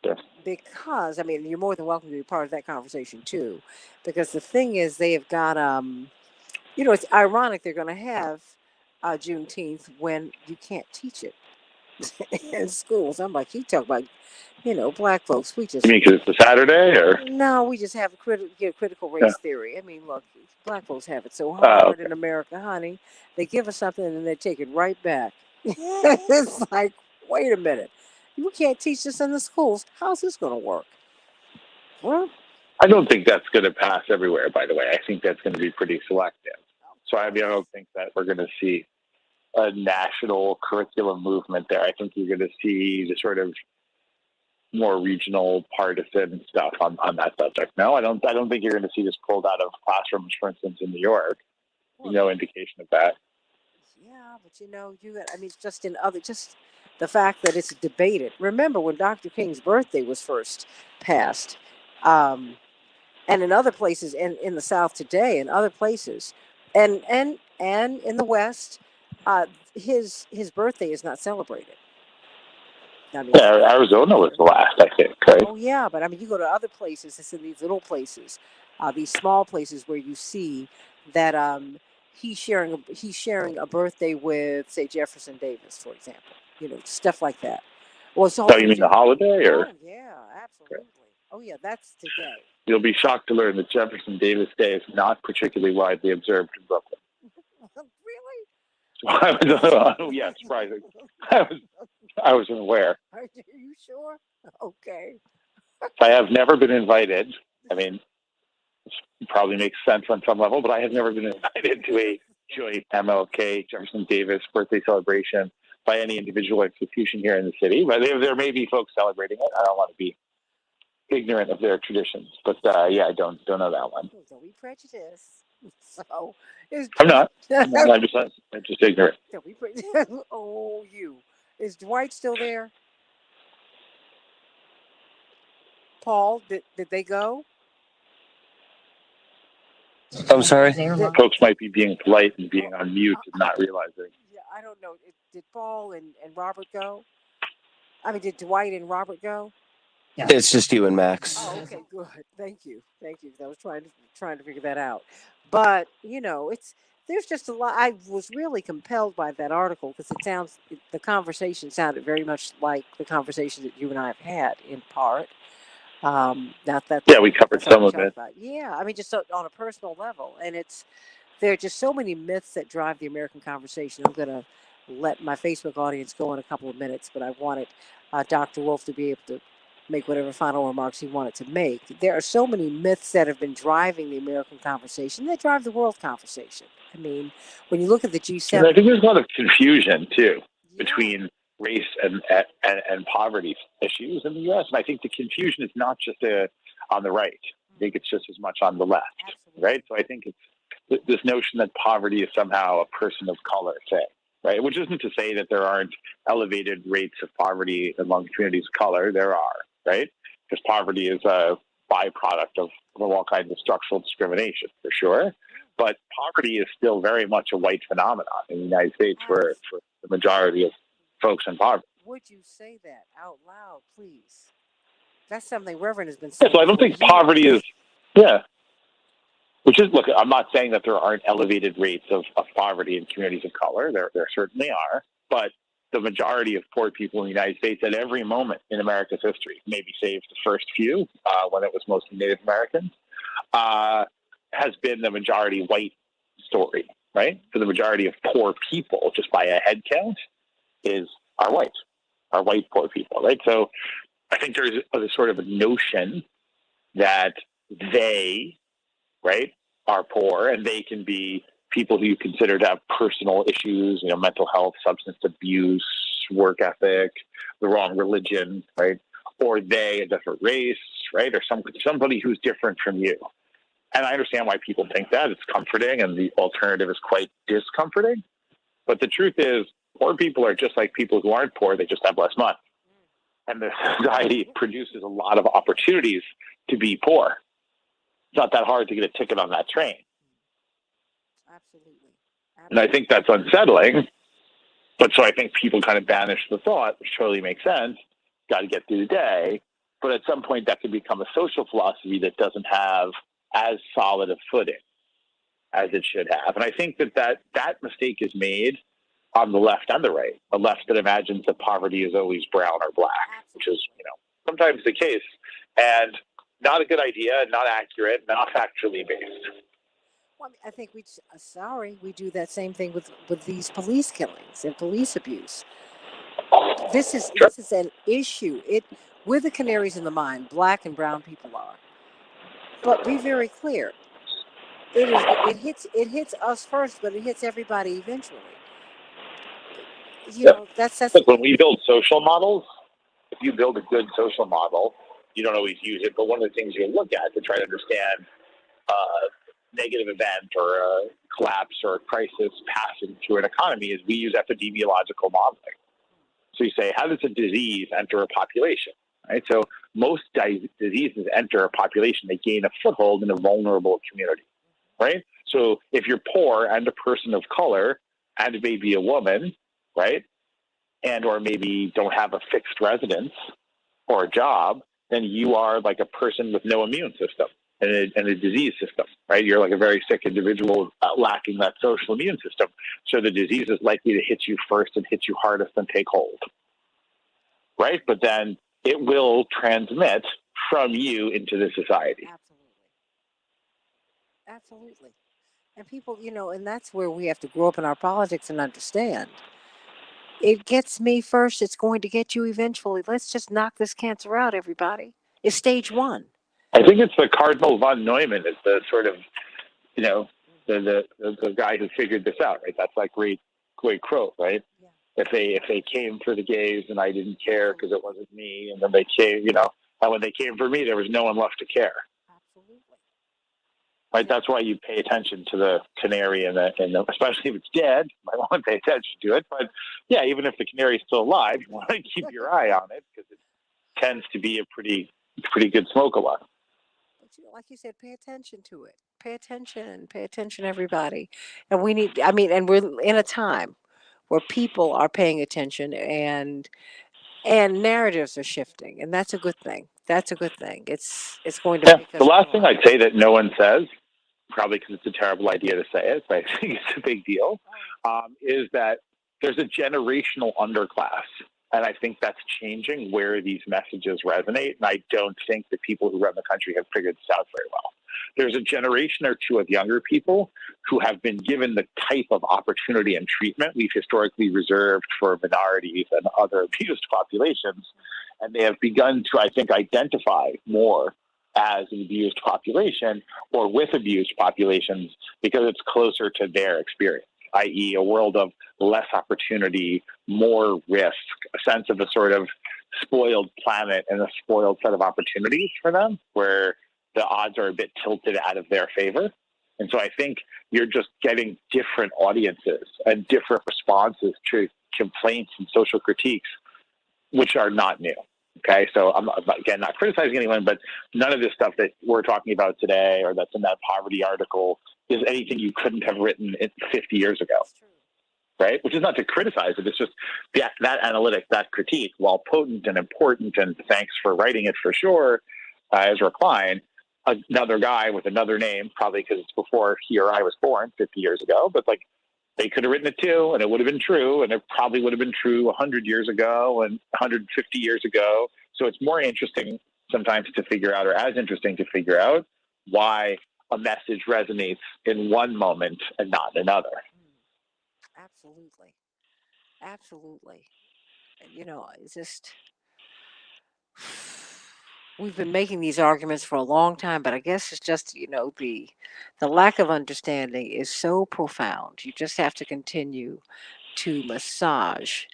Yes. Because, I mean, you're more than welcome to be part of that conversation, too. Because the thing is, they have got, it's ironic they're going to have Juneteenth when you can't teach it in schools. I'm like, you talk about, black folks, we just... You mean because it's a Saturday, or? No, we just have critical race theory. I mean, look, black folks have it so hard in America, honey. They give us something and they take it right back. It's like, wait a minute. You can't teach this in the schools. How's this going to work? Well, I don't think that's going to pass everywhere, by the way. I think that's going to be pretty selective. So, I don't think that we're going to see a national curriculum movement there. I think you're going to see the sort of more regional partisan stuff on that subject. No, I don't think you're going to see this pulled out of classrooms, for instance, in New York. No indication of that. Yeah, but just the fact that it's debated. Remember when Dr. King's birthday was first passed, and in other places, in the South today, and other places, and in the West, his birthday is not celebrated. I mean, Yeah, Arizona was the last, I think, right? oh yeah, but I mean, you go to other places. It's in these little places, these small places where you see that he's sharing a birthday with, say, Jefferson Davis, for example. Stuff like that. Well, it's all Oh, you mean the holiday, or? Oh yeah, absolutely. Oh yeah, that's today. You'll be shocked to learn that Jefferson Davis Day is not particularly widely observed in Brooklyn. Really? Oh, yeah, surprising. I was unaware. Are you sure? Okay. I have never been invited. I mean, it probably makes sense on some level, but I have never been invited to a joint MLK Jefferson Davis birthday celebration by any individual institution here in the city. But there may be folks celebrating it. I don't want to be ignorant of their traditions, but yeah, I don't know that one. Don't be prejudiced. So, I'm not. I'm just ignorant. Don't be prejudiced. Oh, you. Is Dwight still there? Paul, did they go? I'm sorry? Folks might be being polite and being on mute and not realizing. Yeah, I don't know. Did Paul and Robert go? I mean, did Dwight and Robert go? Yeah. It's just you and Max. Oh, okay, good. Thank you. I was trying to figure that out. But there's just a lot. I was really compelled by that article because the conversation sounded very much like the conversation that you and I have had in part. Yeah, we covered some of it. Yeah, I mean, just on a personal level, and there are just so many myths that drive the American conversation. I'm going to let my Facebook audience go in a couple of minutes, but I wanted Dr. Wolf to be able to make whatever final remarks he wanted to make. There are so many myths that have been driving the American conversation that drive the world conversation. I mean, when you look at the G7, I think there's a lot of confusion too between race and poverty issues in the U.S. And I think the confusion is not just on the right. I think it's just as much on the left, right? So I think it's this notion that poverty is somehow a person of color thing, right? Which isn't to say that there aren't elevated rates of poverty among communities of color. There are, right? Because poverty is a byproduct of all kinds of structural discrimination, for sure. But poverty is still very much a white phenomenon in the United States for the majority of folks in poverty. Would you say that out loud, please? That's something Reverend has been saying. So I don't think poverty is, which is, look, I'm not saying that there aren't elevated rates of poverty in communities of color. There certainly are. But the majority of poor people in the United States at every moment in America's history, maybe save the first few when it was mostly Native Americans, has been the majority white story, right? For the majority of poor people, just by a head count, are white poor people, right? So I think there's a sort of a notion that they, right, are poor and they can be people who you consider to have personal issues, mental health, substance abuse, work ethic, the wrong religion, right? Or they, a different race, right? Or somebody who's different from you. And I understand why people think that. It's comforting, and the alternative is quite discomforting. But the truth is, poor people are just like people who aren't poor. They just have less money. And the society produces a lot of opportunities to be poor. It's not that hard to get a ticket on that train. Absolutely. And I think that's unsettling. But so I think people kind of banish the thought, which totally makes sense. Got to get through the day. But at some point, that can become a social philosophy that doesn't have as solid a footing as it should have. And I think that mistake is made on the left and the right. The left that imagines that poverty is always brown or black, which is, sometimes the case. And not a good idea, not accurate, not factually based. Well, I think we do that same thing with these police killings and police abuse. This is an issue. We're the canaries in the mine. Black and brown people are. But be very clear. It hits us first, but it hits everybody eventually. That's Look, when we build social models, if you build a good social model, you don't always use it. But one of the things you look at to try to understand negative event or a collapse or a crisis passing through an economy is we use epidemiological modeling. So you say, how does a disease enter a population? Right. So most diseases enter a population. They gain a foothold in a vulnerable community. Right. So if you're poor and a person of color and maybe a woman, right, and or maybe don't have a fixed residence or a job, then you are like a person with no immune system and a disease system, right? You're like a very sick individual lacking that social immune system. So the disease is likely to hit you first and hit you hardest and take hold, right? But then it will transmit from you into the society. Absolutely. And people, and that's where we have to grow up in our politics and understand. It gets me first, it's going to get you eventually. Let's just knock this cancer out, everybody. It's stage one. I think it's the Cardinal von Neumann is the sort of, the guy who figured this out, right? That's like great quote, right? Yeah. If they came for the gays and I didn't care because it wasn't me, and then they came, and when they came for me, there was no one left to care. Absolutely. Right, that's why you pay attention to the canary and especially if it's dead, you might want to pay attention to it. But yeah, even if the canary's still alive, you want to keep your eye on it because it tends to be a pretty good smoke alarm. But like you said, pay attention to it. Pay attention, everybody. And and we're in a time where people are paying attention and narratives are shifting, and that's a good thing. That's a good thing. It's going to make us. The last thing I'd say that no one says, probably because it's a terrible idea to say it, but I think it's a big deal, is that there's a generational underclass. And I think that's changing where these messages resonate. And I don't think the people who run the country have figured this out very well. There's a generation or two of younger people who have been given the type of opportunity and treatment we've historically reserved for minorities and other abused populations. And they have begun to, I think, identify more as an abused population or with abused populations because it's closer to their experience, i.e. a world of less opportunity, more risk, a sense of a sort of spoiled planet and a spoiled set of opportunities for them where the odds are a bit tilted out of their favor. And so I think you're just getting different audiences and different responses to complaints and social critiques, which are not new. Okay, so I'm, again, not criticizing anyone, but none of this stuff that we're talking about today or that's in that poverty article is anything you couldn't have written 50 years ago, right? Which is not to criticize it. It's just that analytic, that critique, while potent and important, and thanks for writing it for sure, Ezra Klein, another guy with another name, probably because it's before he or I was born 50 years ago, but like they could have written it too, and it would have been true, and it probably would have been true 100 years ago and 150 years ago. So it's more interesting sometimes to figure out, or as interesting to figure out, why a message resonates in one moment and not another. Absolutely. Absolutely. It's just, we've been making these arguments for a long time, but I guess it's just, the lack of understanding is so profound. You just have to continue to massage,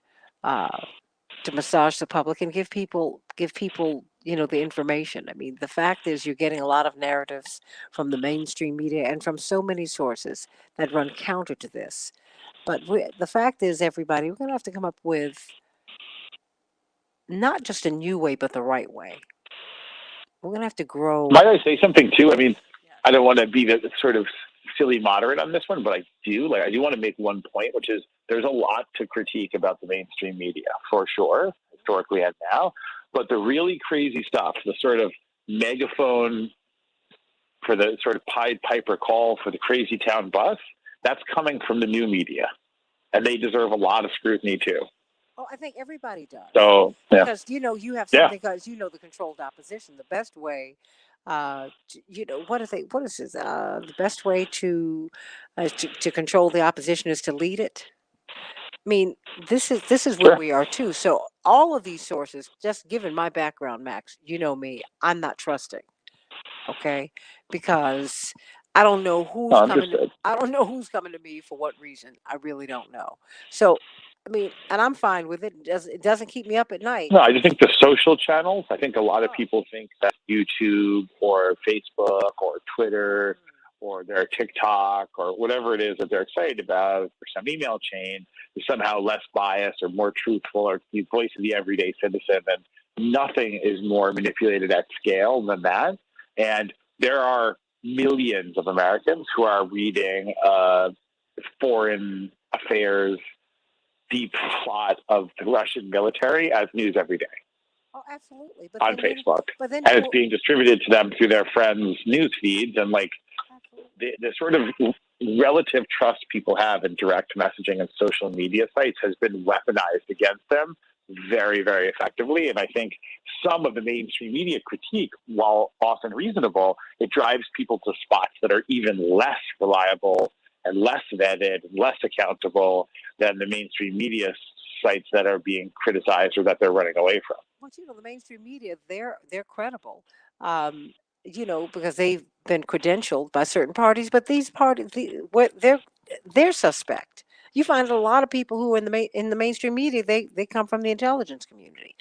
uh, the public and give people, the information. I mean, the fact is you're getting a lot of narratives from the mainstream media and from so many sources that run counter to this. But the fact is, everybody, we're going to have to come up with not just a new way, but the right way. We're going to have to grow. Might I say something too? I mean, I don't want to be the sort of silly moderate on this one, but I do want to make one point, which is there's a lot to critique about the mainstream media for sure, historically and now. But the really crazy stuff, the sort of megaphone for the sort of Pied Piper call for the crazy town bus, that's coming from the new media. And they deserve a lot of scrutiny too. Oh, I think everybody does. So, yeah. Because, you have something, because, the controlled opposition, the best way, what is this? The best way to control the opposition is to lead it. I mean, this is where we are too. So all of these sources, just given my background, Max, you know me, I'm not trusting. Okay, because I don't know who's coming. I don't know who's coming to me for what reason. I really don't know. So, I mean, and I'm fine with it. It doesn't keep me up at night. No, I just think the social channels. I think a lot of people think that YouTube or Facebook or Twitter or their TikTok or whatever it is that they're excited about, or some email chain, is somehow less biased or more truthful or the voice of the everyday citizen. And nothing is more manipulated at scale than that. And there are millions of Americans who are reading foreign affairs deep plot of the Russian military as news every day. Oh, absolutely. On Facebook. But then and it's being distributed to them through their friends' news feeds. And like the sort of relative trust people have in direct messaging and social media sites has been weaponized against them very, very effectively. And I think some of the mainstream media critique, while often reasonable, it drives people to spots that are even less reliable and less vetted and less accountable than the mainstream media sites that are being criticized or that they're running away from. Well, the mainstream media, they're credible, because they've been credentialed by certain parties. But these parties, they're suspect. You find a lot of people who are in the mainstream media, they come from the intelligence community,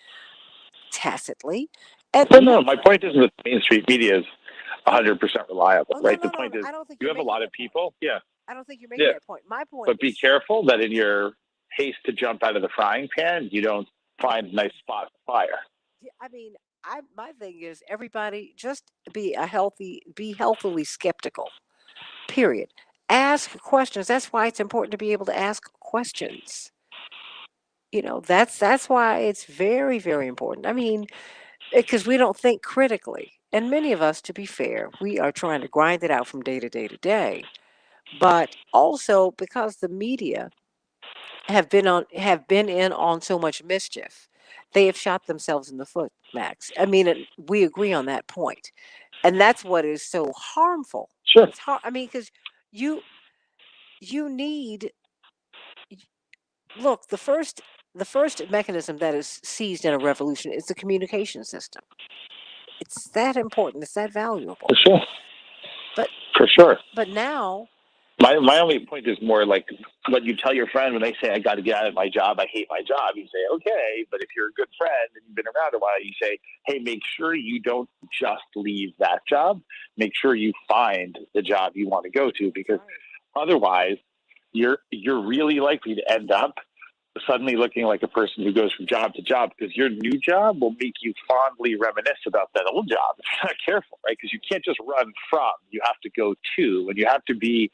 tacitly. And no, my point isn't that the mainstream media is 100% reliable, right? The point is, I don't think you have a lot of people, I don't think you're making that point. My point but be careful that in your haste to jump out of the frying pan, you don't find a nice spot of fire. I mean, my thing is everybody just be healthily skeptical. Period. Ask questions. That's why it's important to be able to ask questions. That's why it's very, very important. I mean, because we don't think critically. And many of us, to be fair, we are trying to grind it out from day to day to day. But also because the media have been in on so much mischief, they have shot themselves in the foot, Max. I mean, we agree on that point, and that's what is so harmful. Sure. It's I mean, because you need look, the first mechanism that is seized in a revolution is the communication system. It's that important. It's that valuable. For sure. But for sure. But now, my only point is more like when you tell your friend when they say I got to get out of my job, I hate my job. You say okay, but if you're a good friend and you've been around a while, you say, hey, make sure you don't just leave that job. Make sure you find the job you want to go to, because otherwise, you're really likely to end up suddenly looking like a person who goes from job to job, because your new job will make you fondly reminisce about that old job if you're not careful, right? Because you can't just run from, you have to go to, and you have to be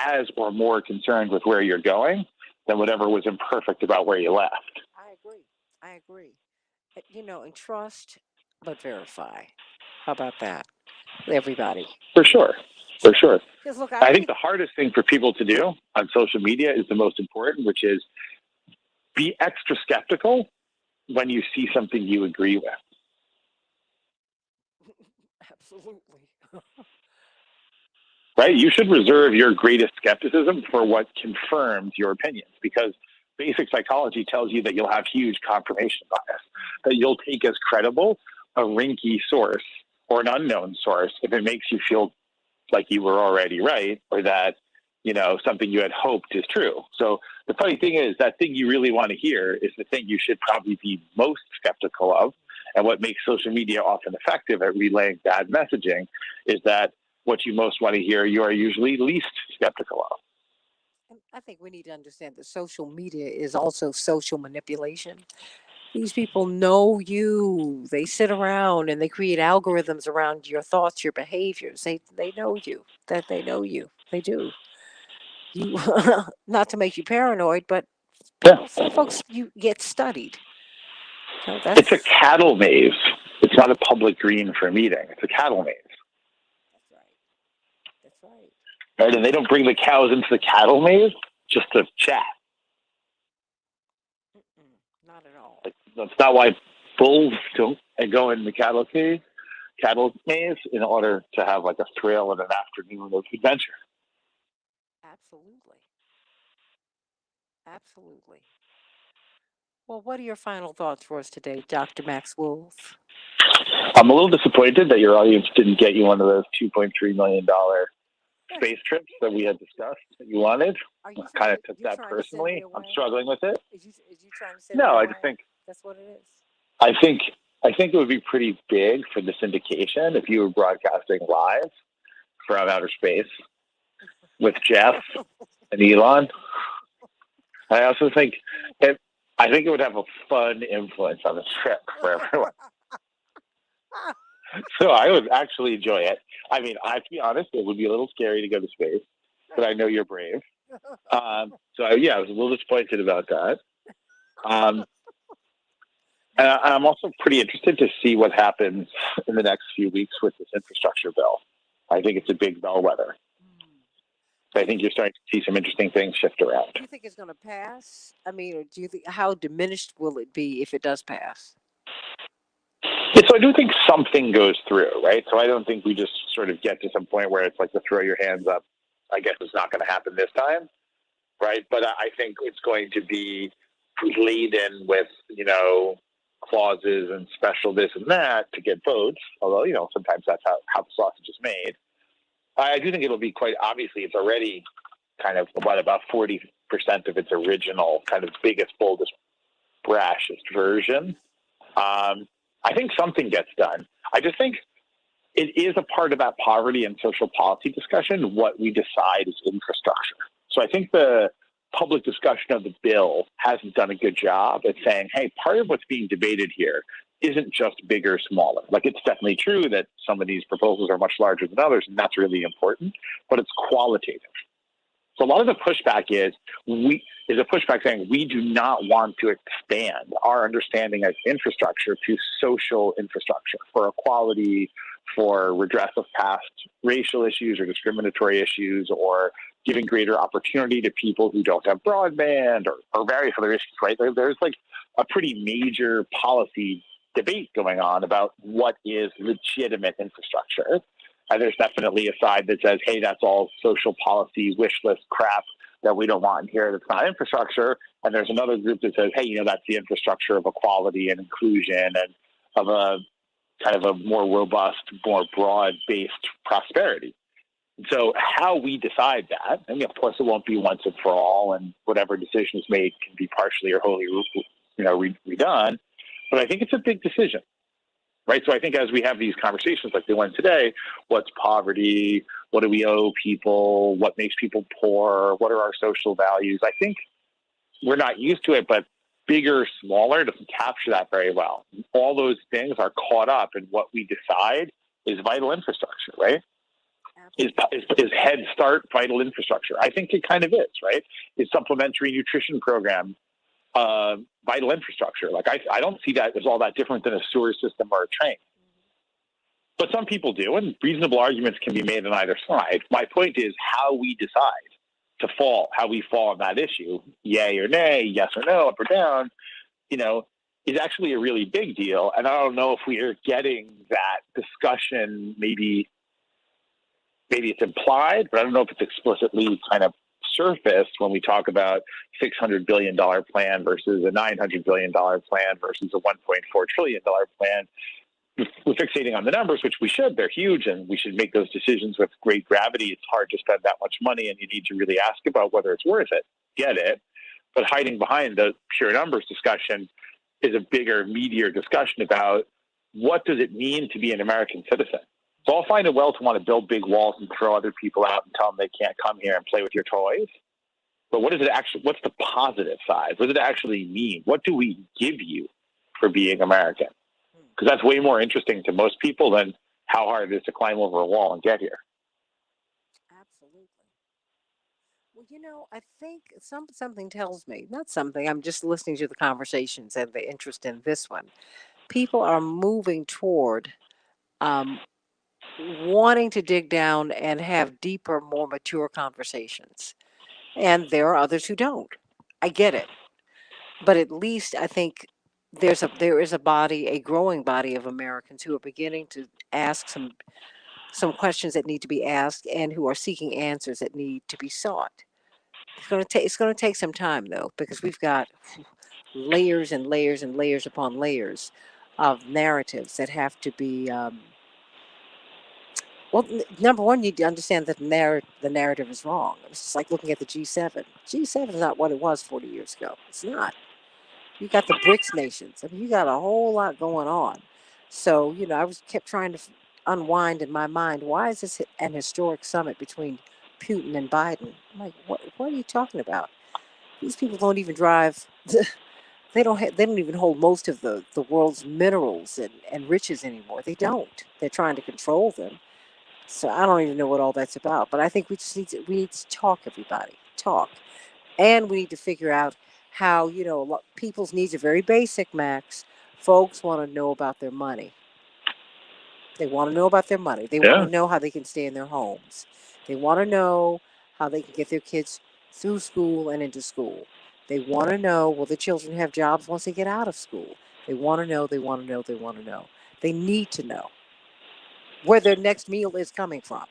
as or more concerned with where you're going than whatever was imperfect about where you left. I agree. And trust, but verify. How about that? Everybody. For sure. For sure. Because look, I think the hardest thing for people to do on social media is the most important, which is be extra skeptical when you see something you agree with. Absolutely. Right? You should reserve your greatest skepticism for what confirms your opinions, because basic psychology tells you that you'll have huge confirmation bias, that you'll take as credible a rinky source or an unknown source if it makes you feel like you were already right, or that, something you had hoped is true. So the funny thing is, that thing you really want to hear is the thing you should probably be most skeptical of. And what makes social media often effective at relaying bad messaging is that what you most want to hear, you are usually least skeptical of. And I think we need to understand that social media is also social manipulation. These people know you. They sit around and they create algorithms around your thoughts, your behaviors. They know you. That they know you. They do. You not to make you paranoid, but some folks you get studied. It's a cattle maze. It's not a public green for a meeting. It's a cattle maze. That's right. Right? And they don't bring the cows into the cattle maze just to chat. Not at all. That's not why bulls don't go in the cattle maze in order to have like a thrill and an afternoon of adventure. Absolutely. Absolutely. Well, what are your final thoughts for us today, Dr. Max Wolf? I'm a little disappointed that your audience didn't get you one of those $2.3 million space trips that we had discussed that you wanted. I kind of took that personally. I'm struggling with it. Is you trying to send me No, away? I just think that's what it is. I think it would be pretty big for the syndication if you were broadcasting live from outer space with Jeff and Elon. I also think it would have a fun influence on the trip for everyone. So I would actually enjoy it. I mean, I have to be honest, it would be a little scary to go to space, but I know you're brave. I was a little disappointed about that. And I'm also pretty interested to see what happens in the next few weeks with this infrastructure bill. I think it's a big bellwether. So I think you're starting to see some interesting things shift around. Do you think it's going to pass? I mean, or do you think how diminished will it be if it does pass? Yeah, so I do think something goes through, right? So I don't think we just sort of get to some point where it's like the throw your hands up. I guess it's not going to happen this time, right? But I think it's going to be laden with, clauses and special this and that to get votes. Although, sometimes that's how the sausage is made. I do think it'll be quite obviously. It's already kind of about 40% of its original kind of biggest, boldest, brashest version. I think something gets done. I just think it is a part of that poverty and social policy discussion what we decide is infrastructure. So I think the public discussion of the bill hasn't done a good job at saying, hey, part of what's being debated here isn't just bigger, smaller. Like, it's definitely true that some of these proposals are much larger than others, and that's really important, but it's qualitative. So a lot of the pushback is a pushback saying we do not want to expand our understanding of infrastructure to social infrastructure for equality, for redress of past racial issues or discriminatory issues, or giving greater opportunity to people who don't have broadband or various other issues, right? There's like a pretty major policy debate going on about what is legitimate infrastructure. And there's definitely a side that says, hey, that's all social policy wish list crap that we don't want in here that's not infrastructure. And there's another group that says, hey, that's the infrastructure of equality and inclusion and of a kind of a more robust, more broad-based prosperity. So how we decide that, and of course it won't be once and for all, and whatever decision is made can be partially or wholly redone, but I think it's a big decision. Right. So I think as we have these conversations like the one today, what's poverty? What do we owe people? What makes people poor? What are our social values? I think we're not used to it, but bigger, smaller doesn't capture that very well. All those things are caught up in what we decide is vital infrastructure, right? Is Head Start vital infrastructure? I think it kind of is, right? Is supplementary nutrition program vital infrastructure? Like, I don't see that as all that different than a sewer system or a train. But some people do, and reasonable arguments can be made on either side. My point is how we decide how we fall on that issue, yay or nay, yes or no, up or down, is actually a really big deal. And I don't know if we are getting that discussion. Maybe it's implied, but I don't know if it's explicitly kind of surfaced when we talk about $600 billion plan versus a $900 billion plan versus a $1.4 trillion plan. We're fixating on the numbers, which we should. They're huge, and we should make those decisions with great gravity. It's hard to spend that much money, and you need to really ask about whether it's worth it. Get it. But hiding behind the pure numbers discussion is a bigger, meatier discussion about what does it mean to be an American citizen. So I'll find it well to want to build big walls and throw other people out and tell them they can't come here and play with your toys. But what's the positive side? What does it actually mean? What do we give you for being American? Because that's way more interesting to most people than how hard it is to climb over a wall and get here. Absolutely. Well, I think something tells me, not something, I'm just listening to the conversations and the interest in this one. People are moving toward um, wanting to dig down and have deeper, more mature conversations. And there are others who don't. I get it. But at least I think there is a growing body of Americans who are beginning to ask some questions that need to be asked and who are seeking answers that need to be sought. It's going to take some time though, because we've got layers and layers and layers upon layers of narratives that have to be well, number one, you need to understand that the narrative is wrong. It's just like looking at the G7. G7 is not what it was 40 years ago. It's not. You got the BRICS nations. I mean, you got a whole lot going on. So, I kept trying to unwind in my mind, why is this an historic summit between Putin and Biden? I'm like, what are you talking about? These people don't even drive. They don't even hold most of the world's minerals and riches anymore. They don't. They're trying to control them. So I don't even know what all that's about. But I think we need to talk, everybody. talk. And we need to figure out how, people's needs are very basic, Max. Folks want to know about their money. They want to know about their money. They want to know how they can stay in their homes. They want to know how they can get their kids through school and into school. They want to know, will the children have jobs once they get out of school? They want to know, they want to know, they want to know. They need to know where their next meal is coming from.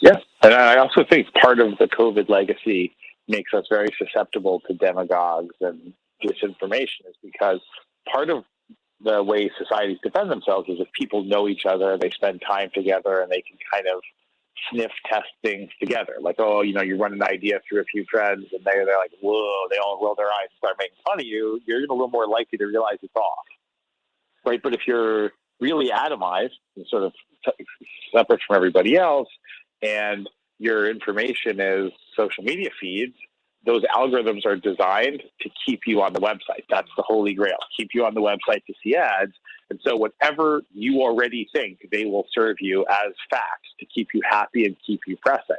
Yeah. And I also think part of the COVID legacy makes us very susceptible to demagogues and disinformation is because part of the way societies defend themselves is if people know each other, they spend time together, and they can kind of sniff test things together. Like, oh, you run an idea through a few friends, and they're like, whoa, they all roll their eyes and start making fun of you. You're a little more likely to realize it's off, right? But if you're really atomized and sort of separate from everybody else, and your information is social media feeds, those algorithms are designed to keep you on the website. That's the holy grail. Keep you on the website to see ads. And so whatever you already think, they will serve you as facts to keep you happy and keep you pressing.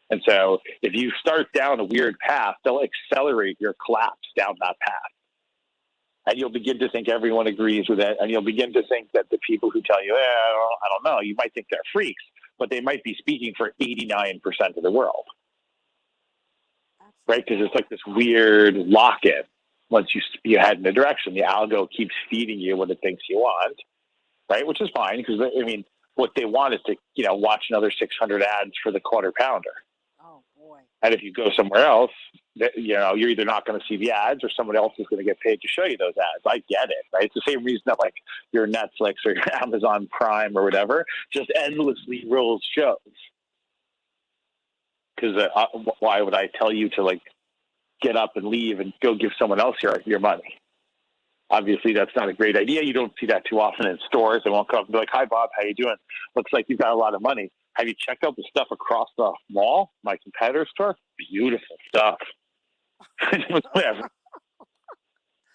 And so if you start down a weird path, they'll accelerate your collapse down that path. And you'll begin to think everyone agrees with it. And you'll begin to think that the people who tell you, I don't know, you might think they're freaks, but they might be speaking for 89% of the world. Right? Because it's like this weird lock-in. Once you head in a direction, the algo keeps feeding you what it thinks you want, right? Which is fine because, what they want is to, watch another 600 ads for the quarter pounder. Oh, boy. And if you go somewhere else, you're either not going to see the ads or someone else is going to get paid to show you those ads. I get it, right? It's the same reason that, like, your Netflix or your Amazon Prime or whatever just endlessly rolls shows. Because why would I tell you to, like, get up and leave and go give someone else your money? Obviously, that's not a great idea. You don't see that too often in stores. They won't come up and be like, "Hi, Bob, how you doing? Looks like you've got a lot of money. Have you checked out the stuff across the mall, my competitor store? Beautiful stuff." Whatever.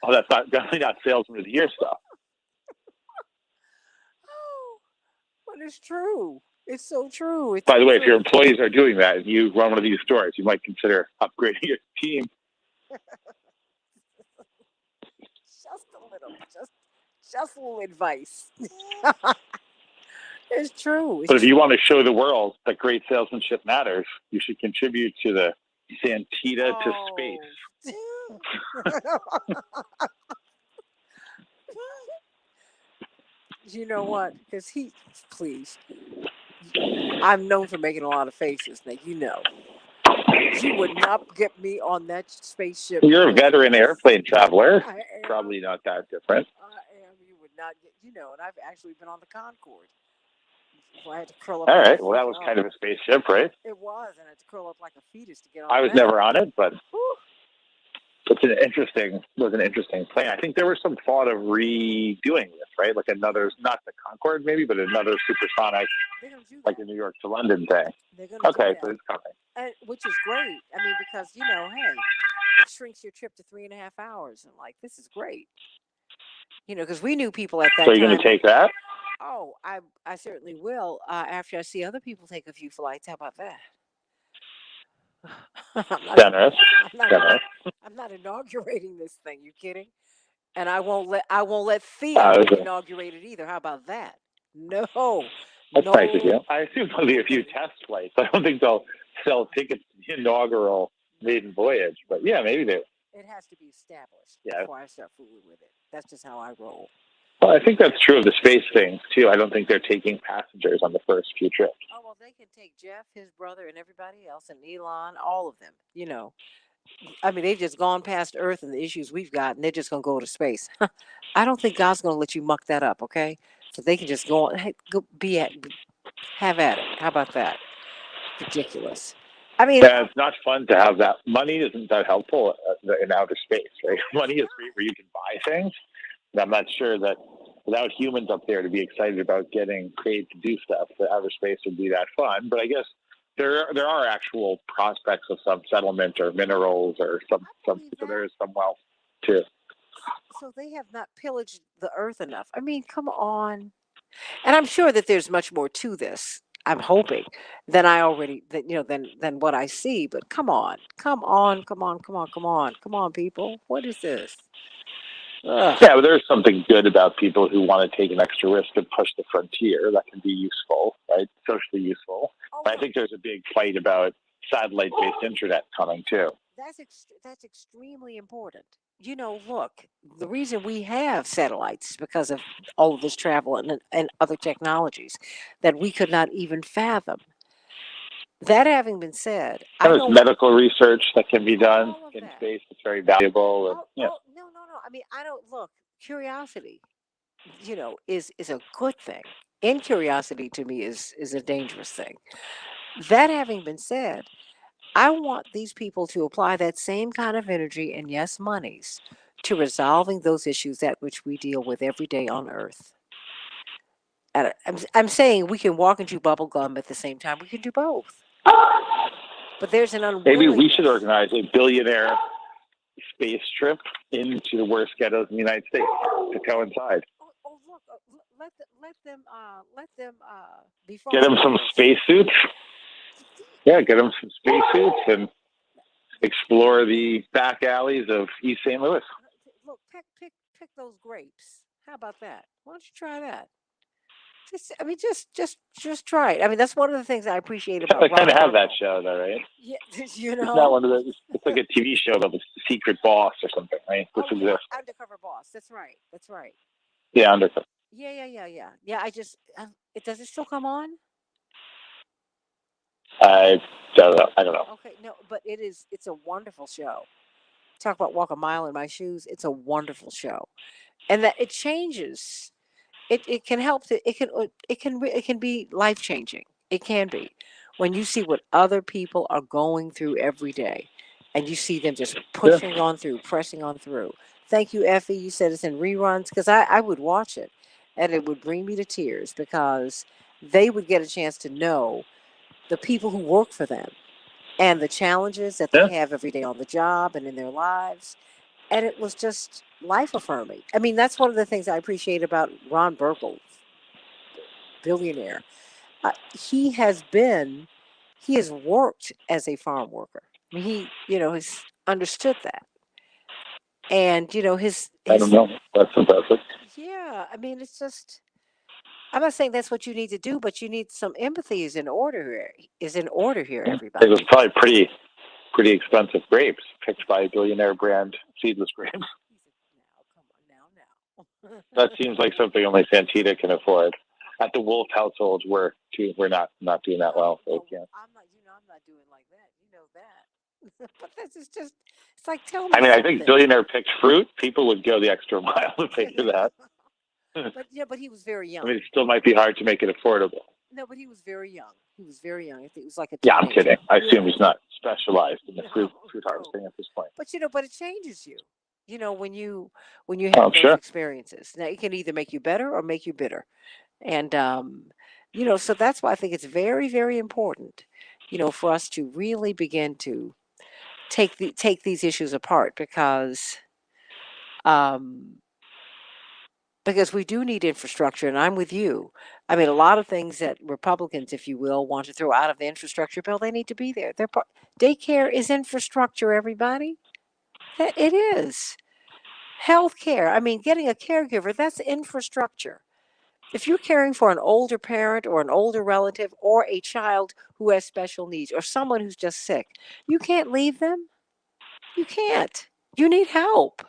Oh, that's definitely not salesman of the year stuff. Oh, but it's true. It's so true. By the way, if your employees are doing that and you run one of these stores, you might consider upgrading your team. Just a little advice. It's true. But if you want to show the world that great salesmanship matters, you should contribute to the Santita to space. You know what? Because please, I'm known for making a lot of faces. Now, you would not get me on that spaceship. You're a veteran airplane traveler. Probably not that different. I am. You would not get, and I've actually been on the Concorde. So I had to curl up. All right. Well, that was kind of a spaceship, right? It was, and I had to curl up like a fetus to get on. I was never on it, but it's an interesting plane. I think there was some thought of redoing this, right? Like another, not the Concorde maybe, but another supersonic, like the New York to London thing. Okay, so it's coming. Which is great. I mean, because, hey, it shrinks your trip to 3.5 hours. And this is great. Because we knew people at that time. So you're going to take that? Oh, I certainly will. After I see other people take a few flights. How about that? Generous. I'm not inaugurating this thing. You kidding? And I won't let Thea inaugurate it either. How about that? No. That's nice of you. I assume there'll be a few test flights. I don't think they'll sell tickets to the inaugural maiden voyage. But yeah, maybe they. It has to be established before I start fooling with it. That's just how I roll. Well, I think that's true of the space things, too. I don't think they're taking passengers on the first few trips. Oh, well, they can take Jeff, his brother, and everybody else, and Elon, all of them, I mean, they've just gone past Earth and the issues we've got, and they're just going to go to space. I don't think God's going to let you muck that up, okay? So they can just go on, have at it. How about that? Ridiculous. I mean, it's not fun to have that. Money isn't that helpful in outer space, right? Money is great where you can buy things. And I'm not sure that without humans up there to be excited about getting paid to do stuff, that outer space would be that fun. But I guess there are actual prospects of some settlement or minerals or some so there is some wealth too. So they have not pillaged the earth enough. I mean, come on. And I'm sure that there's much more to this. I'm hoping, than I already than what I see. But come on, come on, come on, come on, come on, come on, people. What is this? Ugh. Yeah, but there's something good about people who want to take an extra risk and push the frontier. That can be useful, right? Socially useful. But I think there's a big fight about satellite-based internet coming too. That's extremely important. Look, the reason we have satellites is because of all of this travel and other technologies that we could not even fathom. That having been said, And I there's know medical research that can be done all of in that. space. It's very valuable. And, yeah. No, no, no. I mean, I don't look. Curiosity, is a good thing. Incuriosity to me is a dangerous thing. That having been said, I want these people to apply that same kind of energy and yes, monies to resolving those issues that which we deal with every day on Earth. And I'm saying we can walk and chew bubble gum at the same time. We can do both. But there's an Maybe we should unwillingness. organize a billionaire space trip into the worst ghettos in the United States to coincide. Oh, look! Let them be Get them some spacesuits. Yeah, get them some spacesuits and explore the back alleys of East St. Louis. Look, pick those grapes. How about that? Why don't you try that? Just try it. I mean, that's one of the things I appreciate about I kind of Ron have that Burgundy. show, though, right? Yeah, It's not one of those. It's like a TV show about the secret boss or something, right? This exists. Undercover Boss. That's right. That's right. Yeah, undercover. Yeah. I just does it still come on? I don't know. Okay, no, but it's a wonderful show. Talk about walk a mile in my shoes. It's a wonderful show, and that it changes. It can help to it can be life changing. It can be when you see what other people are going through every day, and you see them just pushing on through, pressing on through. Thank you, Effie. You said it's in reruns because I would watch it, and it would bring me to tears because they would get a chance to know the people who work for them and the challenges that they have every day on the job and in their lives. And it was just life affirming. I mean, that's one of the things I appreciate about Ron Burkle, billionaire. He has worked as a farm worker. I mean, has understood that. And, I don't know. That's impressive. Yeah, I mean, it's just, I'm not saying that's what you need to do, but you need some empathy is in order here. Everybody. It was probably pretty expensive grapes picked by a billionaire brand seedless grapes. Now. That seems like something only Santita can afford. At the Wolf household, we're not doing that well. So we can't. I'm not doing like that. You know that. But this is just, it's like, tell me I mean, something. I think billionaire picked fruit. People would go the extra mile to pay for that. But he was very young. I mean, it still might be hard to make it affordable. No, but he was very young. I think it was like a teenager. Yeah, I'm kidding. I assume he's not specialized in the fruit harvesting at this point. But it changes you. When you have those experiences. Now it can either make you better or make you bitter. And so that's why I think it's very, very important, for us to really begin to take these issues apart because we do need infrastructure, and I'm with you. I mean, a lot of things that Republicans, if you will, want to throw out of the infrastructure bill, they need to be there. Daycare is infrastructure, everybody. It is. Healthcare. I mean, getting a caregiver, that's infrastructure. If you're caring for an older parent or an older relative or a child who has special needs or someone who's just sick, you can't leave them. You can't. You need help.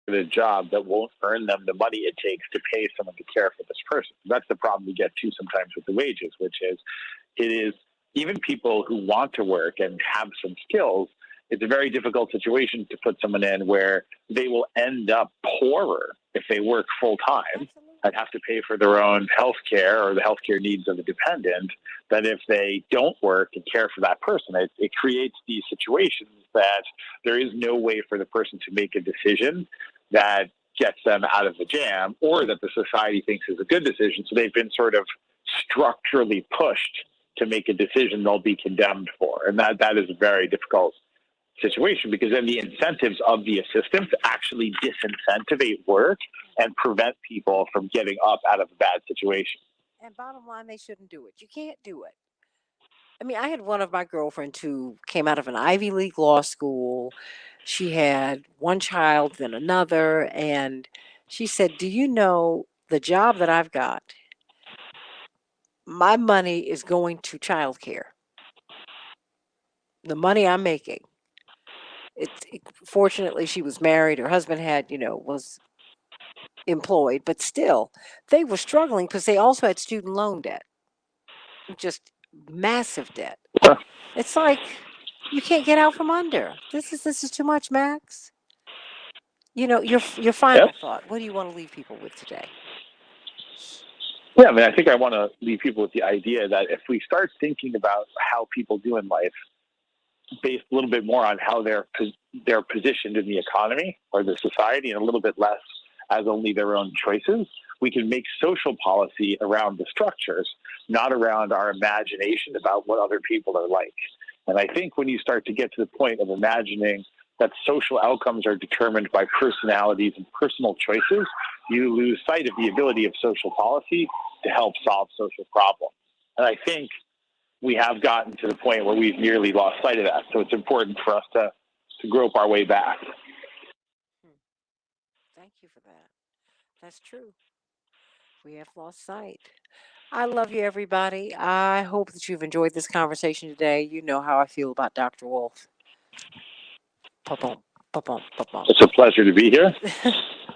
A job that won't earn them the money it takes to pay someone to care for this person. That's the problem we get to sometimes with the wages, which is it is even people who want to work and have some skills, it's a very difficult situation to put someone in where they will end up poorer if they work full time and have to pay for their own health care or the health care needs of the dependent than if they don't work and care for that person. It creates these situations that there is no way for the person to make a decision that gets them out of the jam or that the society thinks is a good decision. So they've been sort of structurally pushed to make a decision they'll be condemned for. And that is very difficult situation, because then the incentives of the assistance actually disincentivate work and prevent people from getting up out of a bad situation. And bottom line, they shouldn't do it. You can't do it. I mean, I had one of my girlfriends who came out of an Ivy League law school. She had one child, then another, and she said, "Do you know the job that I've got? My money is going to childcare. The money I'm making." Fortunately, she was married. Her husband had, was employed, but still, they were struggling because they also had student loan debt, just massive debt. It's like you can't get out from under. This is too much, Max. Your final thought. What do you want to leave people with today? Yeah, I mean, I think I want to leave people with the idea that if we start thinking about how people do in life based a little bit more on how they're positioned in the economy or the society, and a little bit less as only their own choices, we can make social policy around the structures, not around our imagination about what other people are like. And I think when you start to get to the point of imagining that social outcomes are determined by personalities and personal choices, you lose sight of the ability of social policy to help solve social problems. And I think we have gotten to the point where we've nearly lost sight of that. So it's important for us to grope our way back. Thank you for that. That's true. We have lost sight. I love you, everybody. I hope that you've enjoyed this conversation today. You know how I feel about Dr. Wolf. Pa-bum, pa-bum, pa-bum. It's a pleasure to be here,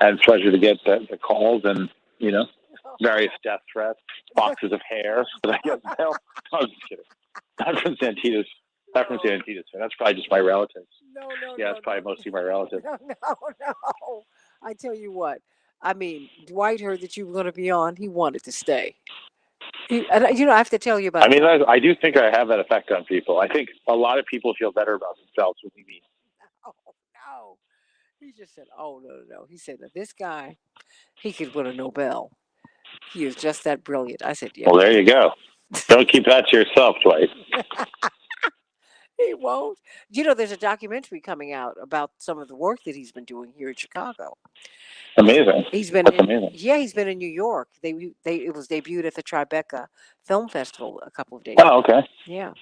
and pleasure to get the calls and, various death threats, boxes of hair that I get mail. I'm just kidding. Not from Santita's. Not from Santita's. That's probably just my relatives. No. Yeah, it's probably mostly my relatives. No. I tell you what. I mean, Dwight heard that you were going to be on. He wanted to stay. I have to tell you about. I mean, I do think I have that effect on people. I think a lot of people feel better about themselves when we meet. Oh, no. He just said, "Oh, no." He said that this guy, he could win a Nobel. He is just that brilliant. I said, "Yeah." Well, there you go. Don't keep that to yourself, Dwight. He won't. There's a documentary coming out about some of the work that he's been doing here in Chicago. Amazing. He's been amazing. Yeah, he's been in New York. It was debuted at the Tribeca Film Festival a couple of days ago. Oh, okay. Yeah.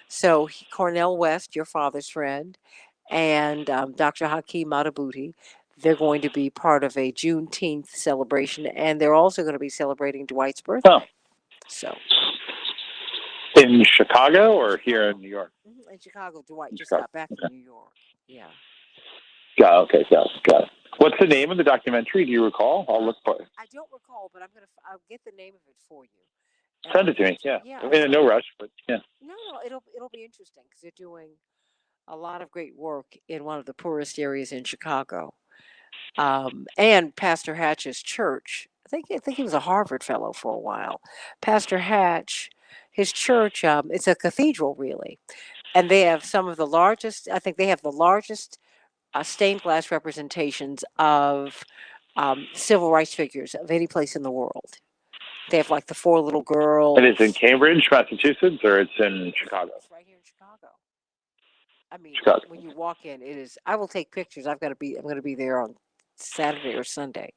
So Cornel West, your father's friend, and Dr. Hakeem Matabuti, they're going to be part of a Juneteenth celebration, and they're also going to be celebrating Dwight's birthday. Oh. So. In Chicago or here in New York? In Chicago. Dwight just got back from New York. Yeah. Got it. What's the name of the documentary? Do you recall? I'll look for it. I don't recall, but I'll get the name of it for you. Send it to me. Yeah. I'm in no rush, but yeah. No, it'll be interesting because they're doing a lot of great work in one of the poorest areas in Chicago. And Pastor Hatch's church. I think he was a Harvard fellow for a while. Pastor Hatch, his church, it's a cathedral really, and they have some of the largest. I think they have the largest stained glass representations of civil rights figures of any place in the world. They have like the four little girls. And it's in Cambridge, Massachusetts, or it's in Chicago? It's right here in Chicago. I mean, Chicago. When you walk in, it is. I will take pictures. I'm going to be there on Saturday or Sunday.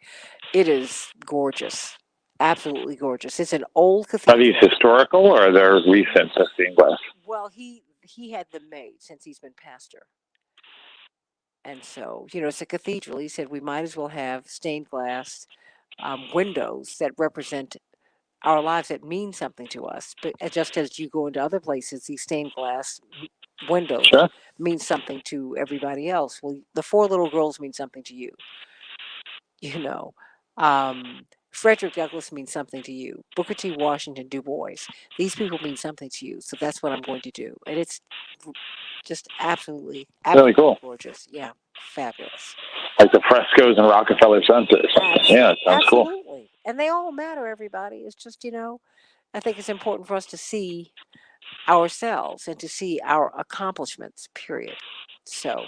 It is gorgeous, absolutely gorgeous. It's an old cathedral. Are these historical or are they recent stained glass? Well, he had them made since he's been pastor. And so, it's a cathedral. He said we might as well have stained glass windows that represent our lives, that mean something to us. But just as you go into other places, these stained glass windows mean something to everybody else. Well, the four little girls mean something to you. Frederick Douglass means something to you. Booker T. Washington, Du Bois. These people mean something to you. So that's what I'm going to do. And it's just absolutely really cool. Gorgeous. Yeah, fabulous. Like the frescoes in Rockefeller Center. Yeah, it sounds cool. Absolutely. And they all matter, everybody. It's just, I think it's important for us to see ourselves and to see our accomplishments, period. So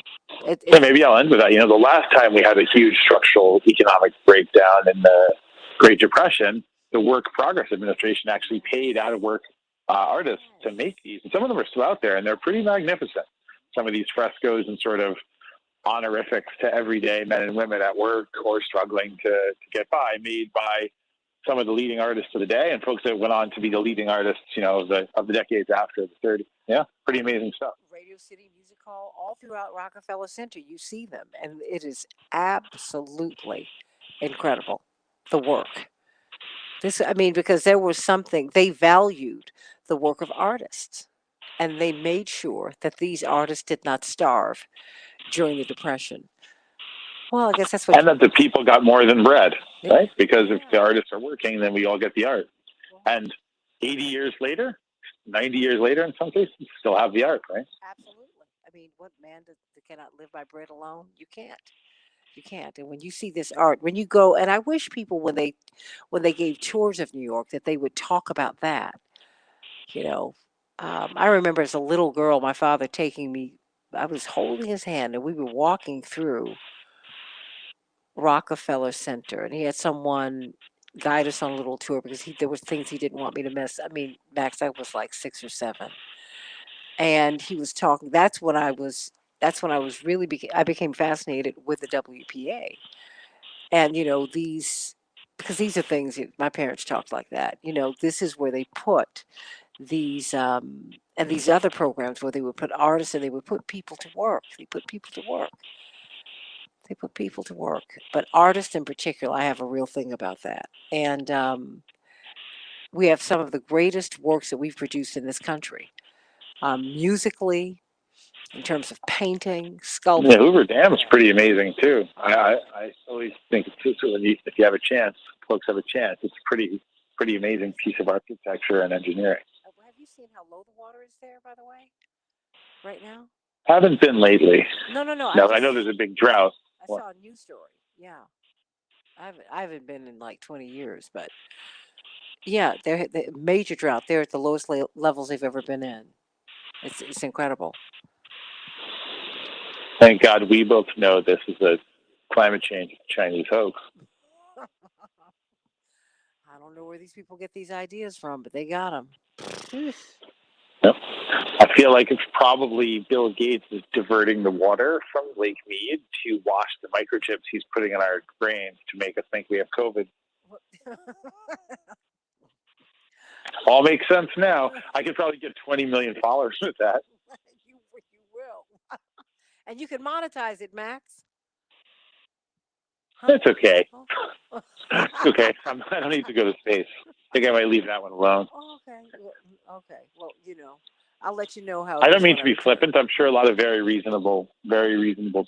maybe I'll end with that. The last time we had a huge structural economic breakdown in the Great Depression, the Work Progress Administration actually paid out-of-work artists to make these. And some of them are still out there, and they're pretty magnificent. some of these frescoes and sort of honorifics to everyday men and women at work or struggling to get by, made by some of the leading artists of the day and folks that went on to be the leading artists, of the decades after the 30s. Yeah, pretty amazing stuff. Radio City Music Hall, all throughout Rockefeller Center, you see them, and it is absolutely incredible, the work. Because there was something, they valued the work of artists, and they made sure that these artists did not starve during the Depression. Well, I guess that's what. And that the people got more than bread, right? Because if the artists are working, then we all get the art. And 80 years later, 90 years later, in some cases, still have the art, right? Absolutely. What man cannot live by bread alone? You can't. You can't. And when you see this art, when you go, and I wish people when they gave tours of New York that they would talk about that. I remember as a little girl, my father taking me. I was holding his hand, and we were walking through Rockefeller Center, and he had someone guide us on a little tour because there was things he didn't want me to miss. Max, I was like 6 or 7, and he was talking. That's when I was. That's when I was really. I became fascinated with the WPA, and because these are things my parents talked like that. This is where they put these and these other programs where they would put artists and they would put people to work. They put people to work. They put people to work, but artists in particular, I have a real thing about that. And we have some of the greatest works that we've produced in this country, musically, in terms of painting, sculpture. Yeah, Hoover Dam is pretty amazing too. I always think it's when if you have a chance, folks have a chance. It's a pretty amazing piece of architecture and engineering. Have you seen how low the water is there, by the way, right now? Haven't been lately. No. I know there's a big drought. I saw a news story. Yeah, I haven't been in like 20 years, but yeah, they're the major drought. They're at the lowest levels they've ever been in. It's incredible. Thank God we both know this is a climate change Chinese hoax. I don't know where these people get these ideas from, but they got them. Yep. I feel like it's probably Bill Gates is diverting the water from Lake Mead to wash the microchips he's putting in our brains to make us think we have COVID. All makes sense now. I could probably get 20 million followers with that. You will. And you can monetize it, Max. Huh? It's okay. It's okay. I don't need to go to space. I think I might leave that one alone. Oh, okay. Okay. Well, I'll let you know how. I don't mean to be flippant. I'm sure a lot of very reasonable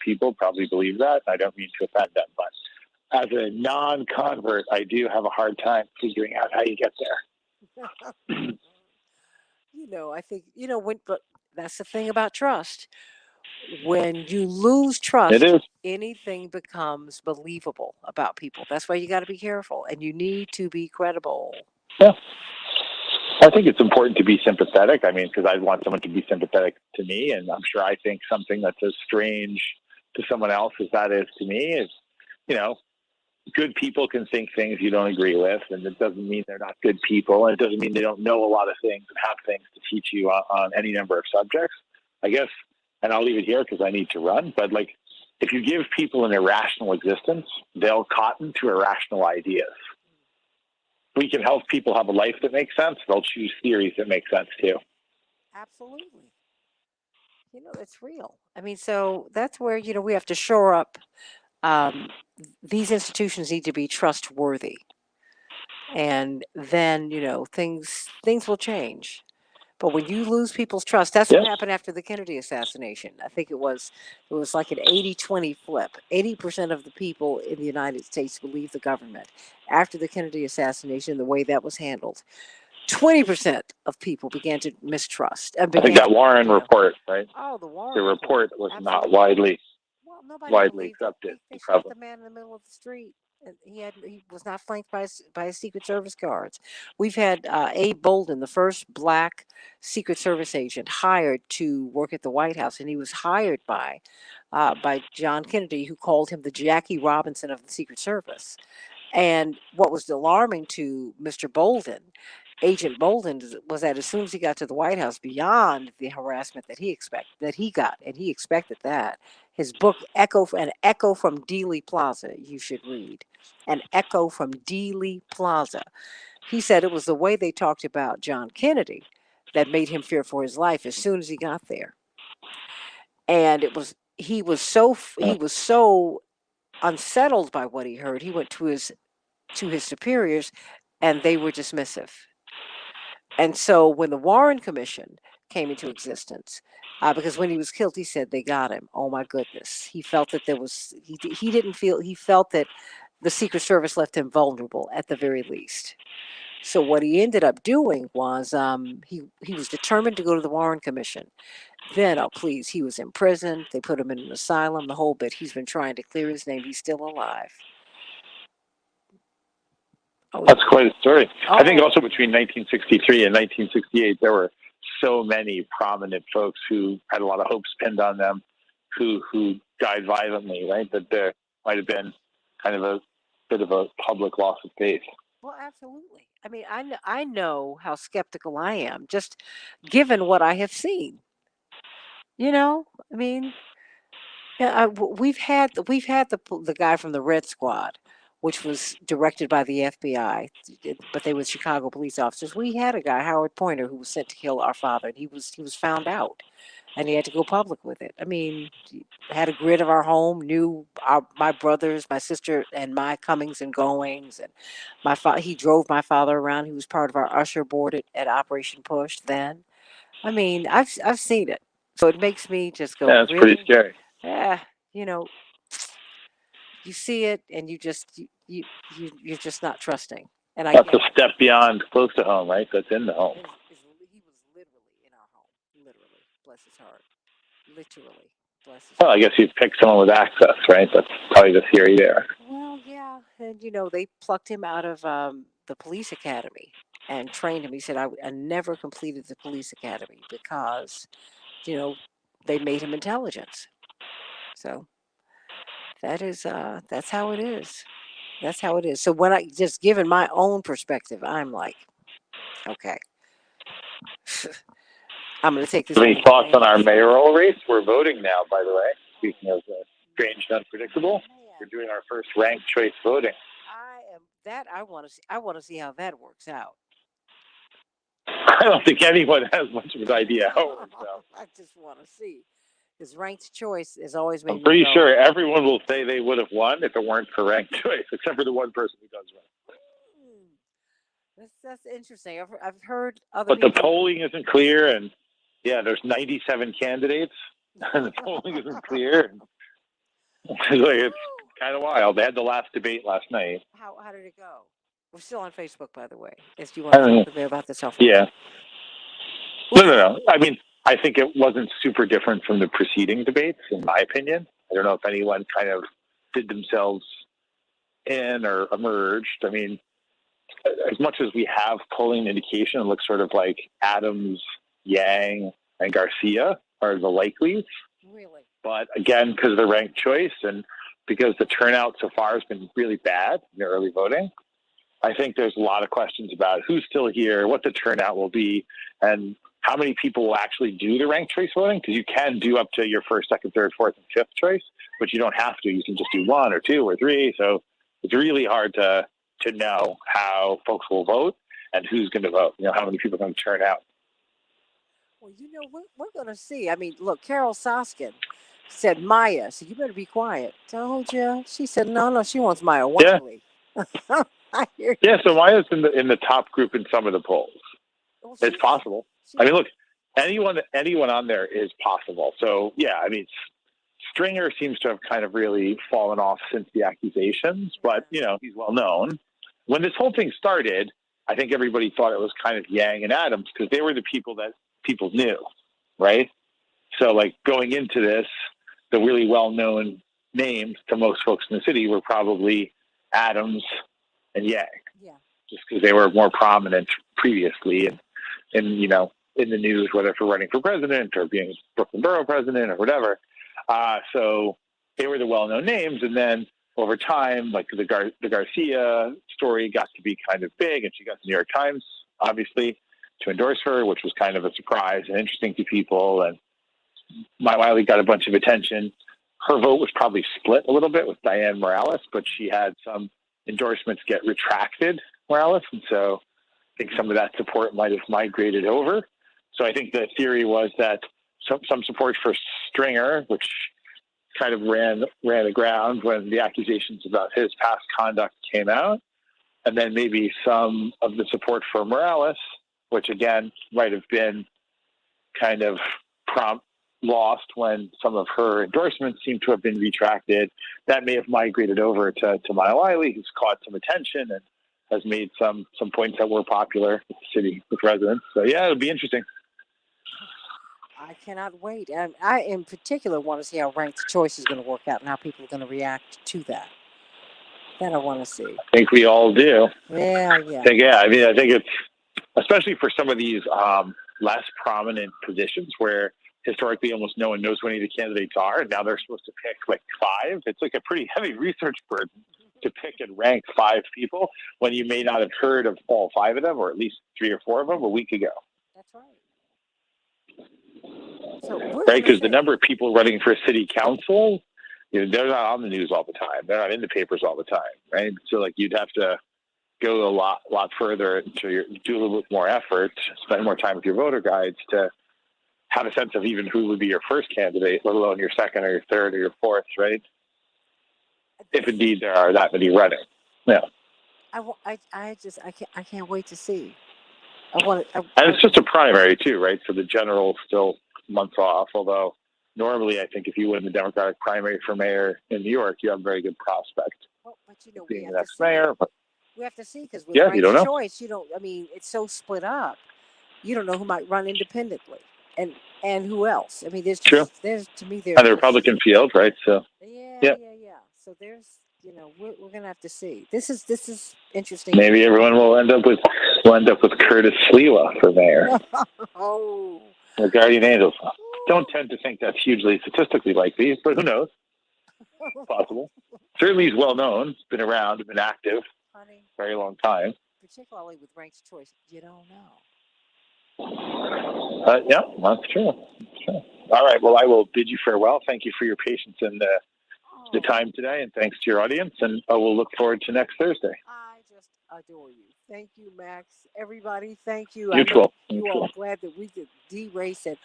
people probably believe that. I don't mean to offend them, but as a non-convert, I do have a hard time figuring out how you get there. I think but that's the thing about trust. When you lose trust, anything becomes believable about people. That's why you got to be careful, and you need to be credible. Yeah. I think it's important to be sympathetic. Because I want someone to be sympathetic to me, and I'm sure I think something that's as strange to someone else as that is to me is, good people can think things you don't agree with, and it doesn't mean they're not good people, and it doesn't mean they don't know a lot of things and have things to teach you on any number of subjects. I guess, and I'll leave it here because I need to run, but if you give people an irrational existence, they'll cotton to irrational ideas. We can help people have a life that makes sense. They'll choose theories that make sense too. Absolutely. It's real. So that's where, we have to shore up. These institutions need to be trustworthy. And then, things will change. But when you lose people's trust, that's what happened after the Kennedy assassination. I think it was like an 80-20 flip. 80% of the people in the United States believe the government. After the Kennedy assassination, the way that was handled, 20% of people began to mistrust. I think that Warren report, right? Oh, the Warren report was not widely accepted. They shot the man in the middle of the street. And he was not flanked by his Secret Service guards. We've had Abe Bolden, the first black Secret Service agent, hired to work at the White House, and he was hired by John Kennedy, who called him the Jackie Robinson of the Secret Service. And what was alarming to Mr. Bolden Agent Bolden was that as soon as he got to the White House, beyond the harassment that he got, and he expected that. His book An Echo from Dealey Plaza, you should read. An Echo from Dealey Plaza. He said it was the way they talked about John Kennedy that made him fear for his life as soon as he got there. And he was so unsettled by what he heard. He went to his superiors, and they were dismissive. And so when the Warren Commission came into existence, because when he was killed, he said they got him. Oh my goodness, he felt that he felt that the Secret Service left him vulnerable at the very least. So what he ended up doing was he was determined to go to the Warren Commission. Then, oh please, he was imprisoned. They put him in an asylum. The whole bit. He's been trying to clear his name. He's still alive. Oh, that's quite a story. Oh. I think also between 1963 and 1968, there were so many prominent folks who had a lot of hopes pinned on them, who died violently. Right, that there might have been kind of a bit of a public loss of faith. Well, absolutely. I mean, I know how skeptical I am, just given what I have seen. I mean, yeah, we've had the guy from the Red Squad, which was directed by the FBI, but they were Chicago police officers. We had a guy, Howard Pointer, who was sent to kill our father, and he was found out, and he had to go public with it. I mean, he had a grid of our home, knew my brothers, my sister, and my comings and goings, and he drove my father around. He was part of our usher board at Operation Push then. I mean, I've seen it, so it makes me just go, yeah, it's really? Pretty scary. Yeah, you see it, and you're just not trusting. And that's a step beyond close to home, right? That's in the home. He was literally in our home. Literally, bless his heart. Literally, bless his heart. Well, I guess you picked someone with access, right? That's probably the theory there. Well, yeah, and they plucked him out of the police academy and trained him. He said, I never completed the police academy because, they made him intelligence. So that's how it is. That's how it is. So when I just given my own perspective, I'm like, okay, I'm going to take this. Any thoughts on our mayoral race? We're voting now, by the way. Speaking of strange and unpredictable, we're doing our first ranked choice voting. I want to see. I want to see how that works out. I don't think anyone has much of an idea how it works out. I just want to see. Because ranked choice is always made. I'm pretty sure everyone will say they would have won if it weren't for ranked choice, except for the one person who does win. That's interesting. I've heard other. But the polling isn't clear, and there's 97 candidates, and the polling isn't clear. It's kind of wild. They had the last debate last night. How did it go? We're still on Facebook, by the way. If you want to talk to me about this, yeah. No. I mean, I think it wasn't super different from the preceding debates, in my opinion. I don't know if anyone kind of did themselves in or emerged. I mean, as much as we have polling indication, it looks sort of like Adams, Yang, and Garcia are the likelies. Really? But again, because of the ranked choice and because the turnout so far has been really bad in the early voting, I think there's a lot of questions about who's still here, what the turnout will be, and how many people will actually do the ranked choice voting. Because you can do up to your first, second, third, fourth, and fifth choice, but you don't have to. You can just do one or two or three. So it's really hard to know how folks will vote and who's going to vote. How many people are going to turn out. Well, we're going to see. I mean, look, Carol Soskin said Maya, so you better be quiet. Told you. She said, no, she wants Maya Wiley. Yeah. I hear you. Yeah, so Maya's in the top group in some of the polls. Well, it's possible. I mean, look, anyone on there is possible. So, yeah, I mean, Stringer seems to have kind of really fallen off since the accusations, but, he's well known. When this whole thing started, I think everybody thought it was kind of Yang and Adams because they were the people that people knew, right? So, like, going into this, the really well-known names to most folks in the city were probably Adams and Yang. Yeah. Just because they were more prominent previously and in the news, whether for running for president or being Brooklyn Borough president or whatever. So they were the well-known names. And then over time, like the Garcia story got to be kind of big and she got the New York Times obviously, to endorse her, which was kind of a surprise and interesting to people. And Maya Wiley got a bunch of attention. Her vote was probably split a little bit with Diane Morales, but she had some endorsements get retracted, Morales. And so I think some of that support might have migrated over. So I think the theory was that some support for Stringer, which kind of ran aground when the accusations about his past conduct came out, and then maybe some of the support for Morales, which again might have been kind of lost when some of her endorsements seem to have been retracted. That may have migrated over to Maya Wiley, who's caught some attention and has made some points that were popular with the city, with residents. So yeah, it'll be interesting. I cannot wait. And I, in particular, want to see how ranked choice is going to work out and how people are going to react to that. That I want to see. I think we all do. Yeah. I think it's, especially for some of these less prominent positions where historically almost no one knows who any of the candidates are, and now they're supposed to pick like 5. It's like a pretty heavy research burden to pick and rank 5 people when you may not have heard of all 5 of them, or at least 3 or 4 of them a week ago. That's right. So right, because the number of people running for city council, they're not on the news all the time. They're not in the papers all the time, right? So like you'd have to go a lot further to do a little bit more effort, spend more time with your voter guides to have a sense of even who would be your first candidate, let alone your second or your third or your fourth, right? If indeed there are that many running. Yeah. I can't wait to see. And it's just a primary too, right? So the general's still months off, although normally I think if you win the Democratic primary for mayor in New York, you have a very good prospect of being the next mayor. But we have to see, because with you don't know. choice, it's so split up. You don't know who might run independently and who else. I mean, there's to me there's and the Republican field, right? So yeah. So there's we're gonna have to see. This is interesting. Maybe everyone will end up with Curtis Sliwa for mayor. Oh, the Guardian Angels. Don't tend to think that's hugely statistically likely, but who knows? It's possible. Certainly he's well known, been around, been active, very long time. Particularly with ranked choice, you don't know. Yeah, that's true. All right. Well, I will bid you farewell. Thank you for your patience and the time today, and thanks to your audience. And I will look forward to next Thursday. I just adore you. Thank you, Max. Everybody, thank you. Mutual. You all glad that we could de-race it.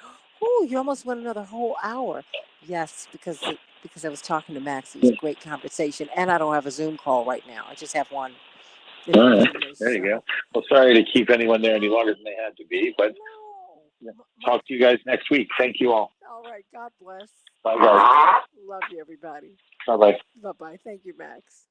Oh, you almost went another whole hour. Yes, because I was talking to Max. It was a great conversation, and I don't have a Zoom call right now. I just have one. All right. There you go. Well, sorry to keep anyone there any longer than they had to be, but talk to you guys next week. Thank you all. All right. God bless. Bye, guys. Love you, everybody. Bye-bye. Bye-bye. Thank you, Max.